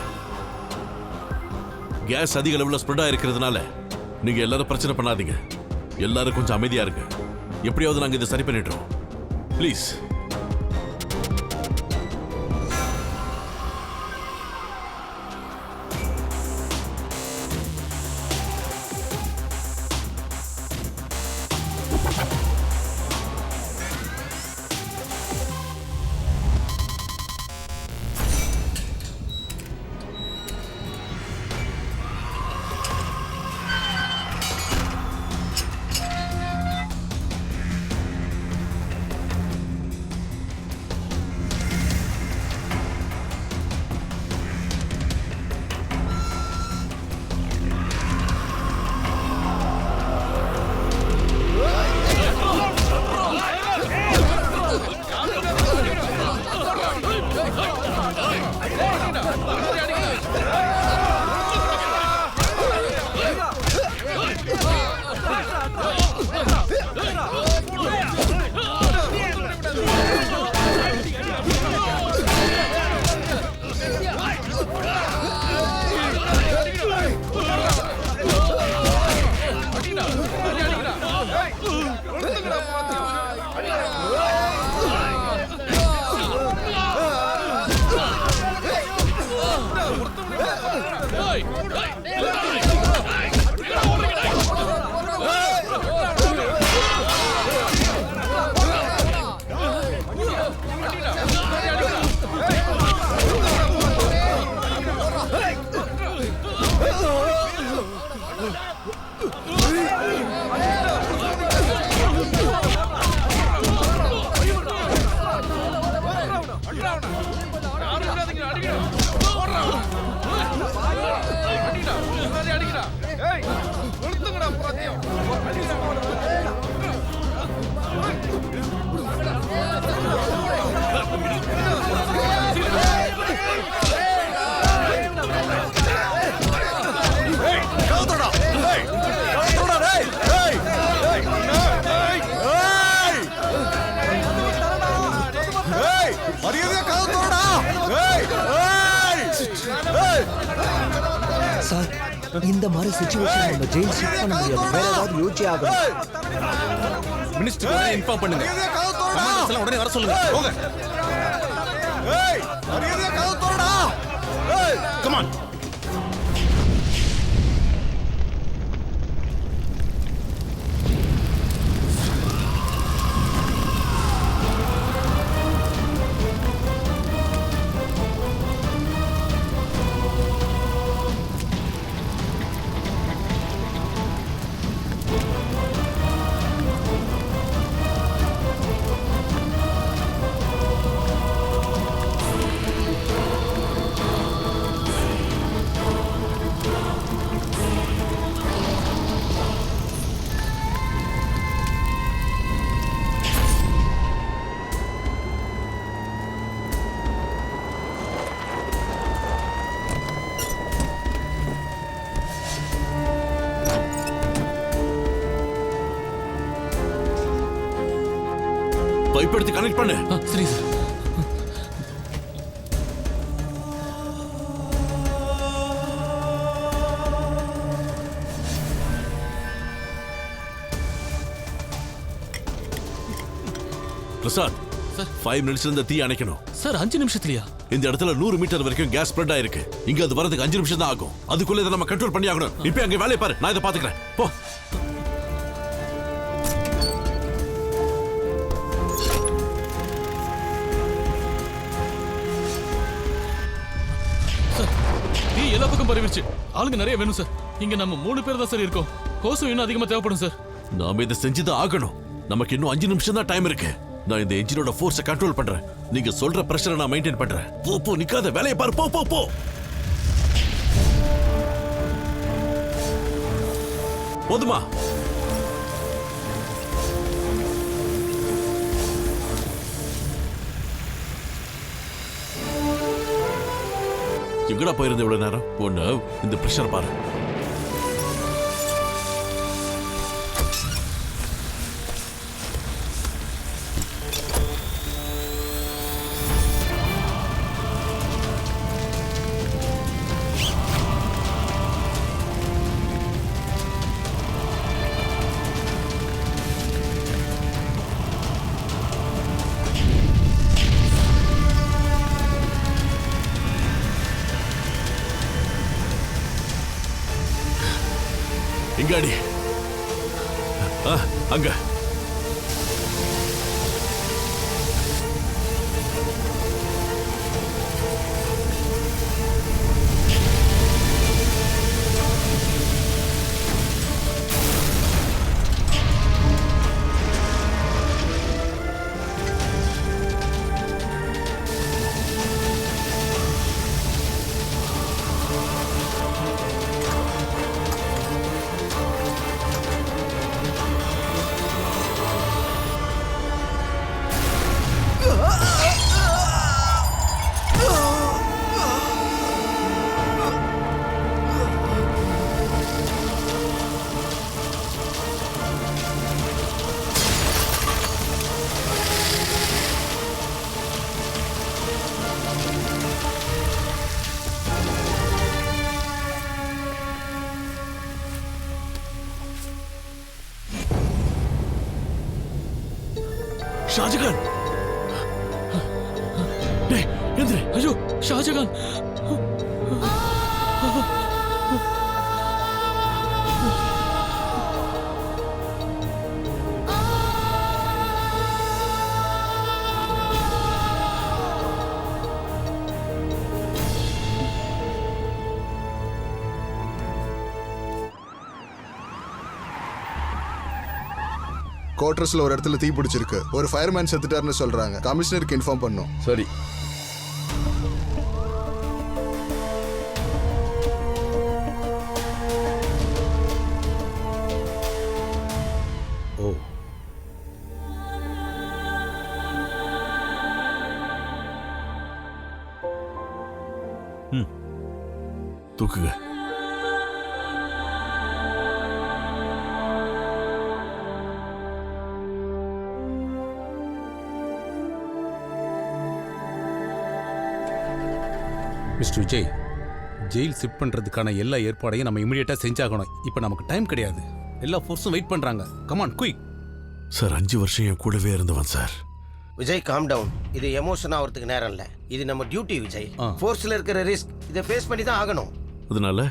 கேஸ் அதிக அளவுல ஸ்ப்ரெட் ஆயிருக்கிறதுனால நீங்க எல்லாரும் பிரச்சனை பண்ணாதீங்க. எல்லாரும் கொஞ்சம் அமைதியா இருங்க. எப்படியாவது நாங்க இதை சரி பண்ணிடுறோம். ப்ளீஸ். சார், இந்த மாதிரி சிச்சுவேஷன் நம்ம ஜெயில் ஷிஃப்ட் பண்ண முடியாது. வேற ஏதாவது யோசிச்சு ஆகணும். மினிஸ்டர் உடனே இன்ஃபார்ம் பண்ணுங்க. கமாண்டர்ஸ் எல்லாம் உடனே வர சொல்லுங்க. போங்க. ஏய், மரியாதையா கதவு திறடா. ஏய், கம் ஆன். பைப் எடுத்து கனெக்ட் பண்ணு. சரி சார். பிரசாத் சார் 5 மினிட்ஸ்ல இந்த தீ அணைக்கணும் சார் 5 நிமிஷத்துலயா? இந்த இடத்துல 100 மீட்டர் வரைக்கும் கேஸ் ஸ்ப்ரெட் ஆயிருக்கு. இங்க அது வரதுக்கு 5 நிமிஷம் தான் ஆகும். அதுக்குள்ள இதை நம்ம கண்ட்ரோல் பண்ணி ஆகணும். இப்போ அங்க வேலையை பாரு, நான் இதை பாத்துக்கிறேன். போ. தீ எல்லா பக்கம் பரவிடுச்சு. ஆளுங்க நிறைய வேணும் சார். இங்க நம்ம 3 பேர் தான் சார் இருக்கோம். ஹோஸும் இன்னும் அதிகமா தேவைப்படும் சார். நாம இதை செஞ்சுதான் ஆகணும். நமக்கு இன்னும் 5 நிமிஷம் தான் டைம் இருக்கு. நான் இந்த என்ஜினோட ஃபோர்ஸை கண்ட்ரோல் பண்றேன். நீங்க சொல்ற பிரஷரை நான் மெயின்டைன் பண்றேன். போ நிக்காத, வேலையை பாரு. போ. போதுமா? எங்கடா போயிருந்த இவ்வளவு நேரம்? ஒண்ணு இந்த பிரஷர் பாரு. எங்காடி? அங்க. ஷாஜகான், எந்திரி. ஐயோ ஷாஜகான். குவார்டர்ஸ்ல ஒரு இடத்துல தீ பிடிச்சிருக்கு. ஒரு ஃபயர்மேன் செத்துட்டாருன்னு சொல்றாங்க. கமிஷனருக்கு இன்ஃபார்ம் பண்ணோம். சரி. ஓ. தூக்குங்க. மிஸ்டர் விஜய், ஜெயில் ஷிஃப்ட் பண்ணுறதுக்கான எல்லா ஏற்பாடையும் நம்ம இமீடியட்டாக செஞ்சாகணும். இப்போ நமக்கு டைம் கிடையாது. எல்லா ஃபோர்ஸும் வெயிட் பண்ணுறாங்க. Come on quick. சார் 5 வருஷம் என் கூடவே இருந்தவன் சார். Vijay calm down. இது எமோஷன் ஆகிறதுக்கு நேரம் இல்லை. இது நம்ம டியூட்டி விஜய். ஃபோர்ஸில் இருக்கிற ரிஸ்க் இதை ஃபேஸ் பண்ணி தான் ஆகணும். அதனால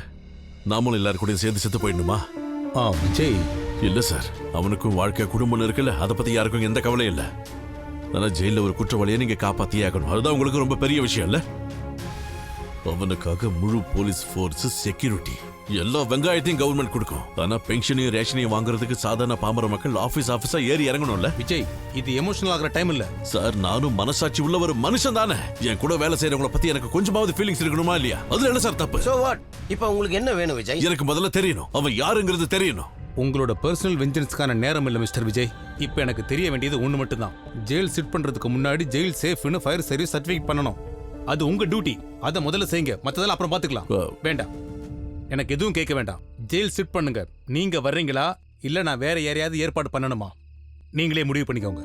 நாமளும் எல்லாரும் கூட சேர்ந்து செத்து போயிடணுமா? விஜய் இல்லை சார், அவனுக்கும் வாழ்க்கை குடும்பம் இருக்குல்ல, அதை பற்றி யாருக்கும் எந்த கவலையும் இல்லை. ஆனால் ஜெயிலில் ஒரு குற்றவாளியை நீங்கள் காப்பாற்றியே ஆகணும். அதுதான் உங்களுக்கு ரொம்ப பெரிய விஷயம் இல்லை? அவனுக்காக முழு போலீஸ் ஃபோர்ஸ், செக்யூரிட்டி, எல்லா வெங்காயத்தையும் கவர்மெண்ட் கொடுக்கும். ஆனா பென்ஷனையும் ரேஷனையும் வாங்குறதுக்கு சாதாரண பாமர மக்கள் ஆபீஸா ஏறி இறங்கணும்ல. விஜய், இது எமோஷனல் ஆகிற டைம் இல்ல சார். நானும் மனசாட்சி உள்ள ஒரு மனுஷன் தானே. என் கூட வேலை செய்யறவங்கள பத்தி எனக்கு கொஞ்சமாவது ஃபீலிங்ஸ் இருக்கணுமா இல்லையா? அதுல என்ன சார் தப்பு? So what? இப்போ உங்களுக்கு என்ன வேணும் விஜய்? எனக்கு முதல்ல தெரியணும், அவன் யாருங்கிறது தெரியணும். உங்களோட பர்சனல் வெஞ்சன்ஸ்க்கான நேரம் இல்லை மிஸ்டர் விஜய். இப்போ எனக்கு தெரிய வேண்டியது ஒன்று மட்டும்தான். ஜெயில் சிட் பண்றதுக்கு முன்னாடி ஜெயில் சேஃப்னு ஃபயர் சர்வீஸ் சர்டிஃபிகேட் பண்ணணும். அது உங்க டியூட்டி. அதை முதல்ல செய்யுங்க, மற்றதெல்லாம் அப்புறம் பார்த்துக்கலாம். வேண்டாம், எனக்கு எதுவும் கேட்க வேண்டாம். ஜெயில் சிட் பண்ணுங்க. நீங்க வர்றீங்களா இல்ல நான் வேற யாரையாவது ஏற்பாடு பண்ணணுமா? நீங்களே முடிவு பண்ணிக்கோங்க.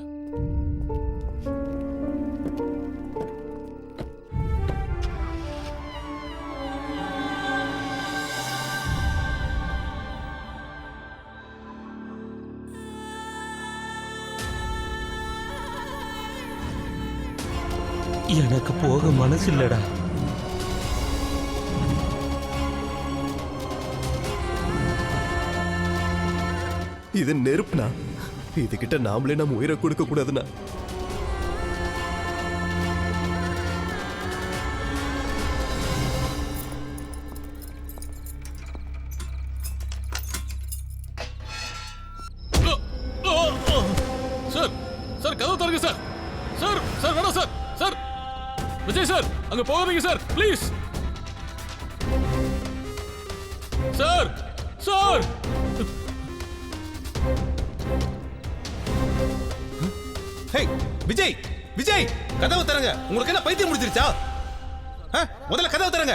எனக்கு போக மனசு இல்லடா. இது நெருப்புனா, இதுகிட்ட நாமளே நம்ம உயிரை கொடுக்க கூடாதுண்ணா. சார் சார் கதவு தருங்க சார். சார் சார் வேணாம் சார். சார் விஜய் சார் அங்க போகாதீங்க sir please. Sir sir hey Vijay Vijay கதவு தரங்க. உங்களுக்கு என்ன பைத்தியம் முடிச்சிருச்சா? முதல்ல கதவு தரங்க.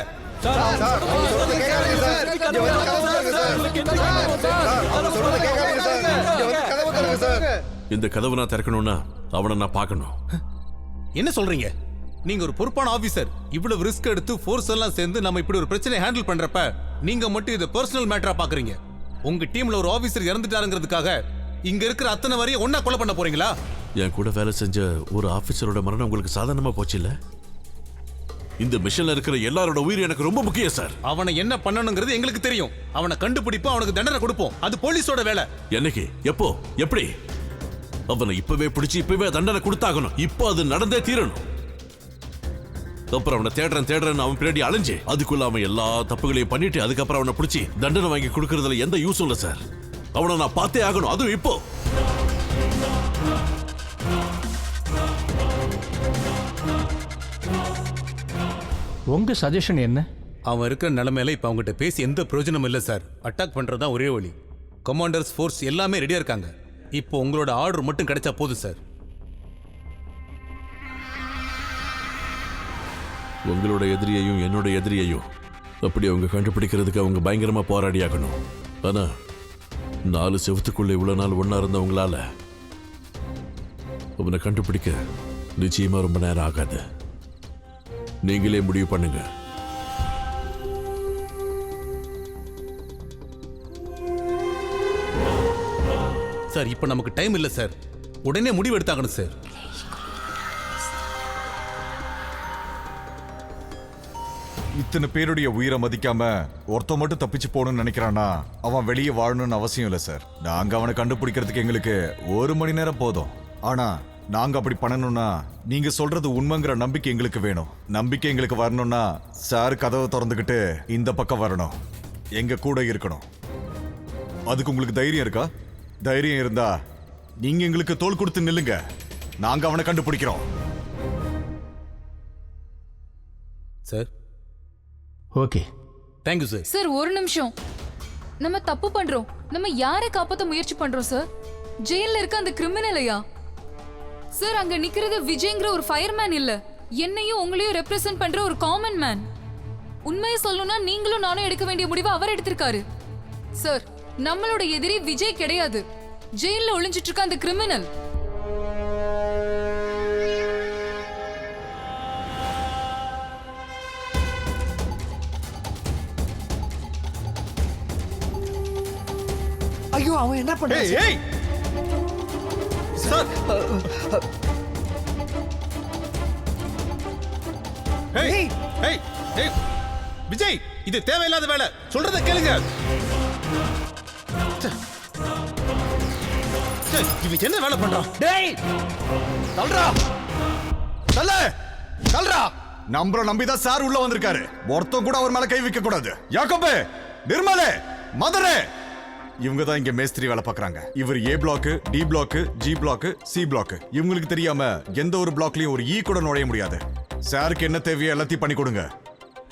இந்த கதவை நான் திறக்கணும்னா அவனை நான் பார்க்கணும். என்ன சொல்றீங்க? நீங்க ஒரு பொறுப்பான ஆபீசர். இவ்வளவு ரிஸ்க் எடுத்து ஃபோர்ஸ் எல்லாம் சேர்ந்து நம்ம இப்படி ஒரு பிரச்சனை ஹேண்டில் பண்றப்ப நீங்க மட்டும் இதை பர்சனல் மேட்டரா பாக்குறீங்க. உங்க டீம்ல ஒரு ஆபீசர் இறந்துட்டாருங்கிறதுக்காக இங்க இருக்கிற அத்தனை வரையும் ஒன்னா கொலை பண்ண போறீங்களா? என் கூட வேலை செஞ்ச ஒரு ஆபீசரோட மரணம் உங்களுக்கு சாதாரணமா போச்சு இல்ல? இந்த மிஷன்ல இருக்கிற எல்லாரோட உயிர் எனக்கு ரொம்ப முக்கியம் சார். அவனை என்ன பண்ணணுங்கிறது எங்களுக்கு தெரியும். அவனை கண்டுபிடிப்போம், அவனுக்கு தண்டனை கொடுப்போம். அது போலீஸோட வேலை. என்னைக்கு, எப்போ, எப்படி? அவனை இப்பவே பிடிச்சு இப்பவே தண்டனை கொடுத்தாகணும். இப்போ அது நடந்தே தீரணும். அப்புறம் அவனை தேடுறேன் அவன் பின்னாடி அலைஞ்சு அதுக்குள்ள அவன் எல்லா தப்புகளையும் பண்ணிட்டு அதுக்கப்புறம் அவனை பிடிச்சி தண்டனை வாங்கி கொடுக்கறதுல எந்த யூஸும் இல்லை சார். அவனை நான் பார்த்தே ஆகணும், அதுவும் இப்போ. உங்க சஜஷன் என்ன? அவன் இருக்கிற நிலைமையில இப்ப அவங்ககிட்ட பேசி எந்த பிரயோஜனம் இல்லை சார். அட்டாக் பண்றதுதான் ஒரே வழி. கமாண்டர்ஸ் ஃபோர்ஸ் எல்லாமே ரெடியா இருக்காங்க. இப்போ உங்களோட ஆர்டர் மட்டும் கிடைச்சா போதும் சார். உங்களோட எதிரியையும் என்னோட எதிரியையும் அப்படி அவங்க கண்டுபிடிக்கிறதுக்கு அவங்க பயங்கரமா போராடி ஆகணும். ஆனா 4 செவத்துக்குள்ள இவ்வளவு நாள் ஒன்னா இருந்தவங்களால அவனை கண்டுபிடிக்க நிச்சயமா ரொம்ப நேரம் ஆகாது. நீங்களே முடிவு பண்ணுங்க. சார் இப்ப நமக்கு டைம் இல்ல சார். உடனே முடிவு எடுத்தாகணும் சார். இத்தனை பேருடைய உயிரை மதிக்காம ஒருத்த மட்டும் தப்பிச்சு போகணும்னு நினைக்கிறானா அவன் வெளியே வாழணும்னு அவசியம் இல்லை சார். நாங்க அவனை கண்டுபிடிக்கிறதுக்கு எங்களுக்கு 1 மணி நேரம் போதும். ஆனா நாங்க அப்படி பண்ணணும்னா நீங்க சொல்றது உண்மைங்கிற நம்பிக்கை எங்களுக்கு வேணும். நம்பிக்கை எங்களுக்கு வரணும்னா சார் கதவை திறந்துக்கிட்டு இந்த பக்கம் வரணும், எங்க கூட இருக்கணும். அதுக்கு உங்களுக்கு தைரியம் இருக்கா? தைரியம் இருந்தா நீங்க எங்களுக்கு தோள் கொடுத்து நில்லுங்க. நாங்க அவனை கண்டுபிடிக்கிறோம். Sir okay, thank you sir. Sir ஒரு நிமிஷம். நம்ம தப்பு பண்றோம். நம்ம யாரை காப்பாத்த முயற்சி பண்றோம் சார்? ஜெயில இருக்க அந்த கிரிமினலையா? சார் அங்க நிக்கிறது விஜய்ங்கிற ஒரு ஃபயர்மேன் இல்ல, என்னையும் உங்களையும் ரெப்ரசென்ட் பண்ற ஒரு காமன் மேன். உண்மையை சொல்லணும்னா நீங்களும் நானும் எடுக்க வேண்டிய முடிவை அவர் எடுத்திருக்காரு. சார் நம்மளோட எதிரி விஜய் கிடையாது, ஜெயில ஒளிஞ்சிட்டு இருக்க அந்த கிரிமினல். ஐயோ அவன் என்ன பண்றான்? சார் விஜய் இது தேவையில்லாத வேலை. சொல்றத கேளுங்க. இவன் என்ன வேலை பண்றான்? டேய் தல்றா தல்ல தல்றா. நம்மள நம்பிதான் சார் உள்ள வந்திருக்காரு. ஒருத்தன் கூட அவர் மேல கை வைக்க கூடாது. யாக்கோபே, நிர்மலே, மதரே, இவங்க தான் இங்க மேஸ்திரி வேலை பார்க்கறாங்க. இவர் A block, D block, G block, C block. இவங்களுக்கு தெரியாம எந்த ஒரு பிளாக்லயும் ஒரு ஈ கூட நுழைய முடியாது. சாருக்கு என்ன தேவையோ எல்லாத்தையும் பண்ணி கொடுங்க.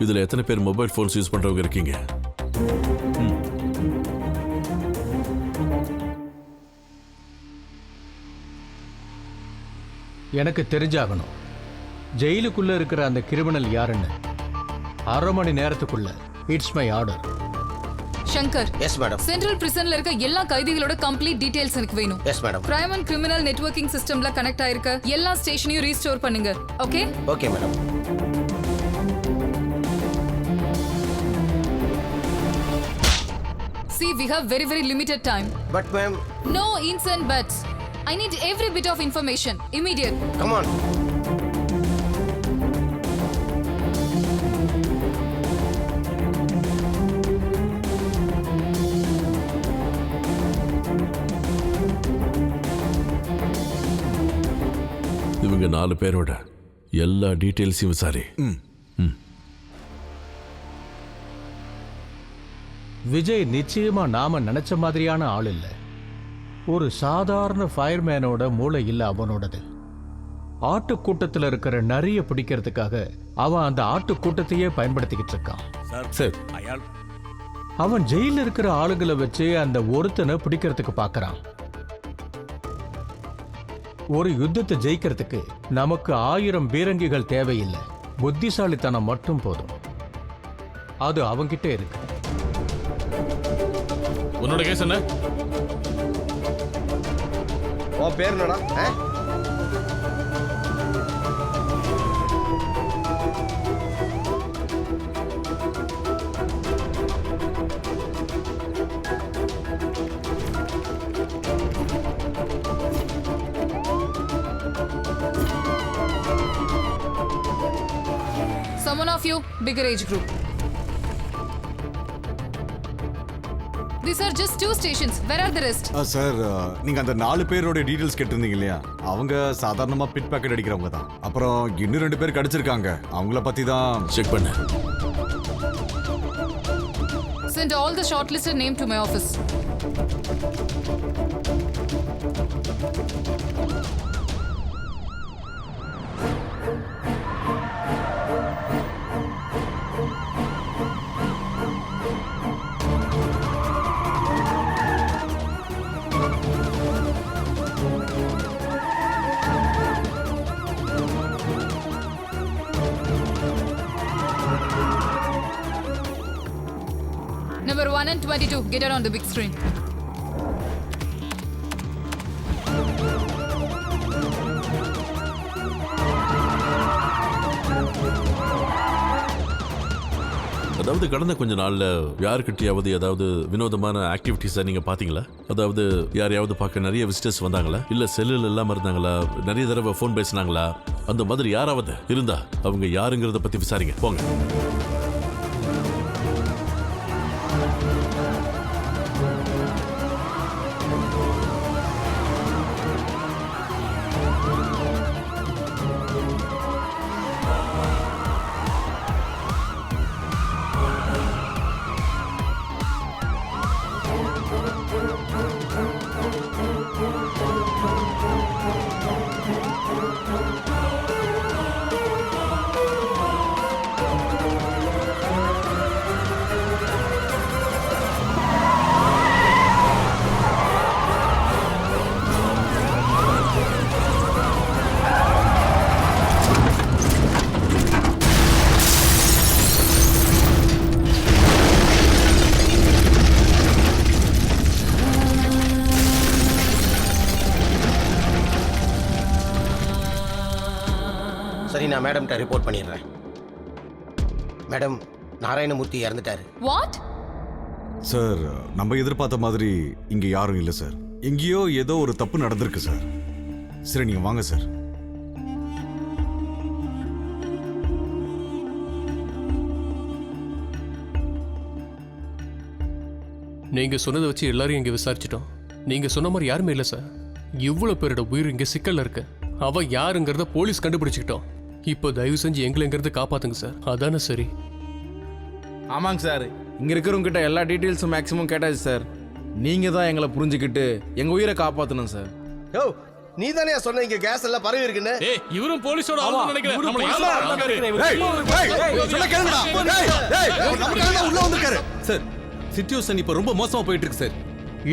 இதுல எத்தனை பேர் மொபைல் போன்ஸ் யூஸ் பண்றவங்க இருக்கீங்க? எனக்கு தெரிஞ்சாகணும் ஜெயிலுக்குள்ள இருக்கிற அந்த கிரிமினல் யாருன்னு. 1/2 மணி நேரத்துக்குள்ள. It's my order. Shankar. Yes madam. Central பிரிசன்ல இருக்க எல்லா கைதிகளோட கம்ப்ளீட் டீடைல்ஸ் எனக்கு வேணும். Yes madam. Crime and criminal networking சிஸ்டம்ல கனெக்ட் ஆயிருக்க எல்லா ஸ்டேஷனையும் ரீஸ்டோர் பண்ணுங்க. Okay? Okay madam. See, we have very limited time. But ma'am. No ifs and buts. I need every bit of information. Immediate. Come on. எங்க 4 பேரோட எல்லா டீட்டெயில்ஸையும் விசாரி. விஜய் நிச்சயமா நாம நினைச்ச மாதிரியான ஆள் இல்ல. ஒரு சாதாரண ஃபயர்மேனோட மூளை இல்ல அவனோடது. ஆட்டுக்கூட்டத்தில் இருக்கிற நரிய பிடிக்கிறதுக்காக அவன் அந்த ஆட்டுக்கூட்டத்தையே பயன்படுத்திக்கிட்டு இருக்கான். சார் அவன் ஜெயில இருக்கிற ஆளுங்களை வச்சு அந்த ஒருத்தனை பிடிக்கிறதுக்கு பார்க்கறான். ஒரு யுத்தத்தை ஜெயிக்கிறதுக்கு நமக்கு 1000 பீரங்கிகள் தேவையில்லை, புத்திசாலித்தனம் மட்டும் போதும். அது அவங்கிட்ட இருக்கு. உன்னோட கேஸ் என்ன? உன் பேர் என்னடா? Someone of you, bigger age group. These are just 2 stations. Where are the rest? Sir, நீங்க அந்த 4 பேரோட டீடைல்ஸ் கேட்டிருந்தீங்க இல்லையா? அவங்க சாதாரணமா பிட் பாக்கெட் அடிக்கிறவங்க தான். அப்புறம் இன்னும் 2 பேர் கிடைச்சிருக்காங்க. அவங்கள பத்தி தான் செக் பண்ணு. Send all the shortlisted name to my office. Number 1 and 22, get it on the big screen. அதாவது கடந்த கொஞ்ச நாள்ல யாருக்கிட்டையாவது ஏதாவது வினோதமான ஆக்டிவிட்டிஸை நீங்க பாத்தீங்களா? அதாவது யாரையாவது பார்க்க நிறைய விசிட்டர்ஸ் வந்தாங்களா, இல்ல செல்லுல இல்லாம இருந்தாங்களா, நிறைய தடவை ஃபோன் பேசினாங்களா? அந்த மாதிரி யாராவது இருந்தா அவங்க யாருங்கிறத பத்தி விசாரிங்க. போங்க. சரி, நான் மேடம்கிட்ட ரிப்போர்ட் பண்ணிடுறேன். மேடம், நாராயணமூர்த்தி இறந்துட்டாரு. வாட்? சார், நம்ம எதிர்பார்த்த மாதிரி இங்க யாரும் இல்லை சார். எங்கேயோ ஏதோ ஒரு தப்பு நடந்திருக்கு சார். சரி, நீங்க வாங்க சார். நீங்க சொன்னதை வச்சு எல்லாரையும் இங்க விசாரிச்சிட்டோம். நீங்க சொன்ன மாதிரி யாருமே இல்லை சார். இவ்வளவு பேரோட உயிர் இங்க சிக்கல்ல இருக்கு. அவ யாருங்கிறத போலீஸ் கண்டுபிடிச்சிக்கிட்டோம். இப்போ தயவு செஞ்சு எங்களைங்கிறத காப்பாத்துங்க சார். அதானே சரி. ஆமாங்க சார், இங்க இருக்கிறவங்க கிட்ட எல்லா டீட்டெயில்ஸும் மேக்ஸிமம் கேட்டாச்சு சார். நீங்க தான் எங்களை புரிஞ்சுக்கிட்டு எங்க உயிரை காப்பாத்தணும் சார். யோ, நீ தானே சொன்ன இங்க கேஸ் எல்லாம் பரவி இருக்குன்னு? ஏய், இவரும் போலீஸோட ஆளு நினைக்கிறேன். நம்மள ஆமா, யாரோ அடக்குறாரு. சொன்ன கேளுடா. நமக்காக உள்ள வந்திருக்காரு சார். சிச்சுவேஷன் இப்ப ரொம்ப மோசமா போயிட்டு இருக்கு சார்.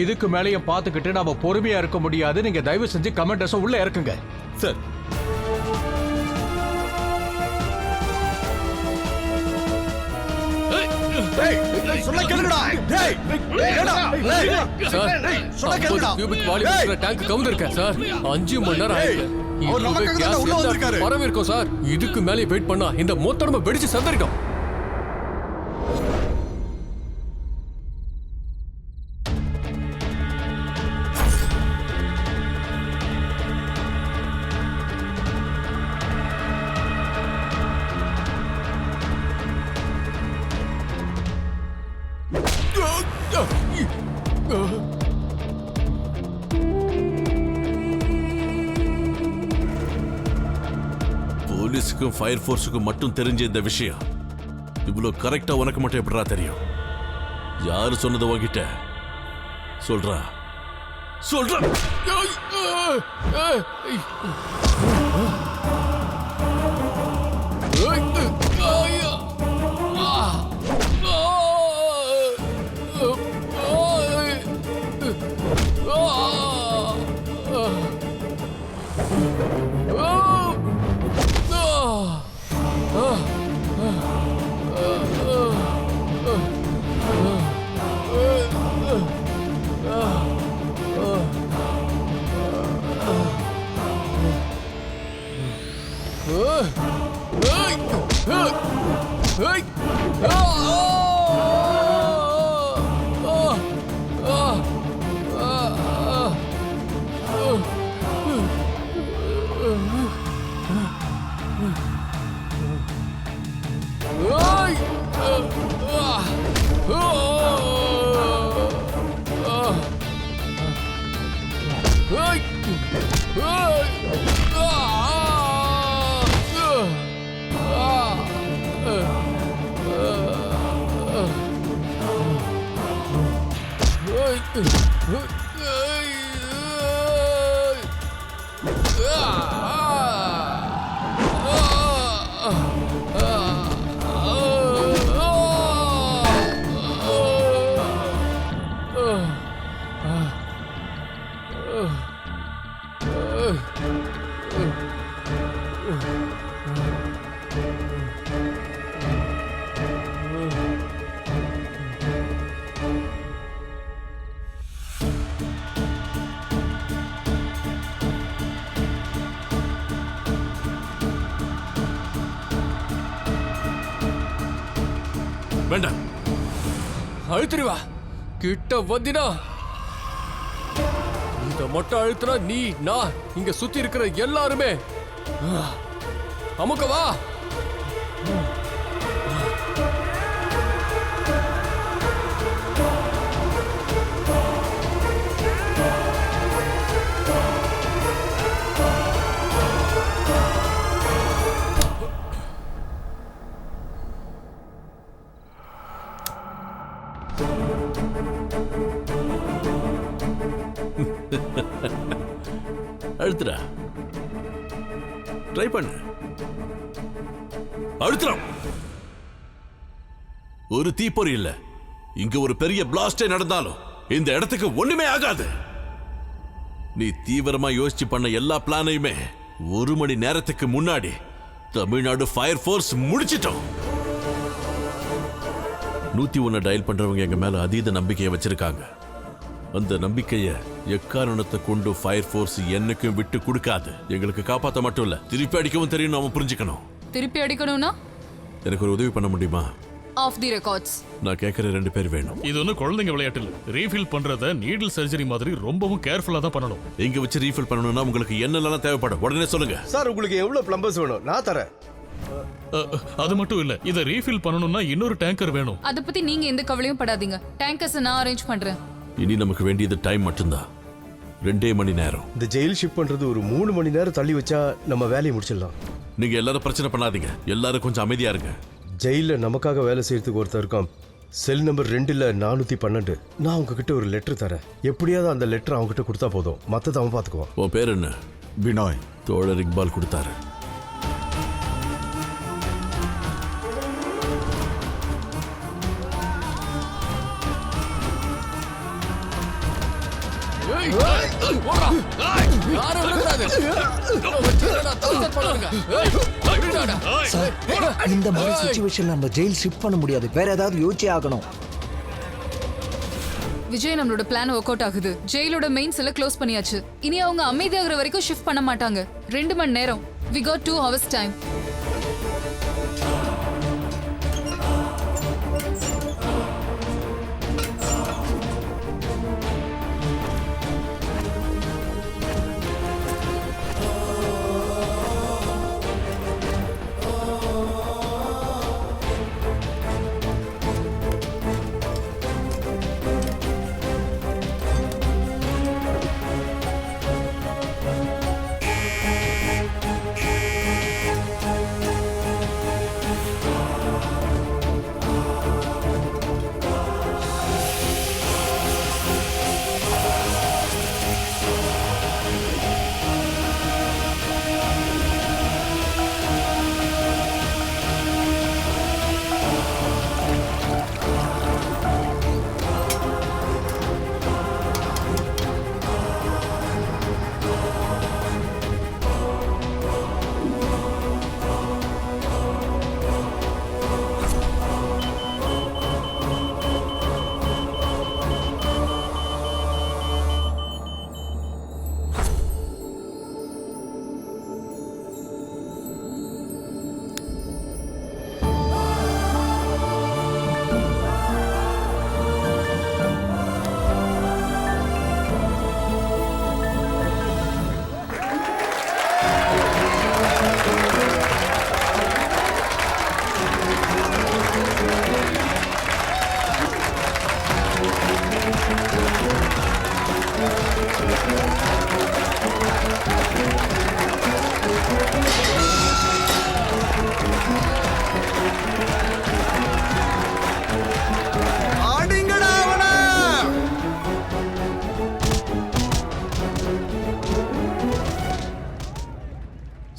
இதுக்கு மேலேயும் பார்த்துக்கிட்டு நாம பொறுமையா இருக்க முடியாது. நீங்க தயவு செஞ்சு கமெண்டர்ஸை உள்ள இறக்குங்க சார். சொன்ன கேளுடா. டேய், ஏடா. சார், 50 கியூபிக் வால்யூம் இருக்கிற டேங்க் கவுந்திருக்க சார். 5 மணி நேரம் ஆயிருக்கு. அவர் நமக்காக தான் உள்ள வந்திருக்காரு. பரவி இருக்கும் சார். இதுக்கு மேலே வெயிட் பண்ணா இந்த மொத்தமா வெடிச்சு சந்தரிக்கும். போலீஸுக்கும் ஃபயர் ஃபோர்ஸுக்கும் மட்டும் தெரிஞ்ச இந்த விஷயம் இவ்வளோ கரெக்டா உனக்கு மட்டும் எப்படிடா தெரியும்? யாரு சொன்னது உன்கிட்ட? சொல்றா சொல்றா. வேண்டாம், அழுத்துறிவா கிட்ட வந்தினா இத மட்டும் அழுத்துனா நீ நான் இங்க சுத்தி இருக்கிற எல்லாருமே அமுக்கவா. அழுத்துடா, ட்ரை பண்ணு, அழுத்துறோம். ஒரு தீப்பொறி இல்ல, இங்க ஒரு பெரிய பிளாஸ்டே நடந்தாலும் இந்த இடத்துக்கு ஒண்ணுமே ஆகாது. நீ தீவிரமா யோசிச்சு பண்ண எல்லா பிளானையுமே 1 மணி நேரத்துக்கு முன்னாடி தமிழ்நாடு ஃபயர் ஃபோர்ஸ் முடிச்சிட்டோம். 101 டயல் பண்றவங்க எங்க மேல அதீத நம்பிக்கையை வச்சிருக்காங்க. அந்த நம்பிக்கையை எக்காரணத்தை கொண்டு ஃபயர் ஃபோர்ஸ் என்னைக்கும் விட்டு கொடுக்காது. எங்களுக்கு காப்பாற்ற மட்டும் இல்ல, திருப்பி அடிக்கவும் தெரியும். நாம புரிஞ்சுக்கணும். திருப்பி அடிக்கணும்னா எனக்கு ஒரு உதவி பண்ண முடியுமா? Off the records. நான் கேட்கிற 2 பேர் வேணும். இது ஒன்றும் குழந்தைங்க விளையாட்டு இல்லை. ரீஃபில் பண்றத நீடில் சர்ஜரி மாதிரி ரொம்பவும் கேர்ஃபுல்லா தான் பண்ணணும். இங்க வச்சு ரீஃபில் பண்ணணும்னா உங்களுக்கு என்னெல்லாம் தேவைப்படும் உடனே சொல்லுங்க. சார், உங்களுக்கு எவ்வளவு பிளம்பர்ஸ் வேணும்? நான் தரேன். அது மட்டும் இல்ல, இதை ரீஃபில் பண்ணணும்னா இன்னொரு டேங்கர் வேணும். அத பத்தி நீங்க எந்த கவலையும் படாதீங்க. டேங்கர்ஸ் நான் அரேஞ்ச் பண்றேன். இனி நமக்கு வேண்டியது டைம் மட்டும்தான். 2 மணி நேரம். இந்த ஜெயில் ஷிப் பண்றது ஒரு 3 மணி நேரம் தள்ளி வச்சா நம்ம வேலையை முடிச்சிடலாம். நீங்க எல்லாரும் பிரச்சனை பண்ணாதீங்க. எல்லாரும் கொஞ்சம் அமைதியா இருங்க. ஜெயில நமக்காக வேலை செய்யறதுக்கு ஒருத்தர் இருக்கான். செல் நம்பர் 2ல 412. நான் உங்ககிட்ட ஒரு லெட்டர் தரேன். எப்படியாவது அந்த லெட்டர் அவங்ககிட்ட கொடுத்தா போதும், மத்தத அவன் பாத்துக்குவான். உன் பேர் என்ன? பினாய். தோழர் இக்பால் கொடுத்தாரு. இந்த மாதிரி சிச்சுவேஷன்ல நம்ம ஜெயில் ஷிஃப்ட் பண்ண முடியாது. வேற ஏதாவது யோசிச்சே ஆகணும். விஜய், நம்மளோட பிளான் ஒர்க் அவுட் ஆகுது. ஜெயிலோட மெயின் செல்ல க்ளோஸ் பண்ணியாச்சு. இனி அவங்க அமைதியாகிற வரைக்கும் ஷிஃப்ட் பண்ண மாட்டாங்க. 2 மணி நேரம். We got 2 hours time.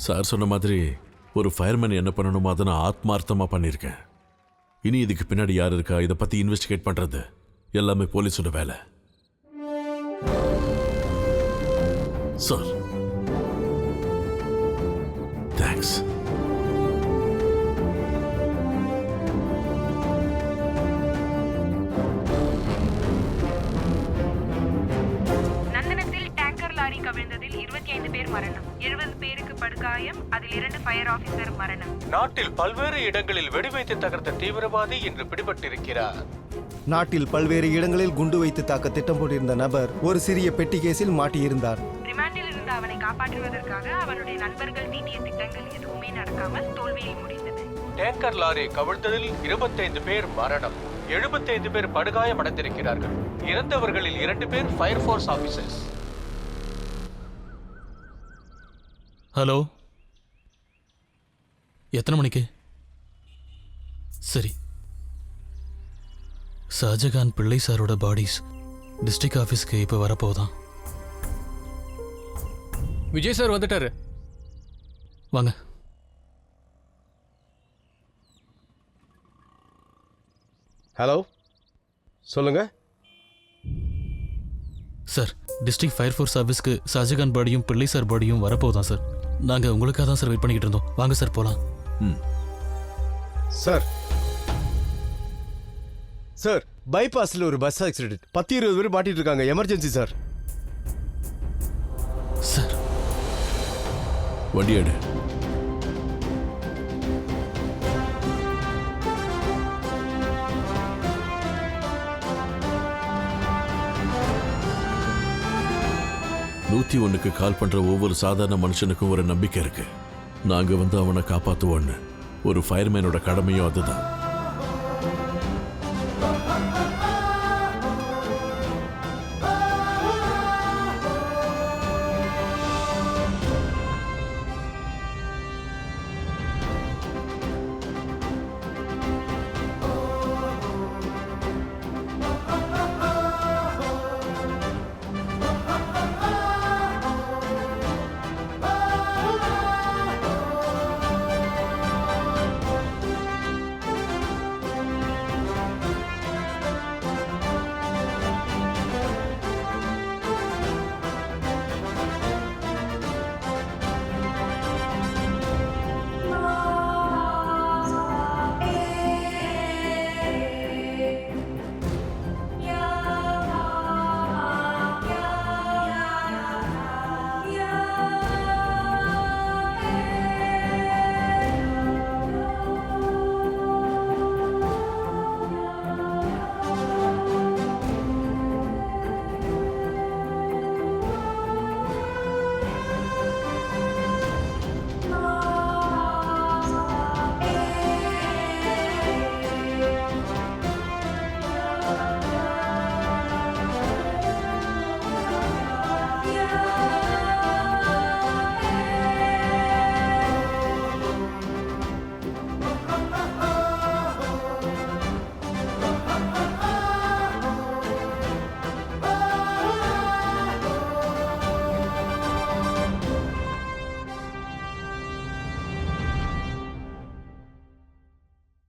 Sir சொன்ன மாதிரி ஒரு ஃபயர்மேன் என்ன பண்ணணுமோ அதை நான் ஆத்மார்த்தமாக பண்ணியிருக்கேன். இனி இதுக்கு பின்னாடி யார் இருக்கா இதை பற்றி இன்வெஸ்டிகேட் பண்ணுறது எல்லாமே போலீஸோட வேலை. Sir thanks. நந்தனத்தில் டேங்கர் லாரி கவிழ்ந்ததில் 25 பேர் மரணம், 70 பேருக்கு படுகாயம், அதில் 2 ஃபயர் ஆபீசர் மரணம். நாட்டில் பல்வேறு இடங்களில் வெடிவைத்து தகர்த்த தீவிரவாதி இன்று பிடிபட்டிருக்கிறார். நாட்டில் பல்வேறு இடங்களில் குண்டு வைத்து தாக்க திட்டம் போட்டிருந்த நபர் ஒரு சிறிய பெட்டி கேஸில் மாட்டியிருந்தார். ரிமாண்டில் இருந்த அவனை காப்பாற்றுவதற்காக அவனுடைய நண்பர்கள் தீட்டிய திட்டங்கள் எதுவுமே நடக்காமல் தோல்வியில் முடிந்தது. டேங்கர் லாரி கவிழ்ந்ததில் 25 பேர் மரணம், 75 பேர் படுகாயம் அடைந்திருக்கிறார்கள். இறந்தவர்களில் 2 பேர் ஃபயர் ஃபோர்ஸ் ஆபீசர்ஸ். ஹலோ, எத்தனை மணிக்கு? சரி, ஷாஜகான் பிள்ளை சாரோட பாடிஸ் டிஸ்ட்ரிக்ட் ஆஃபீஸ்க்கு இப்போ வரப்போதான். விஜய் சார் வந்துட்டாரு. வாங்க. ஹலோ, சொல்லுங்க சார். டிஸ்ட்ரிக்ட் ஃபயர் ஃபோர்ஸ் ஆஃபீஸ்க்கு ஷாஜகான் பாடியும் பிள்ளை சார் பாடியும் வரப்போதான் சார். நாங்கள் உங்களுக்காக தான் சார் வெயிட் பண்ணிக்கிட்டு இருந்தோம். வாங்க சார் போகலாம். சார் சார், பைபாஸில் ஒரு பஸ் ஆக்சிடென்ட், 10-20 பேர் மாட்டிட்டு இருக்காங்க. Emergency sir. சார் வண்டி எடு. க்கு கால் பண்ற ஒவ்வொரு சாதாரண மனுஷனுக்கும் ஒரு நம்பிக்கை இருக்கு. நாங்க வந்து அவனை காப்பாத்துவோன்னு. ஒரு ஃபயர்மேனோட கடமையும் அதுதான்.